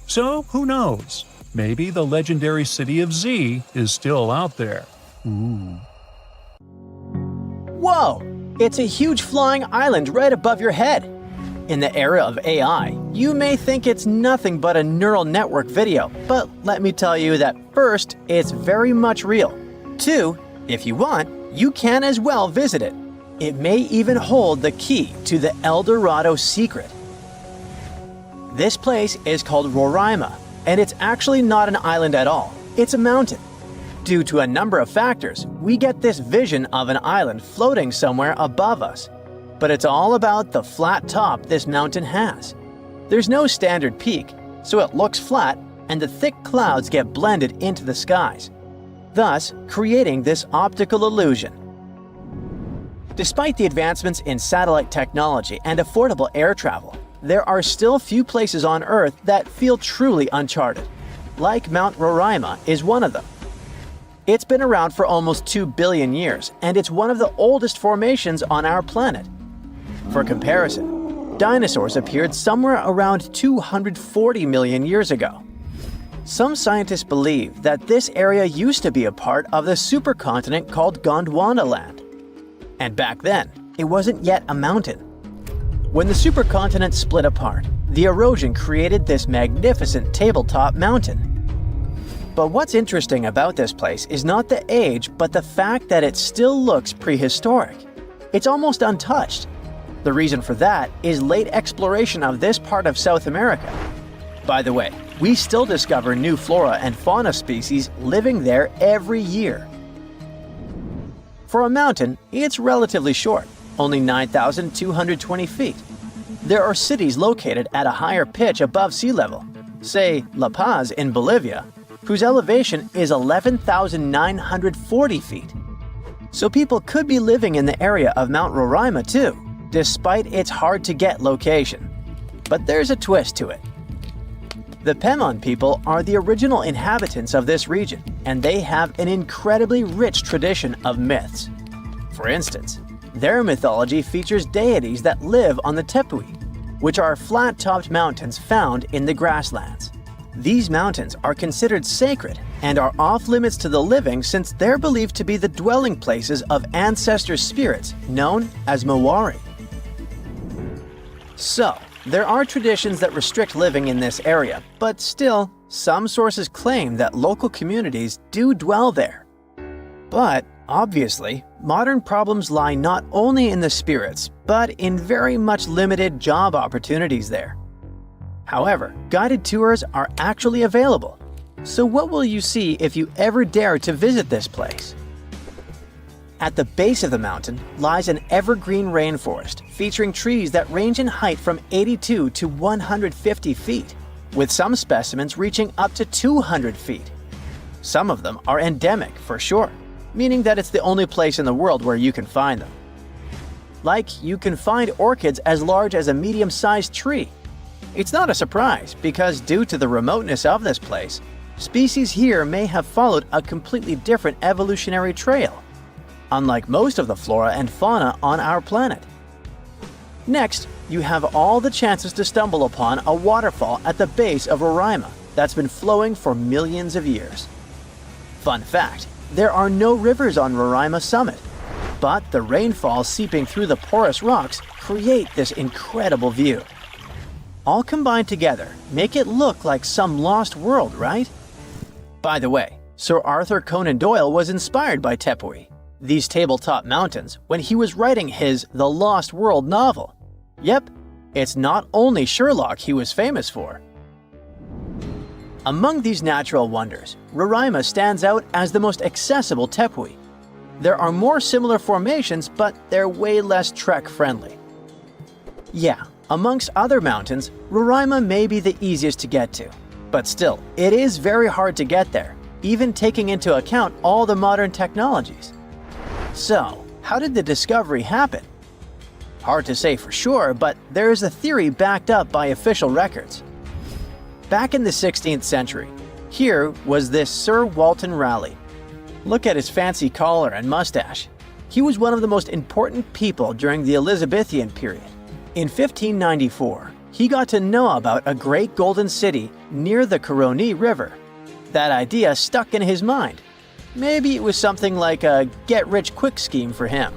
So who knows? Maybe the legendary city of Z is still out there. Ooh. Whoa! It's a huge flying island right above your head. In the era of AI, you may think it's nothing but a neural network video, but let me tell you that first, it's very much real. Two, if you want, you can as well visit it. It may even hold the key to the El Dorado secret. This place is called Roraima, and it's actually not an island at all. It's a mountain. Due to a number of factors, we get this vision of an island floating somewhere above us. But it's all about the flat top this mountain has. There's no standard peak, so it looks flat and the thick clouds get blended into the skies, thus creating this optical illusion. Despite the advancements in satellite technology and affordable air travel, there are still few places on Earth that feel truly uncharted. Like Mount Roraima is one of them. It's been around for almost 2 billion years, and it's one of the oldest formations on our planet. For comparison, dinosaurs appeared somewhere around 240 million years ago. Some scientists believe that this area used to be a part of the supercontinent called Gondwanaland. And back then, it wasn't yet a mountain. When the supercontinent split apart, the erosion created this magnificent tabletop mountain. But what's interesting about this place is not the age, but the fact that it still looks prehistoric. It's almost untouched. The reason for that is late exploration of this part of South America. By the way, we still discover new flora and fauna species living there every year. For a mountain, it's relatively short, only 9,220 feet. There are cities located at a higher pitch above sea level, say La Paz in Bolivia, whose elevation is 11,940 feet. So people could be living in the area of Mount Roraima too, despite its hard-to-get location. But there's a twist to it. The Pemon people are the original inhabitants of this region, and they have an incredibly rich tradition of myths. For instance, their mythology features deities that live on the Tepui, which are flat-topped mountains found in the grasslands. These mountains are considered sacred and are off-limits to the living since they're believed to be the dwelling places of ancestor spirits known as Moai. So, there are traditions that restrict living in this area, but still, some sources claim that local communities do dwell there. But, obviously, modern problems lie not only in the spirits, but in very much limited job opportunities there. However, guided tours are actually available. So what will you see if you ever dare to visit this place? At the base of the mountain lies an evergreen rainforest featuring trees that range in height from 82 to 150 feet, with some specimens reaching up to 200 feet. Some of them are endemic for sure, meaning that it's the only place in the world where you can find them. Like, you can find orchids as large as a medium-sized tree. It's not a surprise because due to the remoteness of this place, species here may have followed a completely different evolutionary trail, unlike most of the flora and fauna on our planet. Next, you have all the chances to stumble upon a waterfall at the base of Roraima that's been flowing for millions of years. Fun fact, there are no rivers on Roraima summit, but the rainfall seeping through the porous rocks create this incredible view. All combined together make it look like some lost world, right? By the way, Sir Arthur Conan Doyle was inspired by Tepui, these tabletop mountains, when he was writing his The Lost World novel. Yep, it's not only Sherlock he was famous for. Among these natural wonders, Roraima stands out as the most accessible Tepui. There are more similar formations, but they're way less trek-friendly. Yeah, amongst other mountains, Roraima may be the easiest to get to, but still, it is very hard to get there, even taking into account all the modern technologies. So, how did the discovery happen? Hard to say for sure, but there is a theory backed up by official records. Back in the 16th century, here was this Sir Walter Raleigh. Look at his fancy collar and mustache. He was one of the most important people during the Elizabethan period. In 1594, he got to know about a great golden city near the Caroni River. That idea stuck in his mind. Maybe it was something like a get-rich-quick scheme for him.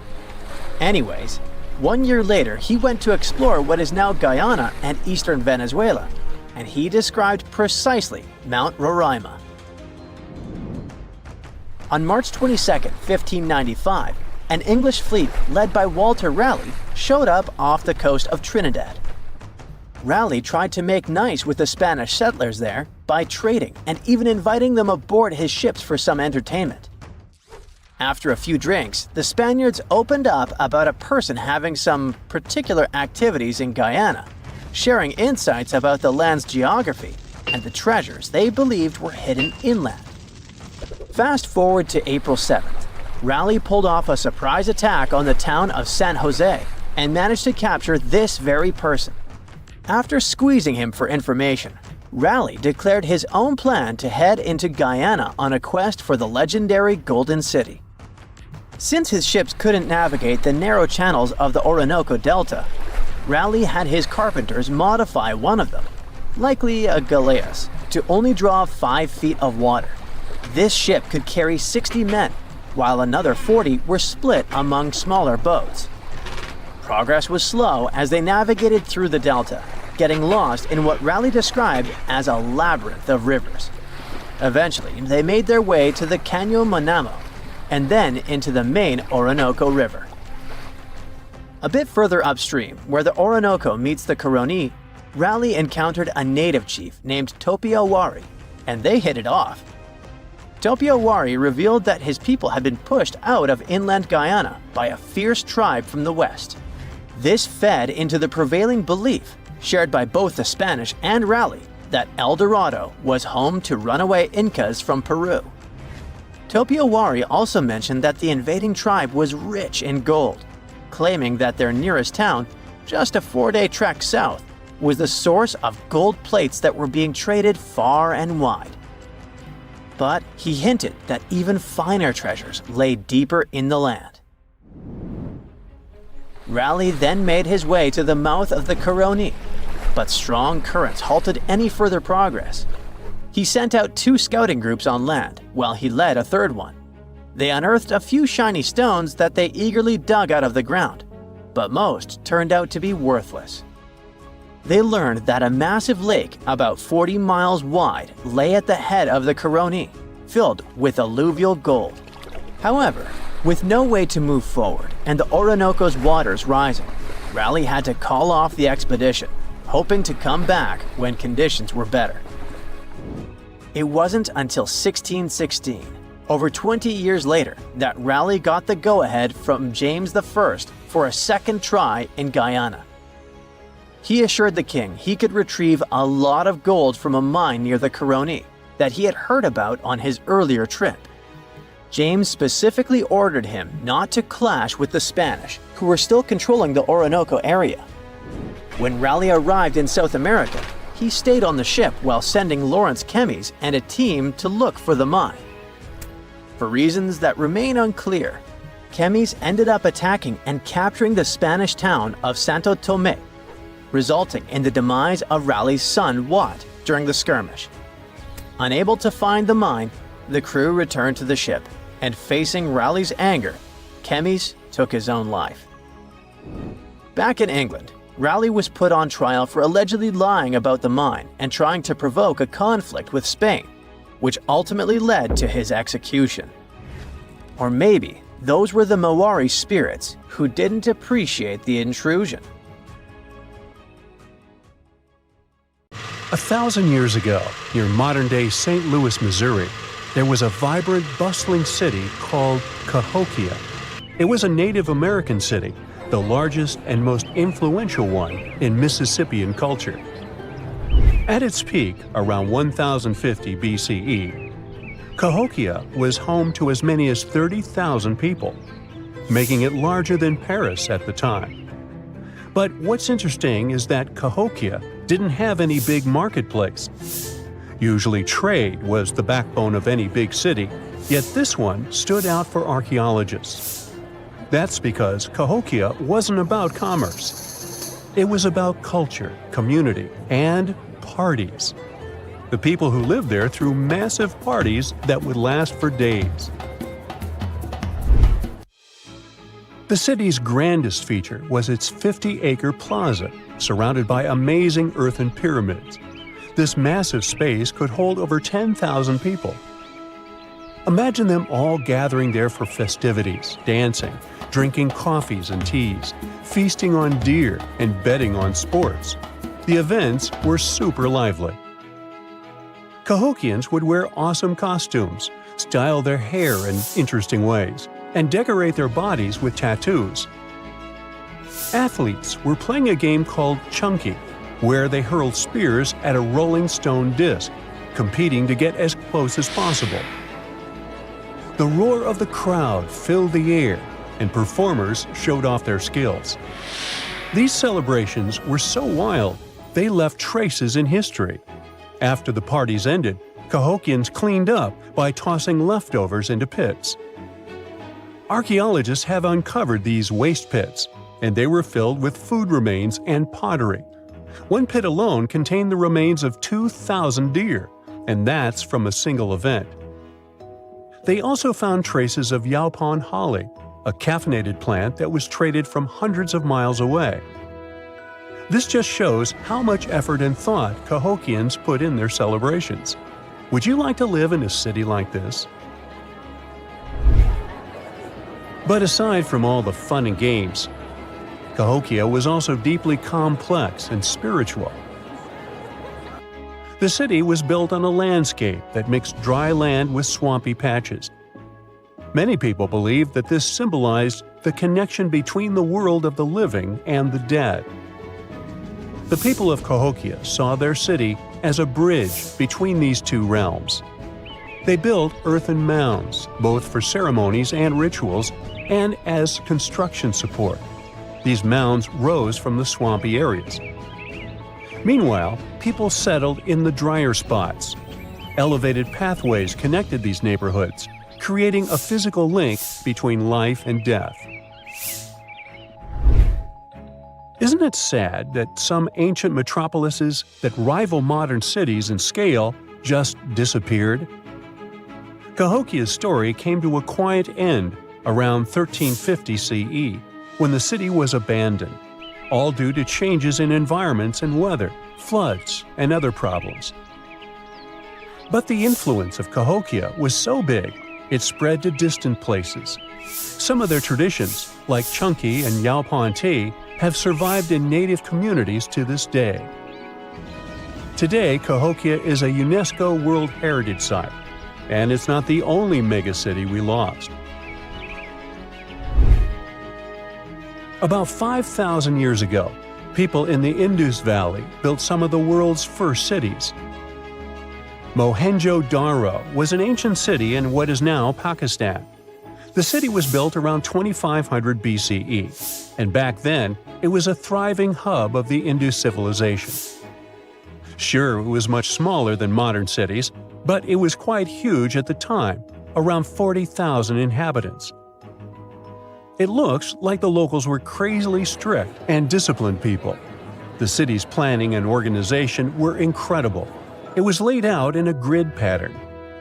Anyways, 1 year later, he went to explore what is now Guyana and eastern Venezuela, and he described precisely Mount Roraima. On March 22, 1595, an English fleet led by Walter Raleigh showed up off the coast of Trinidad. Raleigh tried to make nice with the Spanish settlers there by trading and even inviting them aboard his ships for some entertainment. After a few drinks, the Spaniards opened up about a person having some particular activities in Guyana, sharing insights about the land's geography and the treasures they believed were hidden inland. Fast forward to April 7th, Raleigh pulled off a surprise attack on the town of San Jose and managed to capture this very person. After squeezing him for information, Raleigh declared his own plan to head into Guyana on a quest for the legendary Golden City. Since his ships couldn't navigate the narrow channels of the Orinoco Delta, Raleigh had his carpenters modify one of them, likely a galleass, to only draw 5 feet of water. This ship could carry 60 men, while another 40 were split among smaller boats. Progress was slow as they navigated through the delta, getting lost in what Raleigh described as a labyrinth of rivers. Eventually, they made their way to the Caño Manamo, and then into the main Orinoco River. A bit further upstream, where the Orinoco meets the Caroni, Raleigh encountered a native chief named Topiawari, and they hit it off. Topiawari revealed that his people had been pushed out of inland Guyana by a fierce tribe from the west. This fed into the prevailing belief, shared by both the Spanish and Raleigh, that El Dorado was home to runaway Incas from Peru. Topiawari also mentioned that the invading tribe was rich in gold, claiming that their nearest town, just a 4-day trek south, was the source of gold plates that were being traded far and wide. But he hinted that even finer treasures lay deeper in the land. Raleigh then made his way to the mouth of the Caroni, but strong currents halted any further progress. He sent out 2 scouting groups on land, while he led a third one. They unearthed a few shiny stones that they eagerly dug out of the ground, but most turned out to be worthless. They learned that a massive lake about 40 miles wide lay at the head of the Caroni, filled with alluvial gold. However, with no way to move forward and the Orinoco's waters rising, Raleigh had to call off the expedition, hoping to come back when conditions were better. It wasn't until 1616, over 20 years later, that Raleigh got the go-ahead from James I for a second try in Guyana. He assured the king he could retrieve a lot of gold from a mine near the Caroni that he had heard about on his earlier trip. James specifically ordered him not to clash with the Spanish, who were still controlling the Orinoco area. When Raleigh arrived in South America, he stayed on the ship while sending Lawrence Kemmys and a team to look for the mine. For reasons that remain unclear, Kemmys ended up attacking and capturing the Spanish town of Santo Tomé, resulting in the demise of Raleigh's son Watt during the skirmish. Unable to find the mine, the crew returned to the ship, and facing Raleigh's anger, Kemmys took his own life. Back in England, Raleigh was put on trial for allegedly lying about the mine and trying to provoke a conflict with Spain, which ultimately led to his execution. Or maybe those were the Maori spirits who didn't appreciate the intrusion. 1,000 years ago, near modern-day St. Louis, Missouri, there was a vibrant, bustling city called Cahokia. It was a Native American city, the largest and most influential one in Mississippian culture. At its peak, around 1050 BCE, Cahokia was home to as many as 30,000 people, making it larger than Paris at the time. But what's interesting is that Cahokia didn't have any big marketplace. Usually trade was the backbone of any big city, yet this one stood out for archaeologists. That's because Cahokia wasn't about commerce. It was about culture, community, and parties. The people who lived there threw massive parties that would last for days. The city's grandest feature was its 50-acre plaza, surrounded by amazing earthen pyramids. This massive space could hold over 10,000 people. Imagine them all gathering there for festivities, dancing, drinking coffees and teas, feasting on deer, and betting on sports. The events were super lively. Cahokians would wear awesome costumes, style their hair in interesting ways, and decorate their bodies with tattoos. Athletes were playing a game called chunky, where they hurled spears at a rolling stone disc, competing to get as close as possible. The roar of the crowd filled the air, and performers showed off their skills. These celebrations were so wild, they left traces in history. After the parties ended, Cahokians cleaned up by tossing leftovers into pits. Archaeologists have uncovered these waste pits, and they were filled with food remains and pottery. One pit alone contained the remains of 2,000 deer, and that's from a single event. They also found traces of yaupon holly, a caffeinated plant that was traded from hundreds of miles away. This just shows how much effort and thought Cahokians put in their celebrations. Would you like to live in a city like this? But aside from all the fun and games, Cahokia was also deeply complex and spiritual. The city was built on a landscape that mixed dry land with swampy patches. Many people believed that this symbolized the connection between the world of the living and the dead. The people of Cahokia saw their city as a bridge between these two realms. They built earthen mounds, both for ceremonies and rituals, and as construction support. These mounds rose from the swampy areas. Meanwhile, people settled in the drier spots. Elevated pathways connected these neighborhoods, creating a physical link between life and death. Isn't it sad that some ancient metropolises that rival modern cities in scale just disappeared? Cahokia's story came to a quiet end around 1350 CE, when the city was abandoned, all due to changes in environments and weather, floods, and other problems. But the influence of Cahokia was so big, it spread to distant places. Some of their traditions, like chunky and yaupon tea, have survived in native communities to this day. Today, Cahokia is a UNESCO World Heritage Site, and it's not the only megacity we lost. About 5,000 years ago, people in the Indus Valley built some of the world's first cities. Mohenjo-Daro was an ancient city in what is now Pakistan. The city was built around 2500 BCE, and back then, it was a thriving hub of the Indus civilization. Sure, it was much smaller than modern cities, but it was quite huge at the time, around 40,000 inhabitants. It looks like the locals were crazily strict and disciplined people. The city's planning and organization were incredible. It was laid out in a grid pattern.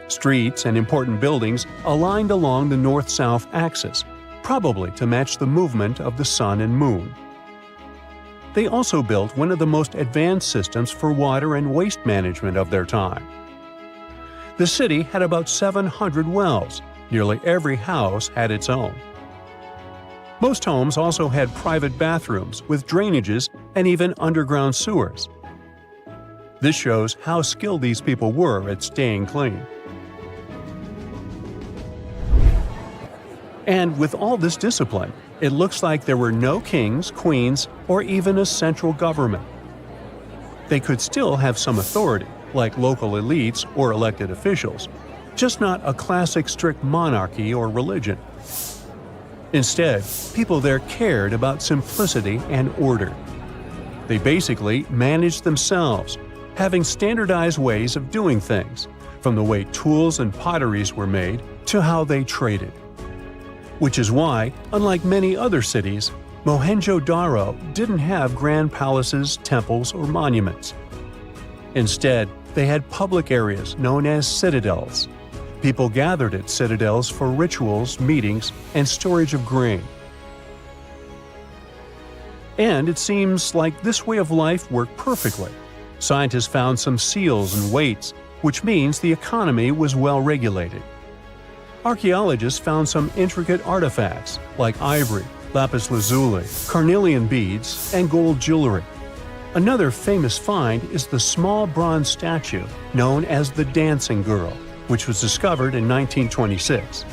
Streets and important buildings aligned along the north-south axis, probably to match the movement of the sun and moon. They also built one of the most advanced systems for water and waste management of their time. The city had about 700 wells. Nearly every house had its own. Most homes also had private bathrooms with drainages and even underground sewers. This shows how skilled these people were at staying clean. And with all this discipline, it looks like there were no kings, queens, or even a central government. They could still have some authority, like local elites or elected officials, just not a classic strict monarchy or religion. Instead, people there cared about simplicity and order. They basically managed themselves, having standardized ways of doing things, from the way tools and potteries were made to how they traded. Which is why, unlike many other cities, Mohenjo-Daro didn't have grand palaces, temples, or monuments. Instead, they had public areas known as citadels. People gathered at citadels for rituals, meetings, and storage of grain. And it seems like this way of life worked perfectly. Scientists found some seals and weights, which means the economy was well regulated. Archaeologists found some intricate artifacts like ivory, lapis lazuli, carnelian beads, and gold jewelry. Another famous find is the small bronze statue known as the Dancing Girl, which was discovered in 1926.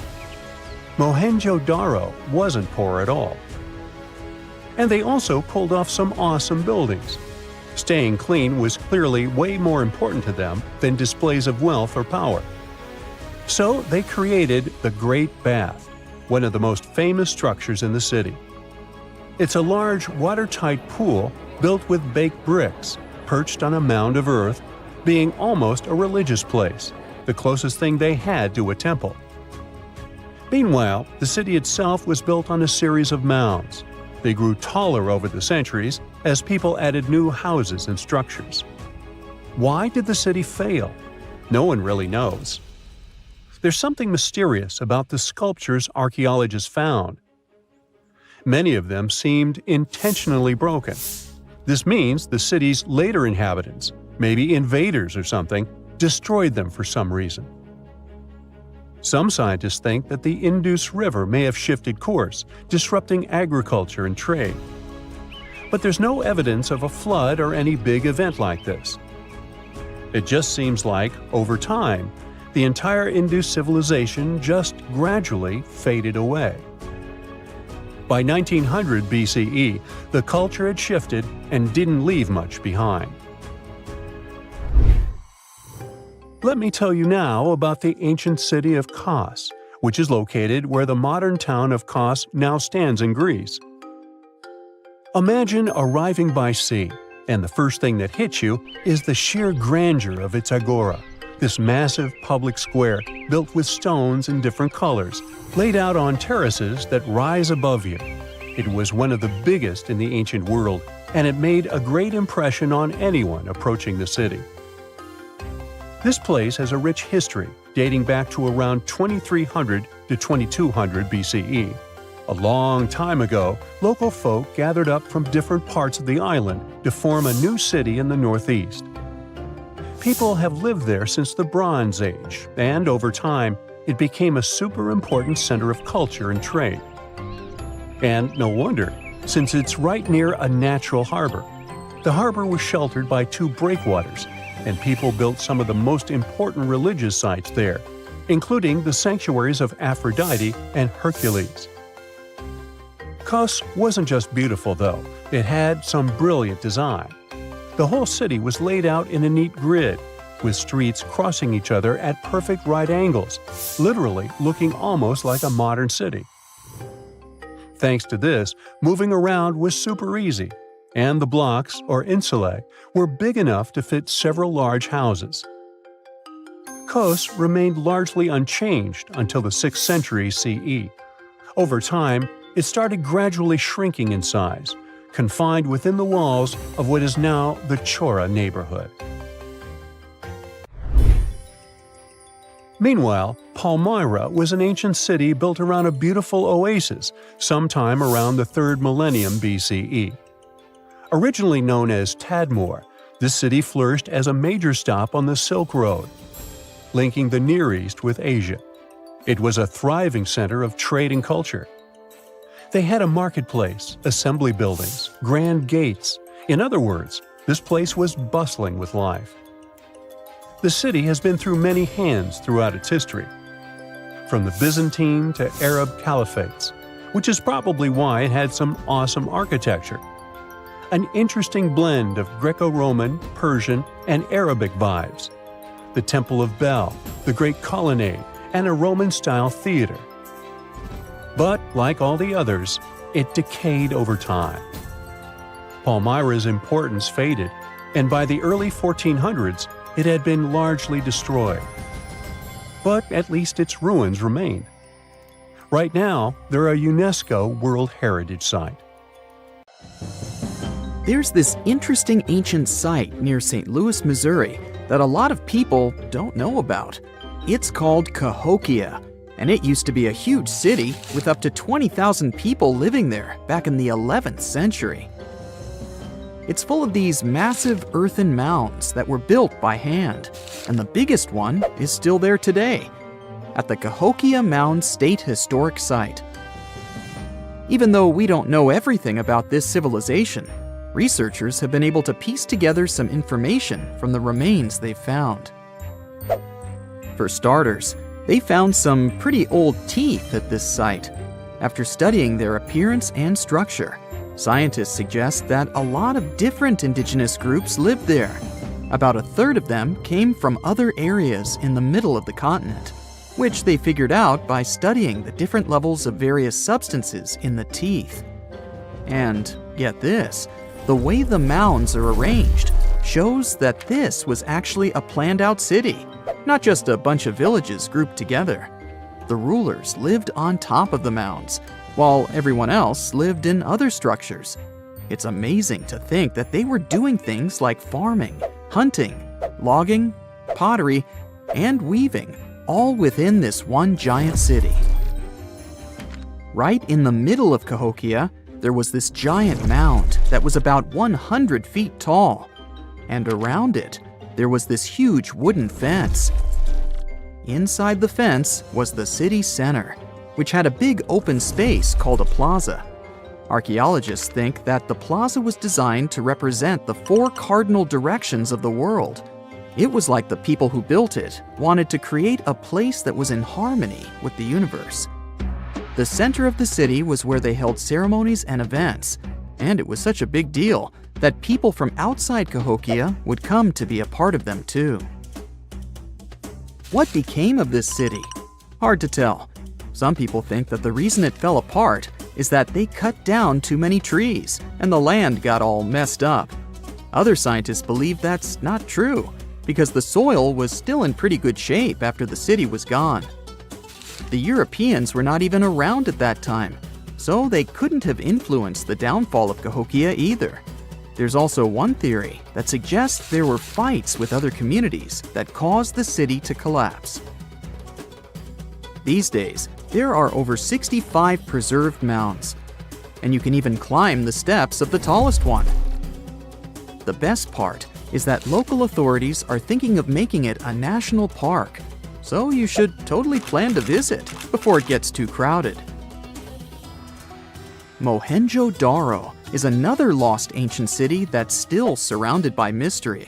Mohenjo-Daro wasn't poor at all. And they also pulled off some awesome buildings. Staying clean was clearly way more important to them than displays of wealth or power. So they created the Great Bath, one of the most famous structures in the city. It's a large, watertight pool built with baked bricks, perched on a mound of earth, being almost a religious place, the closest thing they had to a temple. Meanwhile, the city itself was built on a series of mounds. They grew taller over the centuries as people added new houses and structures. Why did the city fail? No one really knows. There's something mysterious about the sculptures archaeologists found. Many of them seemed intentionally broken. This means the city's later inhabitants, maybe invaders or something, destroyed them for some reason. Some scientists think that the Indus River may have shifted course, disrupting agriculture and trade. But there's no evidence of a flood or any big event like this. It just seems like, over time, the entire Indus civilization just gradually faded away. By 1900 BCE, the culture had shifted and didn't leave much behind. Let me tell you now about the ancient city of Kos, which is located where the modern town of Kos now stands in Greece. Imagine arriving by sea, and the first thing that hits you is the sheer grandeur of its agora, this massive public square built with stones in different colors, laid out on terraces that rise above you. It was one of the biggest in the ancient world, and it made a great impression on anyone approaching the city. This place has a rich history, dating back to around 2300 to 2200 BCE. A long time ago, local folk gathered up from different parts of the island to form a new city in the northeast. People have lived there since the Bronze Age, and over time, it became a super important center of culture and trade. And no wonder, since it's right near a natural harbor. The harbor was sheltered by two breakwaters, and people built some of the most important religious sites there, including the sanctuaries of Aphrodite and Hercules. Kos wasn't just beautiful, though. It had some brilliant design. The whole city was laid out in a neat grid, with streets crossing each other at perfect right angles, literally looking almost like a modern city. Thanks to this, moving around was super easy, and the blocks, or insulae, were big enough to fit several large houses. Kos remained largely unchanged until the 6th century CE. Over time, it started gradually shrinking in size, confined within the walls of what is now the Chora neighborhood. Meanwhile, Palmyra was an ancient city built around a beautiful oasis sometime around the 3rd millennium BCE. Originally known as Tadmor, this city flourished as a major stop on the Silk Road, linking the Near East with Asia. It was a thriving center of trade and culture. They had a marketplace, assembly buildings, grand gates. In other words, this place was bustling with life. The city has been through many hands throughout its history, from the Byzantine to Arab caliphates, which is probably why it had some awesome architecture. An interesting blend of Greco-Roman, Persian, and Arabic vibes. the Temple of Bel, the Great Colonnade, and a Roman-style theater. But, like all the others, it decayed over time. Palmyra's importance faded, and by the early 1400s, it had been largely destroyed. But at least its ruins remain. Right now, they're a UNESCO World Heritage Site. There's this interesting ancient site near St. Louis, Missouri, that a lot of people don't know about. It's called Cahokia, and it used to be a huge city with up to 20,000 people living there back in the 11th century. It's full of these massive earthen mounds that were built by hand, and the biggest one is still there today, at the Cahokia Mound State Historic Site. Even though we don't know everything about this civilization, researchers have been able to piece together some information from the remains they've found. For starters, they found some pretty old teeth at this site. After studying their appearance and structure, scientists suggest that a lot of different indigenous groups lived there. About a third of them came from other areas in the middle of the continent, which they figured out by studying the different levels of various substances in the teeth. And get this, the way the mounds are arranged shows that this was actually a planned-out city, not just a bunch of villages grouped together. The rulers lived on top of the mounds, while everyone else lived in other structures. It's amazing to think that they were doing things like farming, hunting, logging, pottery, and weaving, all within this one giant city. Right in the middle of Cahokia, there was this giant mound that was about 100 feet tall, and around it, there was this huge wooden fence. Inside the fence was the city center, which had a big open space called a plaza. Archaeologists think that the plaza was designed to represent the 4 cardinal directions of the world. It was like the people who built it wanted to create a place that was in harmony with the universe. The center of the city was where they held ceremonies and events, and it was such a big deal that people from outside Cahokia would come to be a part of them too. What became of this city? Hard to tell. Some people think that the reason it fell apart is that they cut down too many trees and the land got all messed up. Other scientists believe that's not true because the soil was still in pretty good shape after the city was gone. The Europeans were not even around at that time, so they couldn't have influenced the downfall of Cahokia either. There's also one theory that suggests there were fights with other communities that caused the city to collapse. These days, there are over 65 preserved mounds, and you can even climb the steps of the tallest one. The best part is that local authorities are thinking of making it a national park, so you should totally plan to visit before it gets too crowded. Mohenjo-Daro is another lost ancient city that's still surrounded by mystery.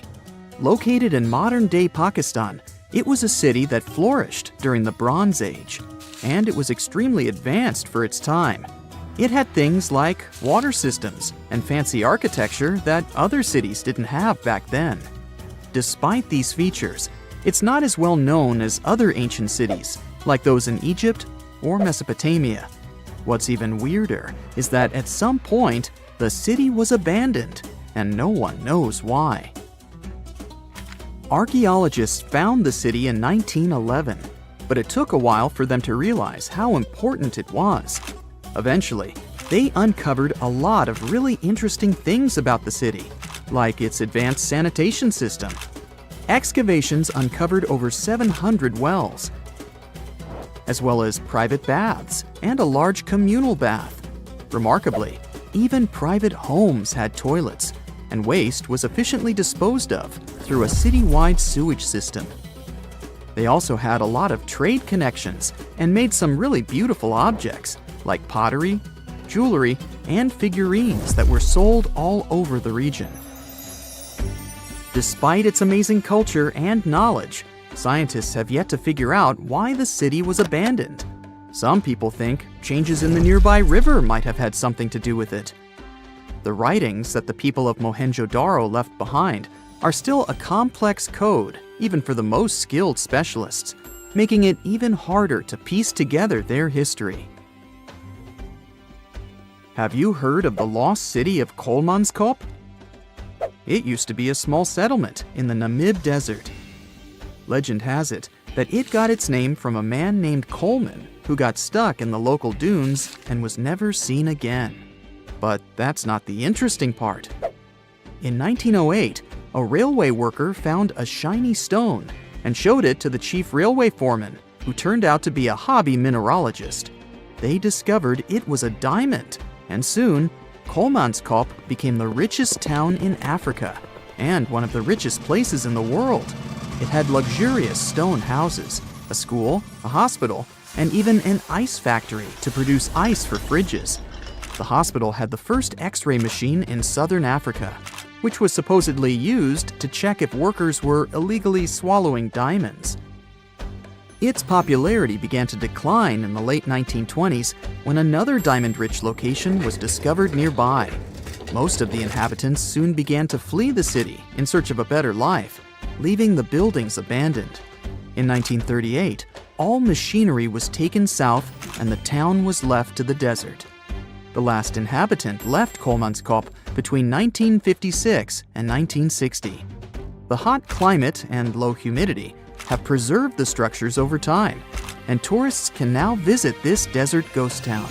Located in modern-day Pakistan, it was a city that flourished during the Bronze Age, and it was extremely advanced for its time. It had things like water systems and fancy architecture that other cities didn't have back then. Despite these features, it's not as well known as other ancient cities, like those in Egypt or Mesopotamia. What's even weirder is that at some point, the city was abandoned, and no one knows why. Archaeologists found the city in 1911, but it took a while for them to realize how important it was. Eventually, they uncovered a lot of really interesting things about the city, like its advanced sanitation system. Excavations uncovered over 700 wells, as well as private baths and a large communal bath. Remarkably, even private homes had toilets, and waste was efficiently disposed of through a citywide sewage system. They also had a lot of trade connections and made some really beautiful objects, like pottery, jewelry, and figurines that were sold all over the region. Despite its amazing culture and knowledge, scientists have yet to figure out why the city was abandoned. Some people think changes in the nearby river might have had something to do with it. The writings that the people of Mohenjo-Daro left behind are still a complex code even for the most skilled specialists, making it even harder to piece together their history. Have you heard of the lost city of Kolmanskop? It used to be a small settlement in the Namib Desert. Legend has it that it got its name from a man named Coleman who got stuck in the local dunes and was never seen again. But that's not the interesting part. In 1908, a railway worker found a shiny stone and showed it to the chief railway foreman, who turned out to be a hobby mineralogist. They discovered it was a diamond, and soon, Kolmanskop became the richest town in Africa and one of the richest places in the world. It had luxurious stone houses, a school, a hospital, and even an ice factory to produce ice for fridges. The hospital had the first X-ray machine in southern Africa, which was supposedly used to check if workers were illegally swallowing diamonds. Its popularity began to decline in the late 1920s when another diamond-rich location was discovered nearby. Most of the inhabitants soon began to flee the city in search of a better life, leaving the buildings abandoned. In 1938, all machinery was taken south and the town was left to the desert. The last inhabitant left Kolmanskop between 1956 and 1960. The hot climate and low humidity have preserved the structures over time, and tourists can now visit this desert ghost town.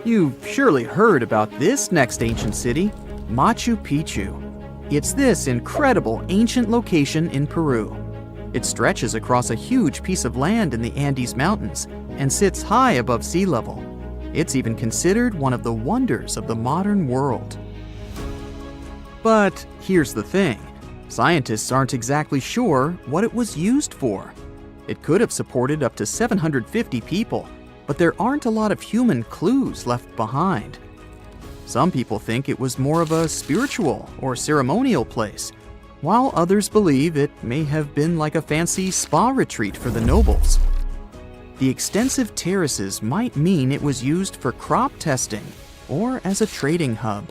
You've surely heard about this next ancient city, Machu Picchu. It's this incredible ancient location in Peru. It stretches across a huge piece of land in the Andes Mountains and sits high above sea level. It's even considered one of the wonders of the modern world. But here's the thing. Scientists aren't exactly sure what it was used for. It could have supported up to 750 people, but there aren't a lot of human clues left behind. Some people think it was more of a spiritual or ceremonial place, while others believe it may have been like a fancy spa retreat for the nobles. The extensive terraces might mean it was used for crop testing or as a trading hub.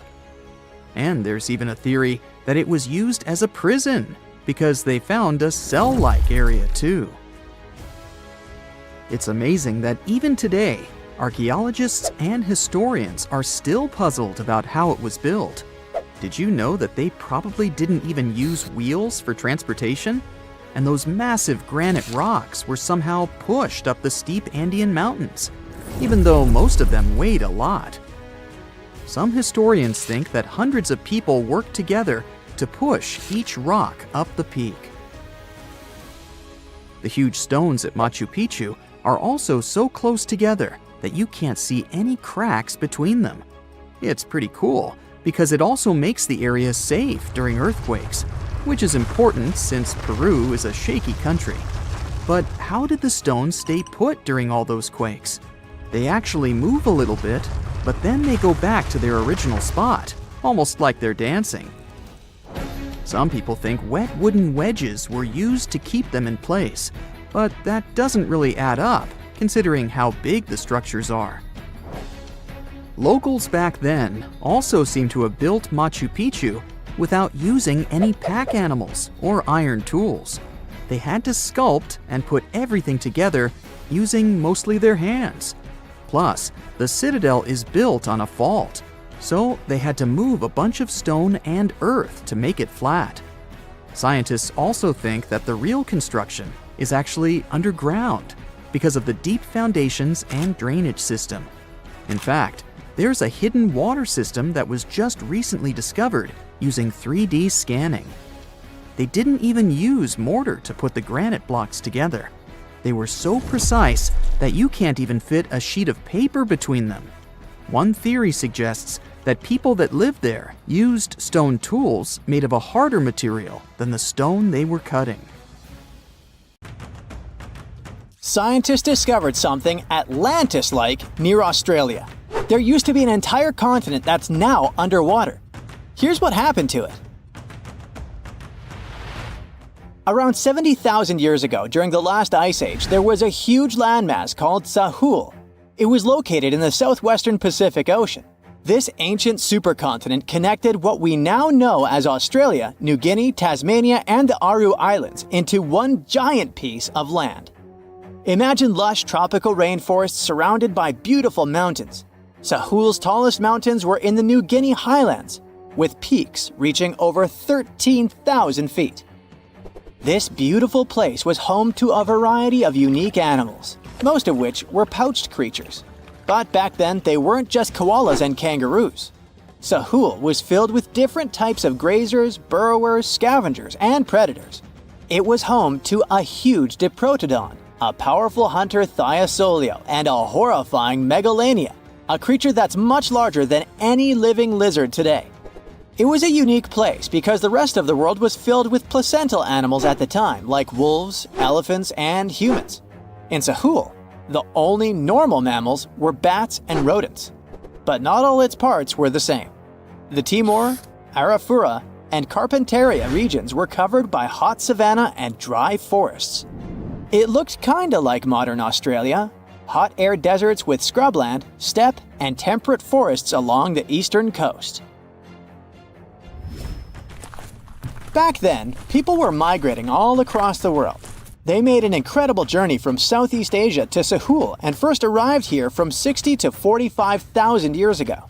And there's even a theory that it was used as a prison because they found a cell-like area too. It's amazing that even today, archaeologists and historians are still puzzled about how it was built. Did you know that they probably didn't even use wheels for transportation? And those massive granite rocks were somehow pushed up the steep Andean mountains, even though most of them weighed a lot. Some historians think that hundreds of people worked together to push each rock up the peak. The huge stones at Machu Picchu are also so close together that you can't see any cracks between them. It's pretty cool because it also makes the area safe during earthquakes, which is important since Peru is a shaky country. But how did the stones stay put during all those quakes? They actually move a little bit, but then they go back to their original spot, almost like they're dancing. Some people think wet wooden wedges were used to keep them in place, but that doesn't really add up, considering how big the structures are. Locals back then also seem to have built Machu Picchu without using any pack animals or iron tools. They had to sculpt and put everything together using mostly their hands. Plus, the citadel is built on a fault, so they had to move a bunch of stone and earth to make it flat. Scientists also think that the real construction is actually underground because of the deep foundations and drainage system. In fact, there's a hidden water system that was just recently discovered using 3D scanning. They didn't even use mortar to put the granite blocks together. They were so precise that you can't even fit a sheet of paper between them. One theory suggests that people that lived there used stone tools made of a harder material than the stone they were cutting. Scientists discovered something Atlantis-like near Australia. There used to be an entire continent that's now underwater. Here's what happened to it. Around 70,000 years ago, during the last ice age, there was a huge landmass called Sahul. It was located in the southwestern Pacific Ocean. This ancient supercontinent connected what we now know as Australia, New Guinea, Tasmania, and the Aru Islands into one giant piece of land. Imagine lush tropical rainforests surrounded by beautiful mountains. Sahul's tallest mountains were in the New Guinea highlands, with peaks reaching over 13,000 feet. This beautiful place was home to a variety of unique animals, most of which were pouched creatures. But back then, they weren't just koalas and kangaroos. Sahul was filled with different types of grazers, burrowers, scavengers, and predators. It was home to a huge diprotodon, a powerful hunter Thiosolio, and a horrifying Megalania, a creature that's much larger than any living lizard today. It was a unique place because the rest of the world was filled with placental animals at the time, like wolves, elephants, and humans. In Sahul, the only normal mammals were bats and rodents. But not all its parts were the same. The Timor, Arafura, and Carpentaria regions were covered by hot savanna and dry forests. It looked kinda like modern Australia, hot air deserts with scrubland, steppe, and temperate forests along the eastern coast. Back then, people were migrating all across the world. They made an incredible journey from Southeast Asia to Sahul and first arrived here from 60 to 45,000 years ago.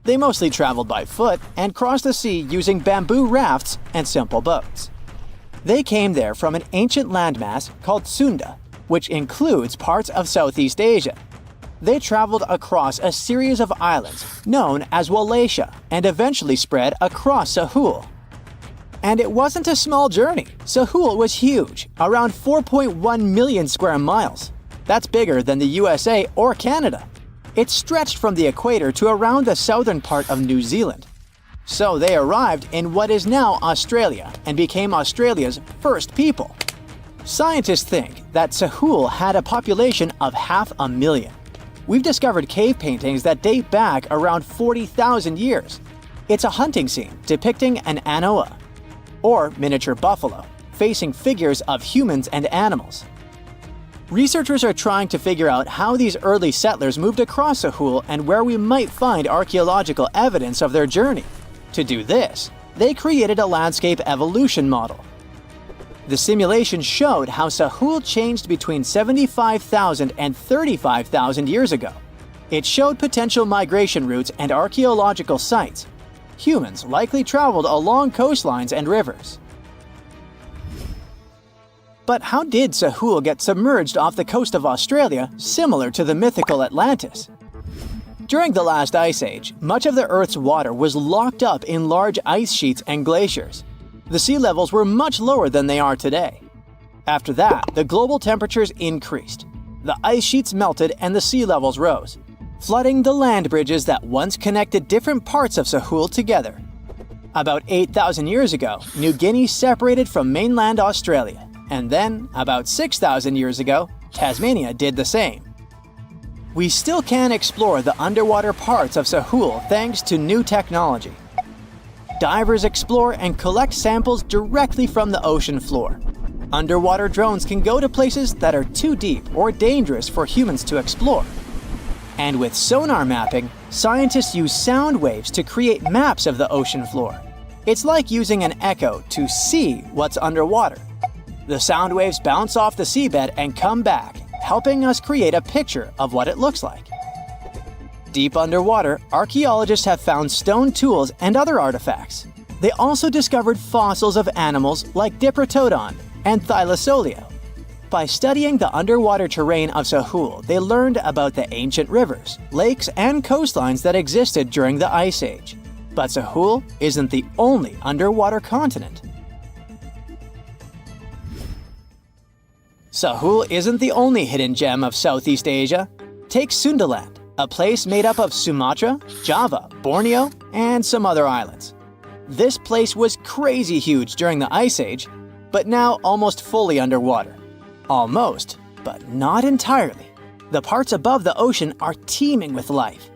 They mostly traveled by foot and crossed the sea using bamboo rafts and simple boats. They came there from an ancient landmass called Sunda, which includes parts of Southeast Asia. They traveled across a series of islands known as Wallachia and eventually spread across Sahul. And it wasn't a small journey. Sahul was huge, around 4.1 million square miles. That's bigger than the USA or Canada. It stretched from the equator to around the southern part of New Zealand. So they arrived in what is now Australia and became Australia's first people. Scientists think that Sahul had a population of 500,000. We've discovered cave paintings that date back around 40,000 years. It's a hunting scene depicting an anoa, or miniature buffalo, facing figures of humans and animals. Researchers are trying to figure out how these early settlers moved across Sahul and where we might find archaeological evidence of their journey. To do this, they created a landscape evolution model. The simulation showed how Sahul changed between 75,000 and 35,000 years ago. It showed potential migration routes and archaeological sites. Humans likely traveled along coastlines and rivers. But how did Sahul get submerged off the coast of Australia, similar to the mythical Atlantis? During the last ice age, much of the Earth's water was locked up in large ice sheets and glaciers. The sea levels were much lower than they are today. After that, the global temperatures increased. The ice sheets melted and the sea levels rose, flooding the land bridges that once connected different parts of Sahul together. About 8,000 years ago, New Guinea separated from mainland Australia, and then, about 6,000 years ago, Tasmania did the same. We still can explore the underwater parts of Sahul thanks to new technology. Divers explore and collect samples directly from the ocean floor. Underwater drones can go to places that are too deep or dangerous for humans to explore. And with sonar mapping, scientists use sound waves to create maps of the ocean floor. It's like using an echo to see what's underwater. The sound waves bounce off the seabed and come back, helping us create a picture of what it looks like. Deep underwater, archaeologists have found stone tools and other artifacts. They also discovered fossils of animals like Diprotodon and Thylasolio. By studying the underwater terrain of Sahul, they learned about the ancient rivers, lakes, and coastlines that existed during the Ice Age. But Sahul isn't the only underwater continent. Sahul isn't the only hidden gem of Southeast Asia. Take Sundaland, a place made up of Sumatra, Java, Borneo, and some other islands. This place was crazy huge during the Ice Age, but now almost fully underwater. Almost, but not entirely. The parts above the ocean are teeming with life.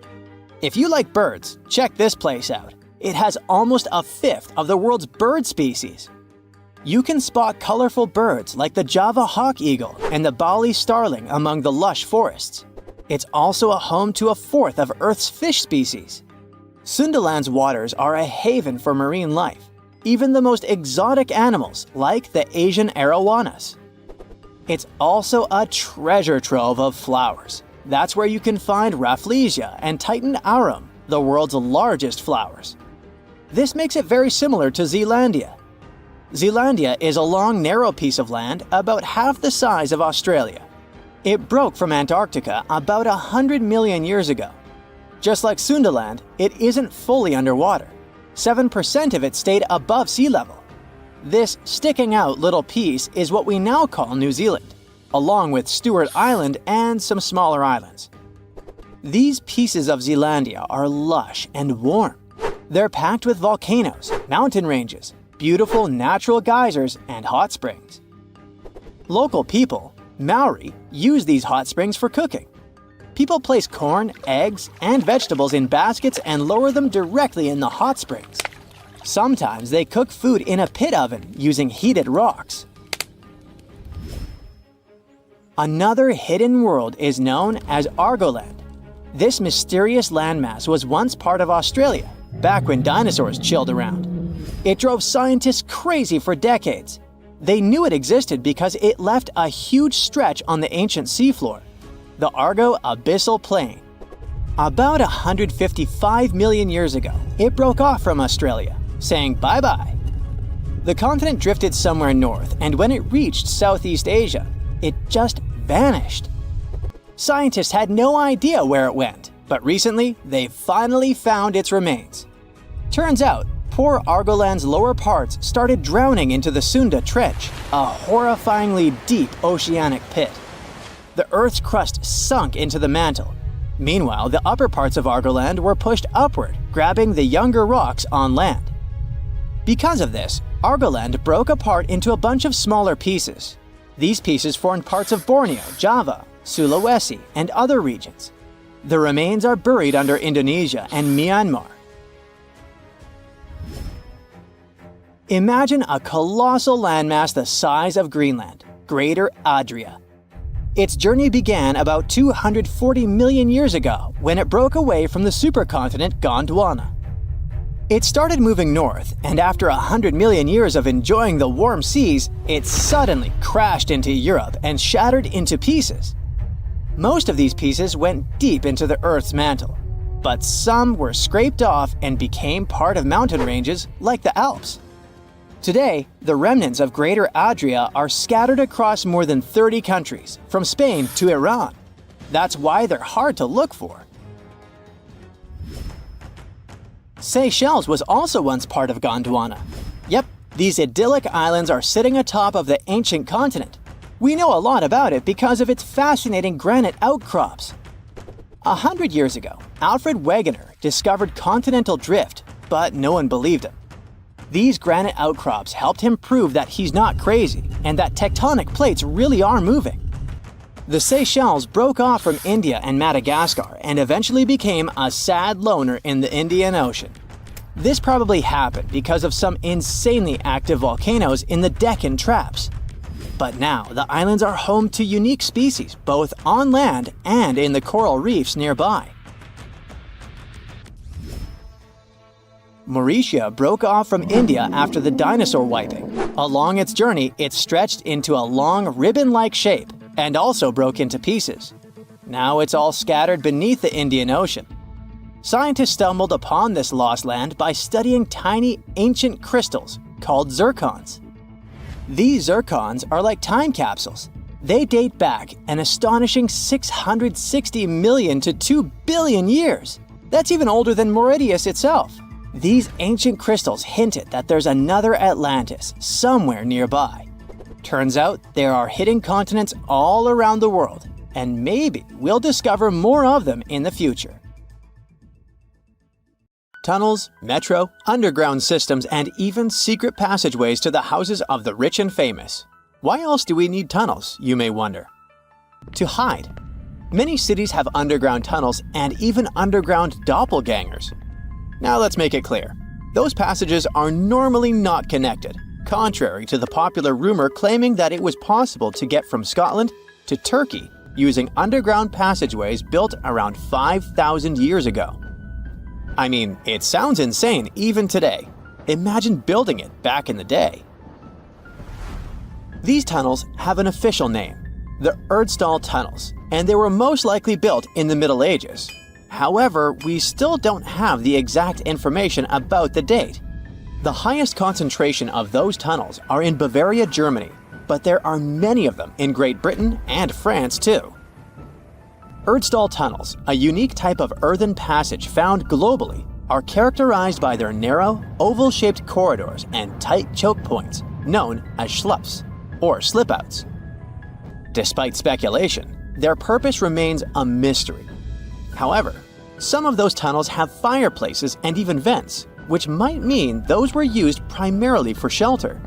If you like birds, check this place out. It has almost a fifth of the world's bird species. You can spot colorful birds like the Java hawk eagle and the Bali starling among the lush forests. It's also a home to a fourth of Earth's fish species. Sundaland's waters are a haven for marine life, even the most exotic animals like the Asian arowanas. It's also a treasure trove of flowers. That's where you can find Rafflesia and Titan arum, the world's largest flowers. This makes it very similar to Zealandia. Zealandia is a long, narrow piece of land about half the size of Australia. It broke from Antarctica about 100 million years ago. Just like Sundaland, it isn't fully underwater. 7% of it stayed above sea level. This sticking out little piece is what we now call New Zealand, along with Stewart Island and some smaller islands. These pieces of Zealandia are lush and warm. They're packed with volcanoes, mountain ranges, beautiful natural geysers, and hot springs. Local people, Maori, use these hot springs for cooking. People place corn, eggs, and vegetables in baskets and lower them directly in the hot springs. Sometimes they cook food in a pit oven using heated rocks. Another hidden world is known as Argoland. This mysterious landmass was once part of Australia, back when dinosaurs chilled around. It drove scientists crazy for decades. They knew it existed because it left a huge stretch on the ancient seafloor, the Argo Abyssal Plain. About 155 million years ago, it broke off from Australia, saying bye-bye. The continent drifted somewhere north, and when it reached Southeast Asia, it just vanished. Scientists had no idea where it went, but recently they finally found its remains. Turns out, poor Argoland's lower parts started drowning into the Sunda Trench, a horrifyingly deep oceanic pit. The Earth's crust sunk into the mantle. Meanwhile, the upper parts of Argoland were pushed upward, grabbing the younger rocks on land. Because of this, Argoland broke apart into a bunch of smaller pieces. These pieces formed parts of Borneo, Java, Sulawesi, and other regions. The remains are buried under Indonesia and Myanmar. Imagine a colossal landmass the size of Greenland, Greater Adria. Its journey began about 240 million years ago when it broke away from the supercontinent Gondwana. It started moving north, and after 100 million years of enjoying the warm seas, it suddenly crashed into Europe and shattered into pieces. Most of these pieces went deep into the Earth's mantle, but some were scraped off and became part of mountain ranges like the Alps. Today, the remnants of Greater Adria are scattered across more than 30 countries, from Spain to Iran. That's why they're hard to look for. Seychelles was also once part of Gondwana. Yep, these idyllic islands are sitting atop of the ancient continent. We know a lot about it because of its fascinating granite outcrops. 100 years ago, Alfred Wegener discovered continental drift, but no one believed him. These granite outcrops helped him prove that he's not crazy and that tectonic plates really are moving. The Seychelles broke off from India and Madagascar and eventually became a sad loner in the Indian Ocean. This probably happened because of some insanely active volcanoes in the Deccan Traps. But now, the islands are home to unique species both on land and in the coral reefs nearby. Mauritius broke off from India after the dinosaur wiping. Along its journey, it stretched into a long ribbon-like shape and also broke into pieces. Now it's all scattered beneath the Indian Ocean. Scientists stumbled upon this lost land by studying tiny ancient crystals called zircons. These zircons are like time capsules. They date back an astonishing 660 million to 2 billion years. That's even older than Mauritius itself. These ancient crystals hinted that there's another Atlantis somewhere nearby. Turns out there are hidden continents all around the world, and maybe we'll discover more of them in the future. Tunnels, metro, underground systems, and even secret passageways to the houses of the rich and famous. Why else do we need tunnels, you may wonder? To hide. Many cities have underground tunnels and even underground doppelgangers. Now let's make it clear. Those passages are normally not connected, contrary to the popular rumor claiming that it was possible to get from Scotland to Turkey using underground passageways built around 5,000 years ago. I mean, it sounds insane even today. Imagine building it back in the day. These tunnels have an official name, the Erdstall Tunnels, and they were most likely built in the Middle Ages. However, we still don't have the exact information about the date. The highest concentration of those tunnels are in Bavaria, Germany, but there are many of them in Great Britain and France too. Erdstall tunnels, a unique type of earthen passage found globally, are characterized by their narrow, oval-shaped corridors and tight choke points, known as schlups, or slip-outs. Despite speculation, their purpose remains a mystery. However, some of those tunnels have fireplaces and even vents, which might mean those were used primarily for shelter.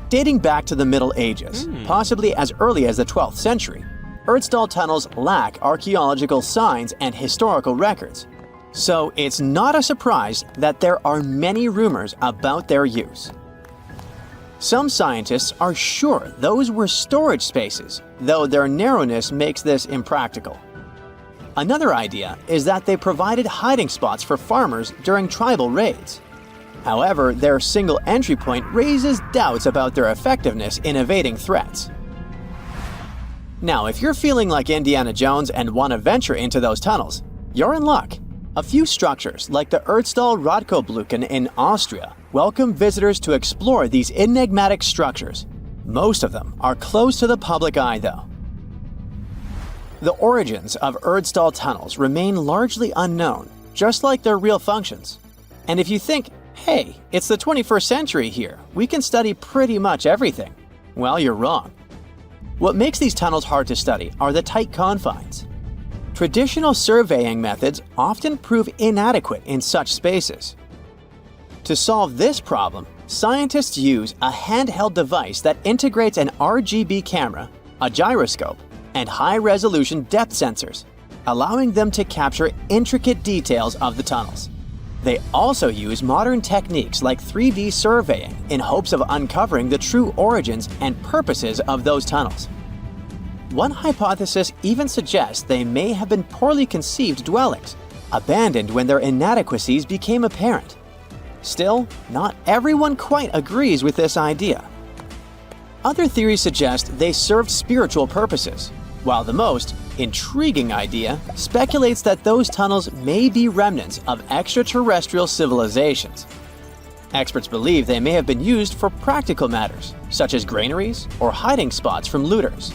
Dating back to the Middle Ages, possibly as early as the 12th century, Erdstall tunnels lack archaeological signs and historical records, so it's not a surprise that there are many rumors about their use. Some scientists are sure those were storage spaces, though their narrowness makes this impractical. Another idea is that they provided hiding spots for farmers during tribal raids. However, their single entry point raises doubts about their effectiveness in evading threats. Now, if you're feeling like Indiana Jones and want to venture into those tunnels, you're in luck. A few structures, like the Erdstall Radkoblücken in Austria, welcome visitors to explore these enigmatic structures. Most of them are closed to the public eye, though. The origins of Erdstall tunnels remain largely unknown, just like their real functions. And if you think, hey, it's the 21st century here, we can study pretty much everything, well, you're wrong. What makes these tunnels hard to study are the tight confines. Traditional surveying methods often prove inadequate in such spaces. To solve this problem, scientists use a handheld device that integrates an RGB camera, a gyroscope, and high-resolution depth sensors, allowing them to capture intricate details of the tunnels. They also use modern techniques like 3D surveying in hopes of uncovering the true origins and purposes of those tunnels. One hypothesis even suggests they may have been poorly conceived dwellings, abandoned when their inadequacies became apparent. Still, not everyone quite agrees with this idea. Other theories suggest they served spiritual purposes, while the most intriguing idea speculates that those tunnels may be remnants of extraterrestrial civilizations. Experts believe they may have been used for practical matters, such as granaries or hiding spots from looters.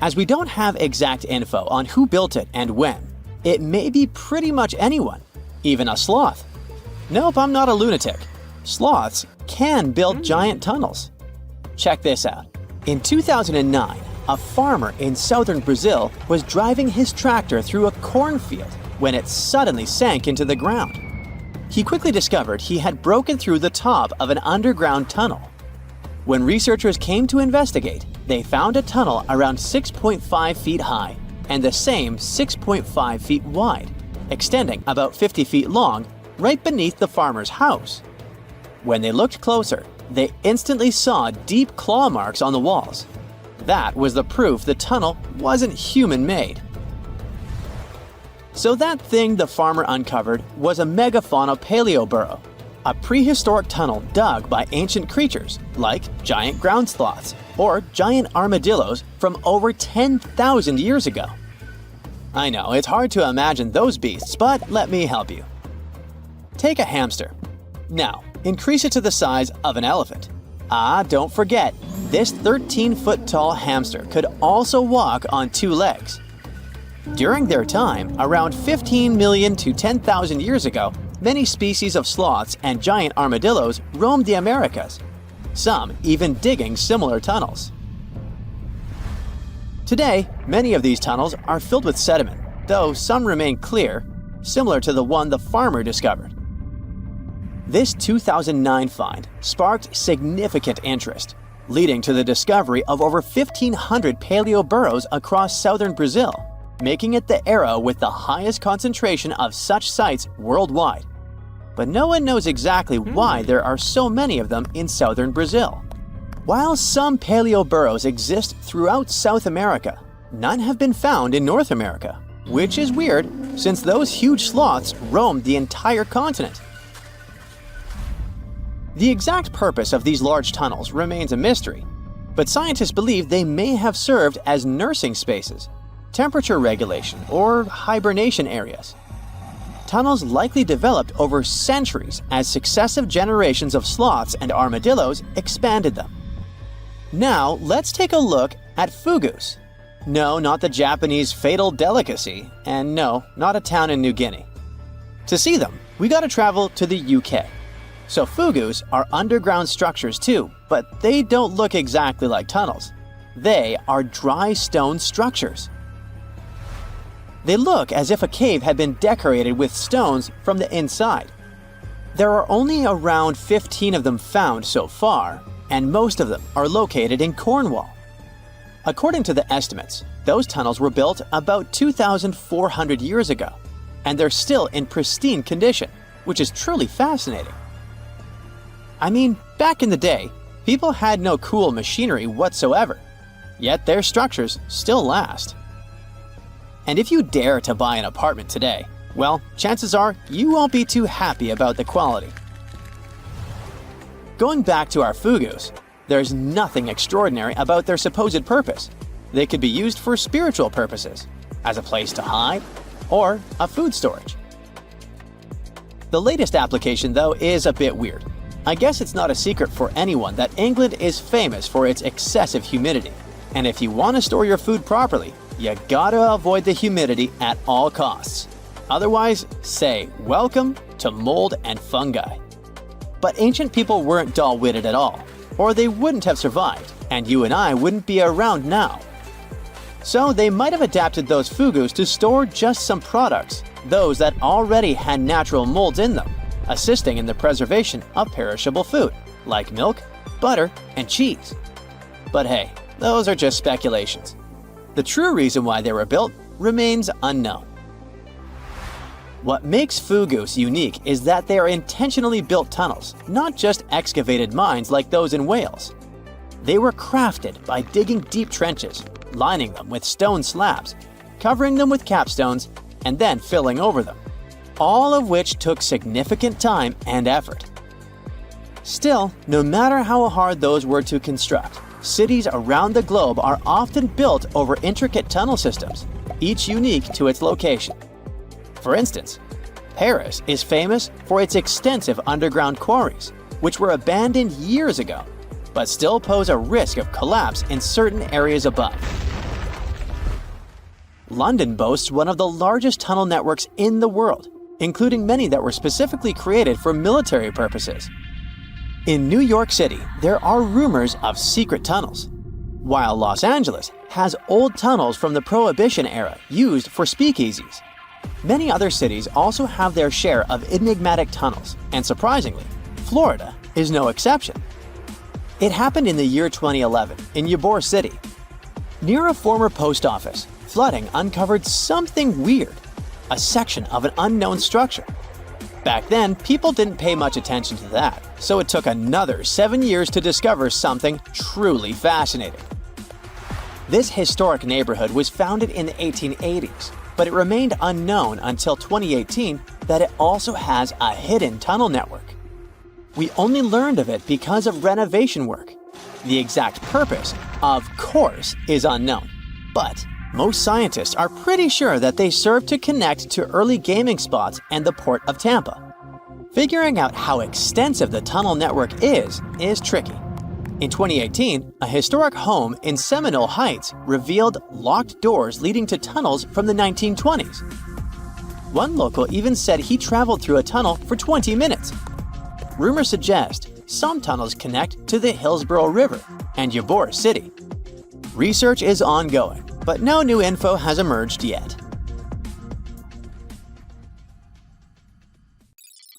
As we don't have exact info on who built it and when, it may be pretty much anyone, even a sloth. Nope, I'm not a lunatic. Sloths can build giant tunnels. Check this out. In 2009, a farmer in southern Brazil was driving his tractor through a cornfield when it suddenly sank into the ground. He quickly discovered he had broken through the top of an underground tunnel. When researchers came to investigate, they found a tunnel around 6.5 feet high and the same 6.5 feet wide, extending about 50 feet long, right beneath the farmer's house. When they looked closer, they instantly saw deep claw marks on the walls. That was the proof the tunnel wasn't human-made. So that thing the farmer uncovered was a megafauna paleoburrow, a prehistoric tunnel dug by ancient creatures like giant ground sloths or giant armadillos from over 10,000 years ago. I know, it's hard to imagine those beasts, but let me help you. Take a hamster. Now, increase it to the size of an elephant. Don't forget, this 13-foot tall hamster could also walk on two legs. During their time, around 15 million to 10,000 years ago, many species of sloths and giant armadillos roamed the Americas, some even digging similar tunnels. Today, many of these tunnels are filled with sediment, though some remain clear, similar to the one the farmer discovered. This 2009 find sparked significant interest, leading to the discovery of over 1,500 paleoburrows across southern Brazil, making it the era with the highest concentration of such sites worldwide. But no one knows exactly why there are so many of them in southern Brazil. While some paleoburrows exist throughout South America, none have been found in North America. which is weird since those huge sloths roamed the entire continent. The exact purpose of these large tunnels remains a mystery, but scientists believe they may have served as nursing spaces, temperature regulation, or hibernation areas. Tunnels likely developed over centuries as successive generations of sloths and armadillos expanded them. Now, let's take a look at fugus. No, not the Japanese fatal delicacy, and no, not a town in New Guinea. To see them, we gotta travel to the UK. So fugus are underground structures too, but they don't look exactly like tunnels. They are dry stone structures. They look as if a cave had been decorated with stones from the inside. There are only around 15 of them found so far, and most of them are located in Cornwall. According to the estimates, those tunnels were built about 2,400 years ago, and they're still in pristine condition, which is truly fascinating. I mean, back in the day, people had no cool machinery whatsoever, yet their structures still last. And if you dare to buy an apartment today, well, chances are you won't be too happy about the quality. Going back to our fugus, there's nothing extraordinary about their supposed purpose. They could be used for spiritual purposes, as a place to hide, or a food storage. The latest application, though, is a bit weird. I guess it's not a secret for anyone that England is famous for its excessive humidity. And if you want to store your food properly, you gotta avoid the humidity at all costs. Otherwise, say welcome to mold and fungi. But ancient people weren't dull-witted at all, or they wouldn't have survived, and you and I wouldn't be around now. So they might have adapted those fugus to store just some products, those that already had natural molds in them, assisting in the preservation of perishable food, like milk, butter, and cheese. But hey, those are just speculations. The true reason why they were built remains unknown. What makes fugus unique is that they are intentionally built tunnels, not just excavated mines like those in Wales. They were crafted by digging deep trenches, lining them with stone slabs, covering them with capstones, and then filling over them, all of which took significant time and effort. Still, no matter how hard those were to construct, cities around the globe are often built over intricate tunnel systems, each unique to its location. For instance, Paris is famous for its extensive underground quarries, which were abandoned years ago, but still pose a risk of collapse in certain areas above. London boasts one of the largest tunnel networks in the world, including many that were specifically created for military purposes. In New York City, there are rumors of secret tunnels, while Los Angeles has old tunnels from the Prohibition era used for speakeasies. Many other cities also have their share of enigmatic tunnels, and surprisingly, Florida is no exception. It happened in the year 2011 in Ybor City. Near a former post office, flooding uncovered something weird, a section of an unknown structure. Back then, people didn't pay much attention to that, so it took another 7 years to discover something truly fascinating. This historic neighborhood was founded in the 1880s, but it remained unknown until 2018 that it also has a hidden tunnel network. We only learned of it because of renovation work. The exact purpose, of course, is unknown, but most scientists are pretty sure that they serve to connect to early gaming spots and the port of Tampa. Figuring out how extensive the tunnel network is tricky. In 2018, a historic home in Seminole Heights revealed locked doors leading to tunnels from the 1920s. One local even said he traveled through a tunnel for 20 minutes. Rumors suggest some tunnels connect to the Hillsborough River and Ybor City. Research is ongoing, but no new info has emerged yet.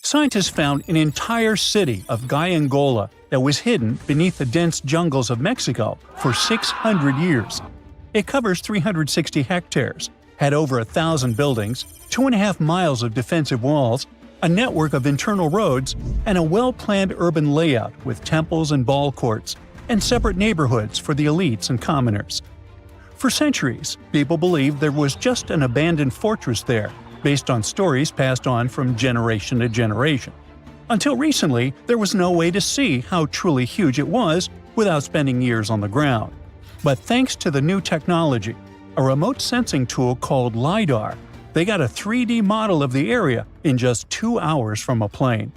Scientists found an entire city of Gallangola that was hidden beneath the dense jungles of Mexico for 600 years. It covers 360 hectares, had over 1,000 buildings, 2.5 miles of defensive walls, a network of internal roads, and a well-planned urban layout with temples and ball courts, and separate neighborhoods for the elites and commoners. For centuries, people believed there was just an abandoned fortress there, based on stories passed on from generation to generation. Until recently, there was no way to see how truly huge it was without spending years on the ground. But thanks to the new technology, a remote sensing tool called LiDAR, they got a 3D model of the area in just 2 hours from a plane.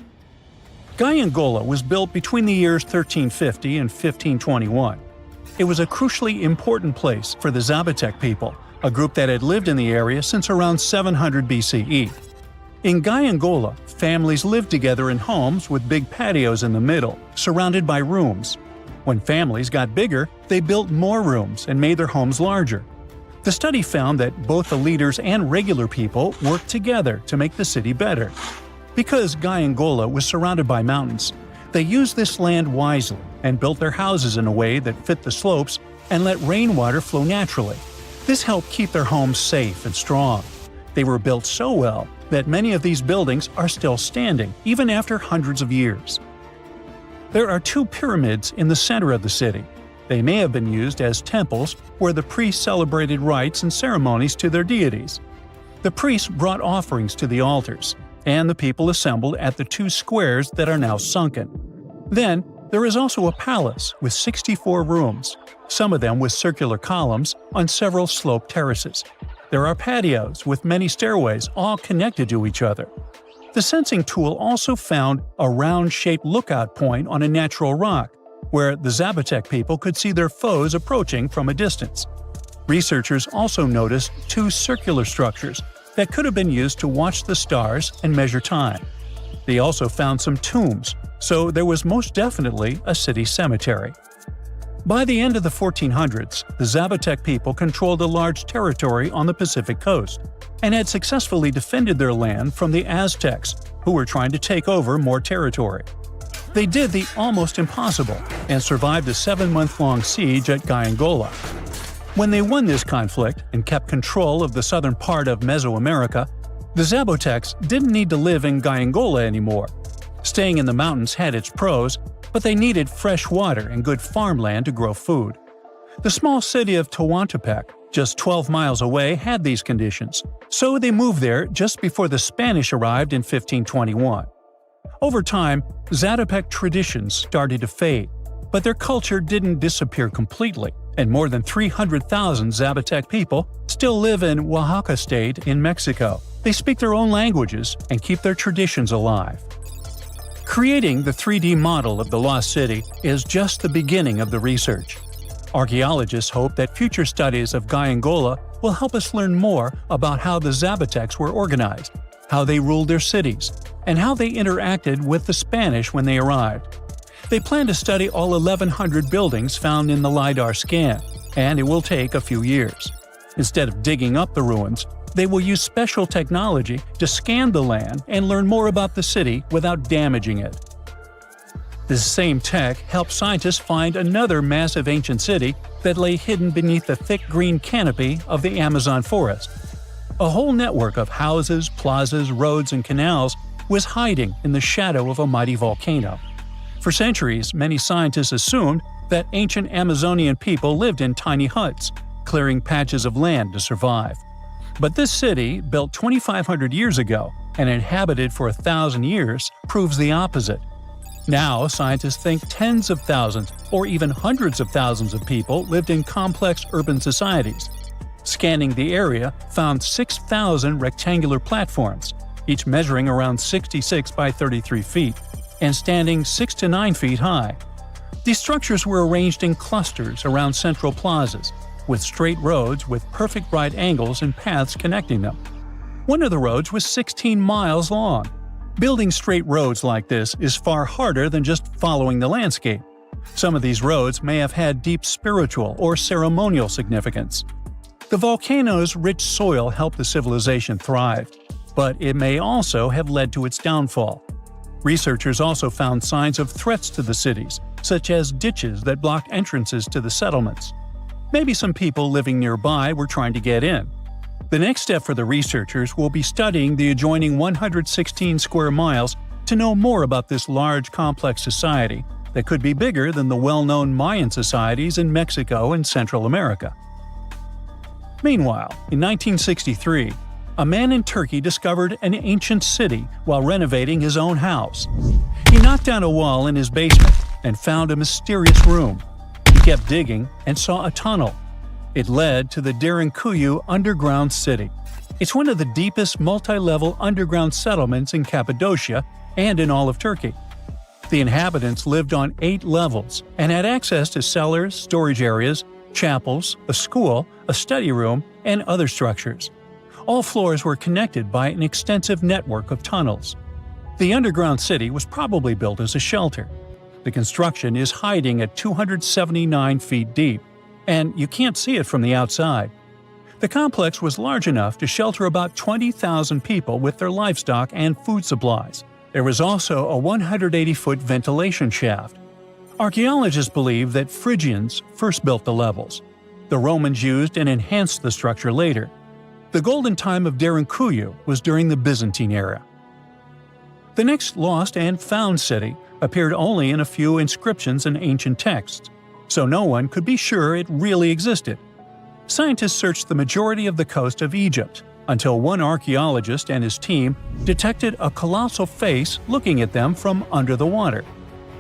Gayongola was built between the years 1350 and 1521. It was a crucially important place for the Zapotec people, a group that had lived in the area since around 700 BCE. In Gayongola, families lived together in homes with big patios in the middle, surrounded by rooms. When families got bigger, they built more rooms and made their homes larger. The study found that both the leaders and regular people worked together to make the city better. Because Gayongola was surrounded by mountains, they used this land wisely and built their houses in a way that fit the slopes and let rainwater flow naturally. This helped keep their homes safe and strong. They were built so well that many of these buildings are still standing, even after hundreds of years. There are 2 pyramids in the center of the city. They may have been used as temples where the priests celebrated rites and ceremonies to their deities. The priests brought offerings to the altars, and the people assembled at the 2 squares that are now sunken. Then, there is also a palace with 64 rooms, some of them with circular columns on several sloped terraces. There are patios with many stairways all connected to each other. The sensing tool also found a round-shaped lookout point on a natural rock, where the Zapotec people could see their foes approaching from a distance. Researchers also noticed 2 circular structures that could have been used to watch the stars and measure time. They also found some tombs, so there was most definitely a city cemetery. By the end of the 1400s, the Zapotec people controlled a large territory on the Pacific coast and had successfully defended their land from the Aztecs, who were trying to take over more territory. They did the almost impossible and survived a 7-month-long siege at Gayongola. When they won this conflict and kept control of the southern part of Mesoamerica, the Zapotecs didn't need to live in Gayongola anymore. Staying in the mountains had its pros, but they needed fresh water and good farmland to grow food. The small city of Tehuantepec, just 12 miles away, had these conditions, so they moved there just before the Spanish arrived in 1521. Over time, Zapotec traditions started to fade, but their culture didn't disappear completely, and more than 300,000 Zapotec people still live in Oaxaca State in Mexico. They speak their own languages and keep their traditions alive. Creating the 3D model of the lost city is just the beginning of the research. Archaeologists hope that future studies of Gayongola will help us learn more about how the Zapotecs were organized, how they ruled their cities, and how they interacted with the Spanish when they arrived. They plan to study all 1,100 buildings found in the LiDAR scan, and it will take a few years. Instead of digging up the ruins, they will use special technology to scan the land and learn more about the city without damaging it. This same tech helped scientists find another massive ancient city that lay hidden beneath the thick green canopy of the Amazon forest. A whole network of houses, plazas, roads, and canals was hiding in the shadow of a mighty volcano. For centuries, many scientists assumed that ancient Amazonian people lived in tiny huts, clearing patches of land to survive. But this city, built 2,500 years ago and inhabited for 1,000 years, proves the opposite. Now, scientists think tens of thousands or even hundreds of thousands of people lived in complex urban societies. Scanning the area found 6,000 rectangular platforms, each measuring around 66 by 33 feet, and standing 6 to 9 feet high. These structures were arranged in clusters around central plazas, with straight roads with perfect right angles and paths connecting them. One of the roads was 16 miles long. Building straight roads like this is far harder than just following the landscape. Some of these roads may have had deep spiritual or ceremonial significance. The volcano's rich soil helped the civilization thrive, but it may also have led to its downfall. Researchers also found signs of threats to the cities, such as ditches that blocked entrances to the settlements. Maybe some people living nearby were trying to get in. The next step for the researchers will be studying the adjoining 116 square miles to know more about this large, complex society that could be bigger than the well-known Mayan societies in Mexico and Central America. Meanwhile, in 1963, a man in Turkey discovered an ancient city while renovating his own house. He knocked down a wall in his basement and found a mysterious room. He kept digging and saw a tunnel. It led to the Derinkuyu underground city. It's one of the deepest multi-level underground settlements in Cappadocia and in all of Turkey. The inhabitants lived on 8 levels and had access to cellars, storage areas, chapels, a school, a study room, and other structures. All floors were connected by an extensive network of tunnels. The underground city was probably built as a shelter. The construction is hiding at 279 feet deep, and you can't see it from the outside. The complex was large enough to shelter about 20,000 people with their livestock and food supplies. There was also a 180-foot ventilation shaft. Archaeologists believe that Phrygians first built the levels. The Romans used and enhanced the structure later. The golden time of Derinkuyu was during the Byzantine era. The next lost and found city appeared only in a few inscriptions and ancient texts, so no one could be sure it really existed. Scientists searched the majority of the coast of Egypt until one archaeologist and his team detected a colossal face looking at them from under the water.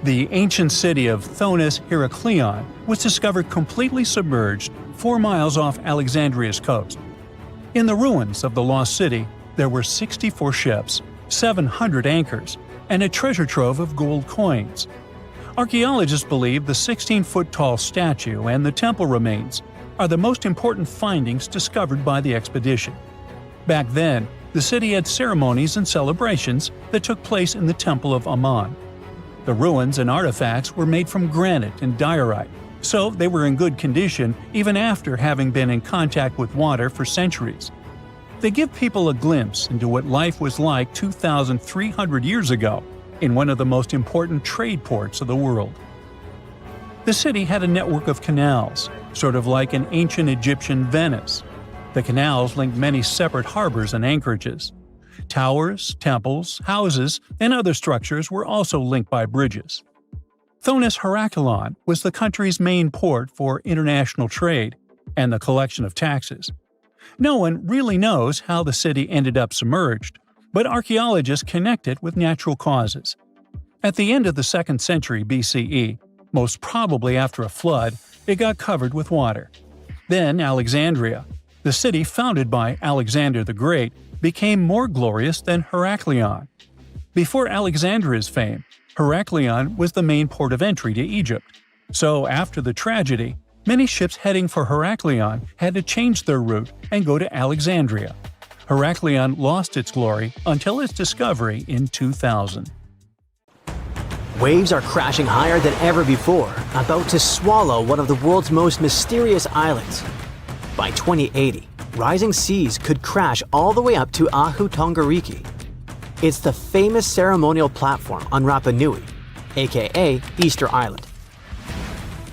The ancient city of Thonis Heraklion was discovered completely submerged 4 miles off Alexandria's coast. In the ruins of the lost city, there were 64 ships, 700 anchors, and a treasure trove of gold coins. Archaeologists believe the 16-foot-tall statue and the temple remains are the most important findings discovered by the expedition. Back then, the city had ceremonies and celebrations that took place in the Temple of Ammon. The ruins and artifacts were made from granite and diorite, so they were in good condition even after having been in contact with water for centuries. They give people a glimpse into what life was like 2,300 years ago in one of the most important trade ports of the world. The city had a network of canals, sort of like an ancient Egyptian Venice. The canals linked many separate harbors and anchorages. Towers, temples, houses, and other structures were also linked by bridges. Thonis Heraklion was the country's main port for international trade and the collection of taxes. No one really knows how the city ended up submerged, but archaeologists connect it with natural causes. At the end of the 2nd century BCE, most probably after a flood, it got covered with water. Then Alexandria, the city founded by Alexander the Great, became more glorious than Heraklion. Before Alexandria's fame, Heraklion was the main port of entry to Egypt. So after the tragedy, many ships heading for Heraklion had to change their route and go to Alexandria. Heraklion lost its glory until its discovery in 2000. Waves are crashing higher than ever before, about to swallow one of the world's most mysterious islands. By 2080, rising seas could crash all the way up to Ahu Tongariki. It's the famous ceremonial platform on Rapa Nui, aka Easter Island.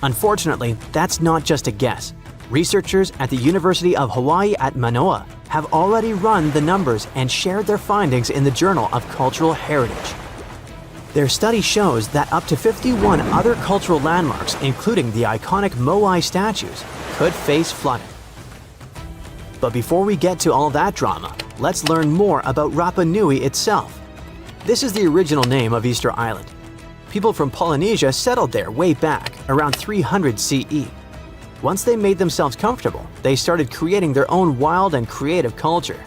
Unfortunately, that's not just a guess. Researchers at the University of Hawaii at Manoa have already run the numbers and shared their findings in the Journal of Cultural Heritage. Their study shows that up to 51 other cultural landmarks, including the iconic Moai statues, could face flooding. But before we get to all that drama, let's learn more about Rapa Nui itself. This is the original name of Easter Island. People from Polynesia settled there way back, around 300 CE. Once they made themselves comfortable, they started creating their own wild and creative culture.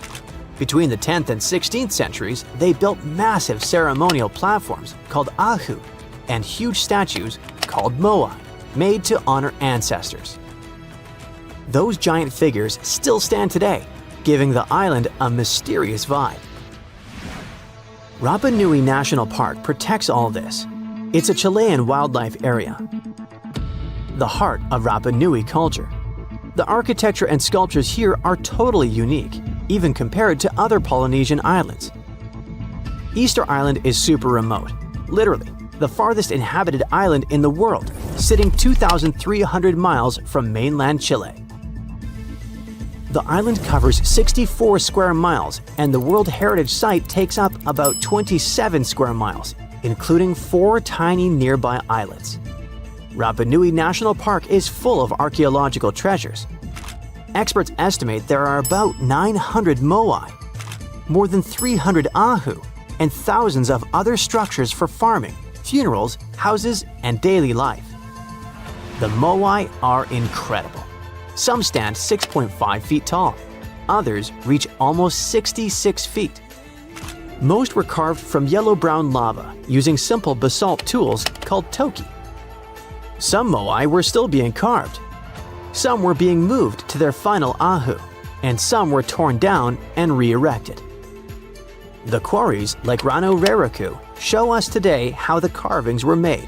Between the 10th and 16th centuries, they built massive ceremonial platforms called ahu and huge statues called moai, made to honor ancestors. Those giant figures still stand today, giving the island a mysterious vibe. Rapa Nui National Park protects all this. It's a Chilean wildlife area, the heart of Rapa Nui culture. The architecture and sculptures here are totally unique, even compared to other Polynesian islands. Easter Island is super remote, literally the farthest inhabited island in the world, sitting 2,300 miles from mainland Chile. The island covers 64 square miles, and the World Heritage Site takes up about 27 square miles, including 4 tiny nearby islets. Rapa Nui National Park is full of archaeological treasures. Experts estimate there are about 900 moai, more than 300 ahu, and thousands of other structures for farming, funerals, houses, and daily life. The moai are incredible. Some stand 6.5 feet tall. Others reach almost 66 feet. Most were carved from yellow-brown lava using simple basalt tools called toki. Some moai were still being carved. Some were being moved to their final ahu, and some were torn down and re-erected. The quarries like Rongo-Rongo show us today how the carvings were made.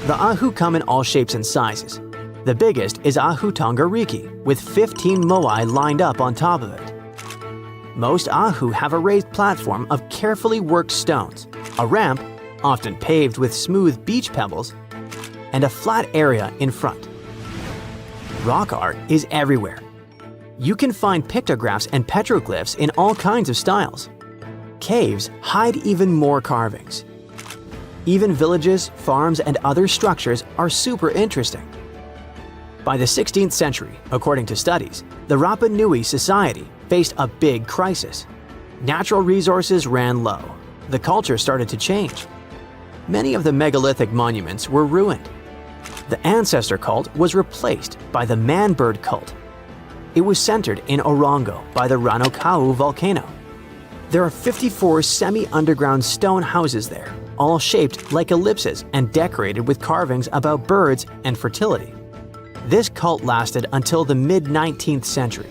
The ahu come in all shapes and sizes. The biggest is Ahu Tonga Riki, with 15 moai lined up on top of it. Most ahu have a raised platform of carefully worked stones, a ramp, often paved with smooth beach pebbles, and a flat area in front. Rock art is everywhere. You can find pictographs and petroglyphs in all kinds of styles. Caves hide even more carvings. Even villages, farms, and other structures are super interesting. By the 16th century, according to studies, the Rapa Nui society faced a big crisis. Natural resources ran low. The culture started to change. Many of the megalithic monuments were ruined. The ancestor cult was replaced by the man-bird cult. It was centered in Orongo by the Ranokau volcano. There are 54 semi-underground stone houses there, all shaped like ellipses and decorated with carvings about birds and fertility. This cult lasted until the mid-19th century.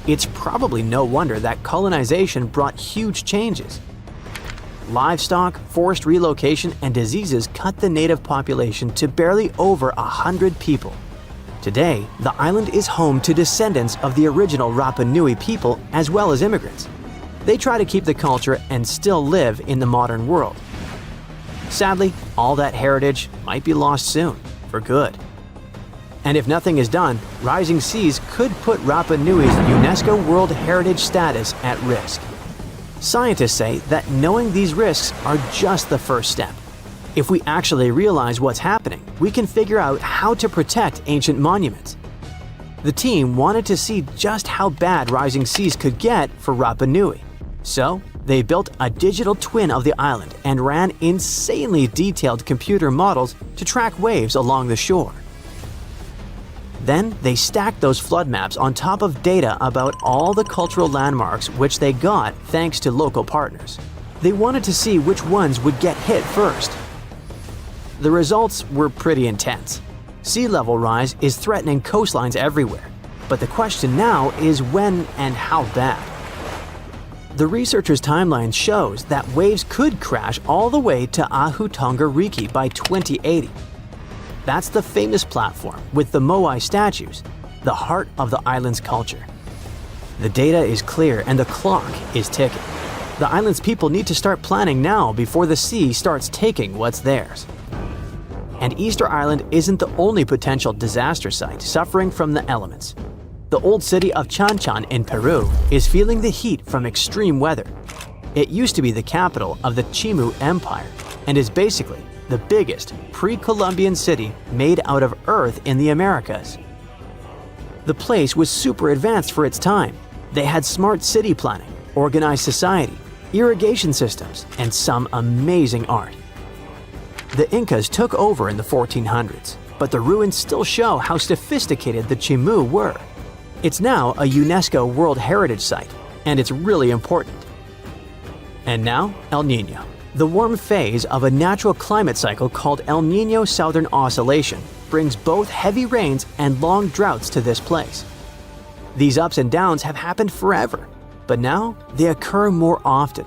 It's probably no wonder that colonization brought huge changes. Livestock, forced relocation, and diseases cut the native population to barely over 100 people. Today, the island is home to descendants of the original Rapa Nui people as well as immigrants. They try to keep the culture and still live in the modern world. Sadly, all that heritage might be lost soon, for good. And if nothing is done, rising seas could put Rapa Nui's UNESCO World Heritage status at risk. Scientists say that knowing these risks are just the first step. If we actually realize what's happening, we can figure out how to protect ancient monuments. The team wanted to see just how bad rising seas could get for Rapa Nui. So, they built a digital twin of the island and ran insanely detailed computer models to track waves along the shore. Then they stacked those flood maps on top of data about all the cultural landmarks which they got thanks to local partners. They wanted to see which ones would get hit first. The results were pretty intense. Sea level rise is threatening coastlines everywhere, but the question now is when and how bad. The researchers' timeline shows that waves could crash all the way to Ahu Tonga Riki by 2080. That's the famous platform with the Moai statues, the heart of the island's culture. The data is clear and the clock is ticking. The island's people need to start planning now before the sea starts taking what's theirs. And Easter Island isn't the only potential disaster site suffering from the elements. The old city of Chanchan in Peru is feeling the heat from extreme weather. It used to be the capital of the Chimu Empire and is basically the biggest pre-Columbian city made out of earth in the Americas. The place was super advanced for its time. They had smart city planning, organized society, irrigation systems, and some amazing art. The Incas took over in the 1400s, but the ruins still show how sophisticated the Chimu were. It's now a UNESCO World Heritage Site, and it's really important. And now, El Niño. The warm phase of a natural climate cycle called El Niño Southern Oscillation brings both heavy rains and long droughts to this place. These ups and downs have happened forever, but now they occur more often.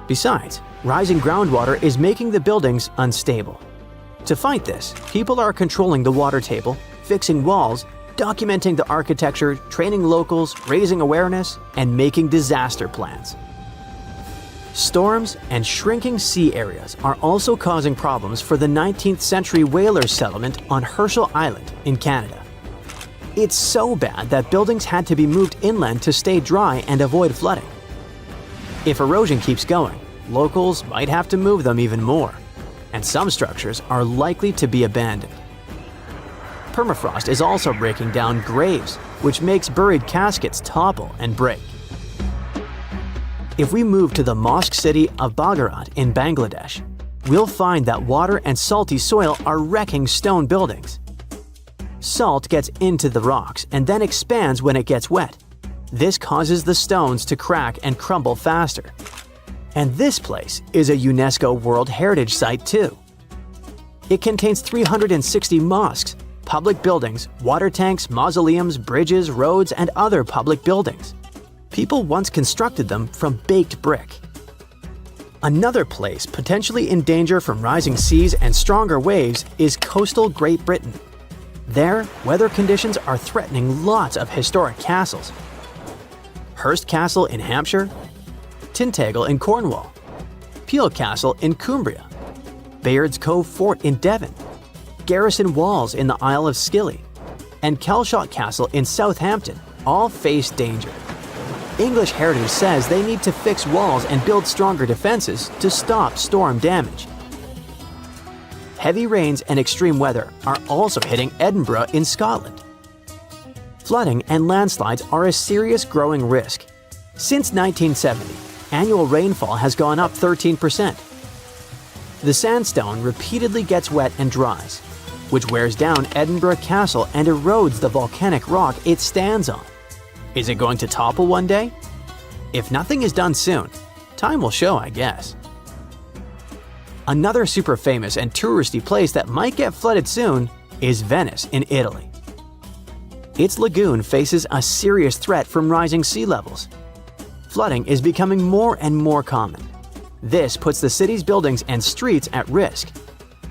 Besides, rising groundwater is making the buildings unstable. To fight this, people are controlling the water table, fixing walls, documenting the architecture, training locals, raising awareness, and making disaster plans. Storms and shrinking sea areas are also causing problems for the 19th century whaler settlement on Herschel Island in Canada. It's so bad that buildings had to be moved inland to stay dry and avoid flooding. If erosion keeps going, locals might have to move them even more, and some structures are likely to be abandoned. Permafrost is also breaking down graves, which makes buried caskets topple and break. If we move to the mosque city of Bagharat in Bangladesh, we'll find that water and salty soil are wrecking stone buildings. Salt gets into the rocks and then expands when it gets wet. This causes the stones to crack and crumble faster. And this place is a UNESCO World Heritage Site too. It contains 360 mosques, public buildings, water tanks, mausoleums, bridges, roads, and other public buildings. People once constructed them from baked brick. Another place potentially in danger from rising seas and stronger waves is coastal Great Britain. There, weather conditions are threatening lots of historic castles. Hurst Castle in Hampshire, Tintagel in Cornwall, Peel Castle in Cumbria, Bayard's Cove Fort in Devon, Garrison Walls in the Isle of Scilly, and Kelshot Castle in Southampton all face danger. English Heritage says they need to fix walls and build stronger defenses to stop storm damage. Heavy rains and extreme weather are also hitting Edinburgh in Scotland. Flooding and landslides are a serious growing risk. Since 1970, annual rainfall has gone up 13%. The sandstone repeatedly gets wet and dries, which wears down Edinburgh Castle and erodes the volcanic rock it stands on. Is it going to topple one day? If nothing is done soon, time will show, I guess. Another super famous and touristy place that might get flooded soon is Venice in Italy. Its lagoon faces a serious threat from rising sea levels. Flooding is becoming more and more common. This puts the city's buildings and streets at risk.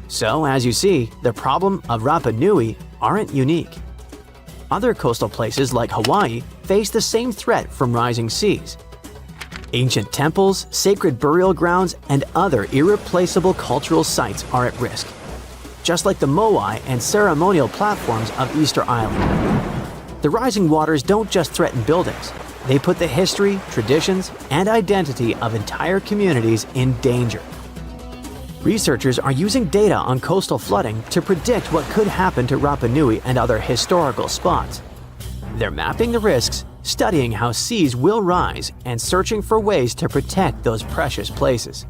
So, as you see, the problem of Rapa Nui aren't unique. Other coastal places like Hawaii face the same threat from rising seas. Ancient temples, sacred burial grounds, and other irreplaceable cultural sites are at risk, just like the Moai and ceremonial platforms of Easter Island. The rising waters don't just threaten buildings, they put the history, traditions, and identity of entire communities in danger. Researchers are using data on coastal flooding to predict what could happen to Rapa Nui and other historical spots. They're mapping the risks, studying how seas will rise, and searching for ways to protect those precious places.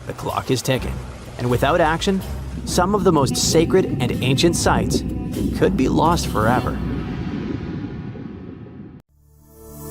The clock is ticking, and without action, some of the most sacred and ancient sites could be lost forever.